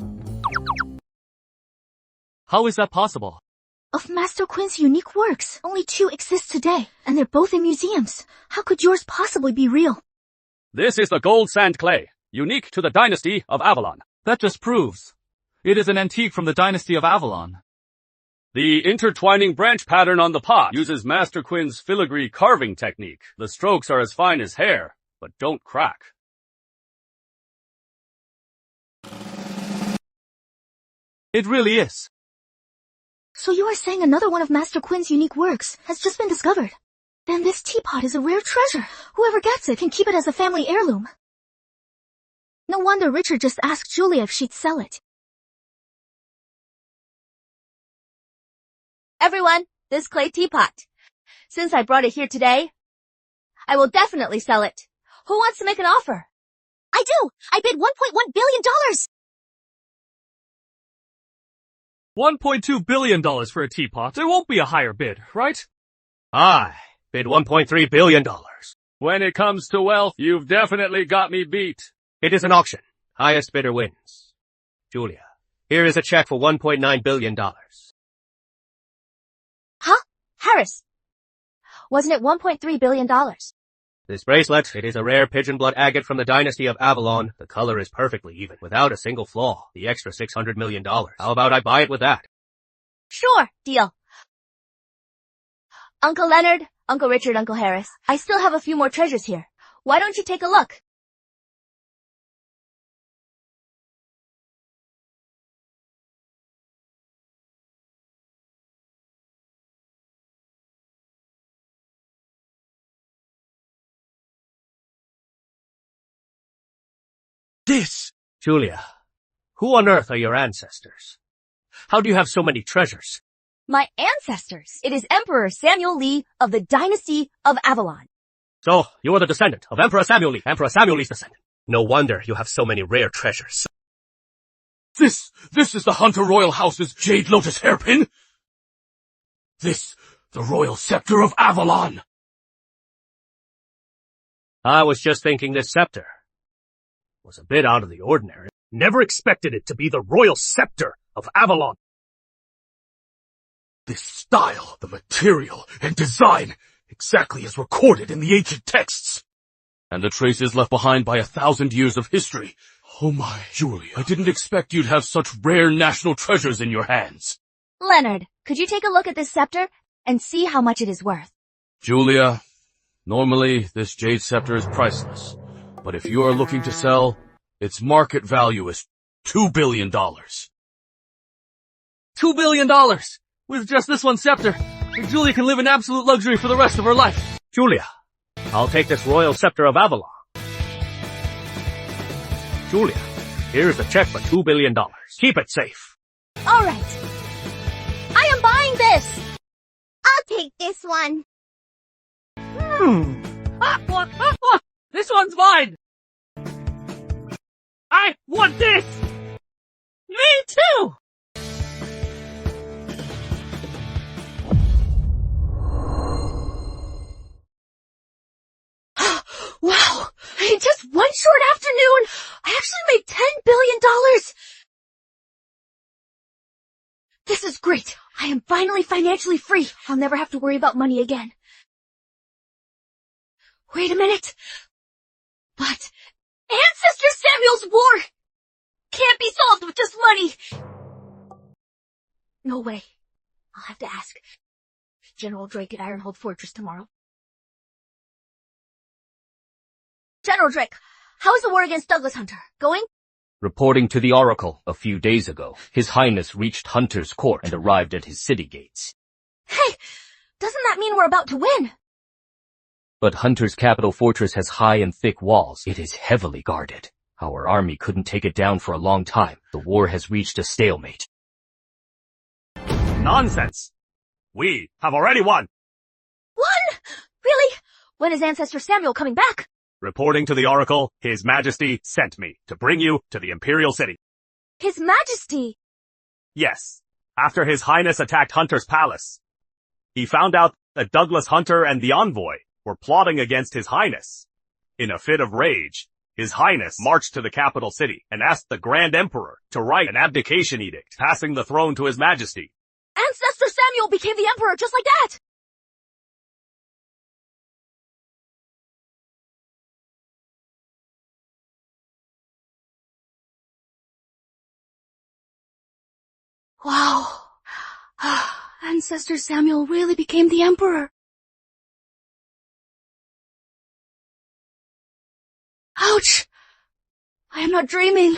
How is that possible? of Master Quin's unique works. Only 2 exist today, and they're both in museums. How could yours possibly be real? This is the gold sand clay, unique to the dynasty of Avalon. That just proves it is an antique from the dynasty of Avalon. The intertwining branch pattern on the pot uses Master Quin's filigree carving technique. The strokes are as fine as hair, but don't crack. It really is. So you are saying another one of Master Quin's unique works has just been discovered? Then this teapot is a rare treasure. Whoever gets it can keep it as a family heirloom. No wonder Richard just asked Julia if she'd sell it. Everyone, this clay teapot. Since I brought it here today, I will definitely sell it. Who wants to make an offer? I do! I bid $1.1 billion! $1.2 billion for a teapot. There won't be a higher bid, right? I bid $1.3 billion. When it comes to wealth, you've definitely got me beat. It is an auction. Highest bidder wins. Julia, here is a check for $1.9 billion. Huh? Harris, wasn't it $1.3 billion? This bracelet, it is a rare pigeon blood agate from the dynasty of Avalon. The color is perfectly even, without a single flaw. The extra $600 million. How about I buy it with that? Sure, deal. Uncle Leonard, Uncle Richard, Uncle Harris, I still have a few more treasures here. Why don't you take a look? This! Julia, who on earth are your ancestors? How do you have so many treasures? My ancestors. It is Emperor Samuel Lee of the dynasty of Avalon. So, you are the descendant of Emperor Samuel Lee. Emperor Samuel Lee's descendant. No wonder you have so many rare treasures. This is the Hunter Royal House's Jade Lotus hairpin? This, the Royal Scepter of Avalon. I was just thinking this scepter was a bit out of the ordinary. Never expected it to be the Royal Scepter of Avalon. This style, the material, and design, exactly as recorded in the ancient texts. And the traces left behind by 1,000 years of history. Oh my, Julia, I didn't expect you'd have such rare national treasures in your hands. Leonard, could you take a look at this scepter and see how much it is worth? Julia, normally this jade scepter is priceless. But if you are looking to sell, its market value is $2 billion. $2 billion! With just this one scepter, Julia can live in absolute luxury for the rest of her life. Julia, I'll take this Royal Scepter of Avalon. Julia, here's a check for $2 billion. Keep it safe. All right. I am buying this! I'll take this one. This one's mine! I want this! Me too! Wow! In just one short afternoon, I actually made $10 billion! This is great! I am finally financially free. I'll never have to worry about money again. Wait a minute. But Ancestor Samuel's war can't be solved with just money. No way. I'll have to ask General Drake at Ironhold Fortress tomorrow. General Drake, how is the war against Douglas Hunter going? Reporting to the Oracle a few days ago, His Highness reached Hunter's court and arrived at his city gates. Hey, doesn't that mean we're about to win? But Hunter's capital fortress has high and thick walls. It is heavily guarded. Our army couldn't take it down for a long time. The war has reached a stalemate. Nonsense! We have already won! Won? Really? When is Ancestor Samuel coming back? Reporting to the Oracle, His Majesty sent me to bring you to the Imperial City. His Majesty? Yes. After His Highness attacked Hunter's palace, he found out that Douglas Hunter and the envoy were plotting against His Highness. In a fit of rage, His Highness marched to the capital city and asked the Grand Emperor to write an abdication edict, passing the throne to His Majesty. Ancestor Samuel became the emperor just like that! Wow. Ancestor Samuel really became the emperor. Ouch! I am not dreaming.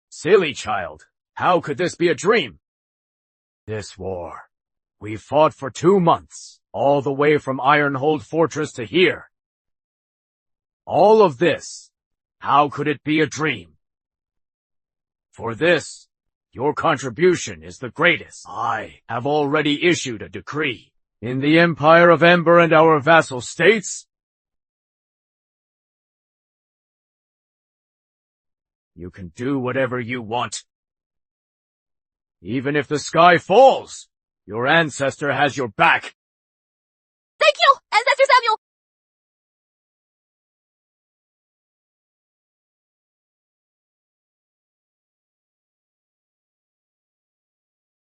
Silly child. How could this be a dream? This war. We fought for 2 months, all the way from Ironhold Fortress to here. All of this. How could it be a dream? For this, your contribution is the greatest. I have already issued a decree. In the Empire of Ember and our vassal states, you can do whatever you want. Even if the sky falls, your ancestor has your back.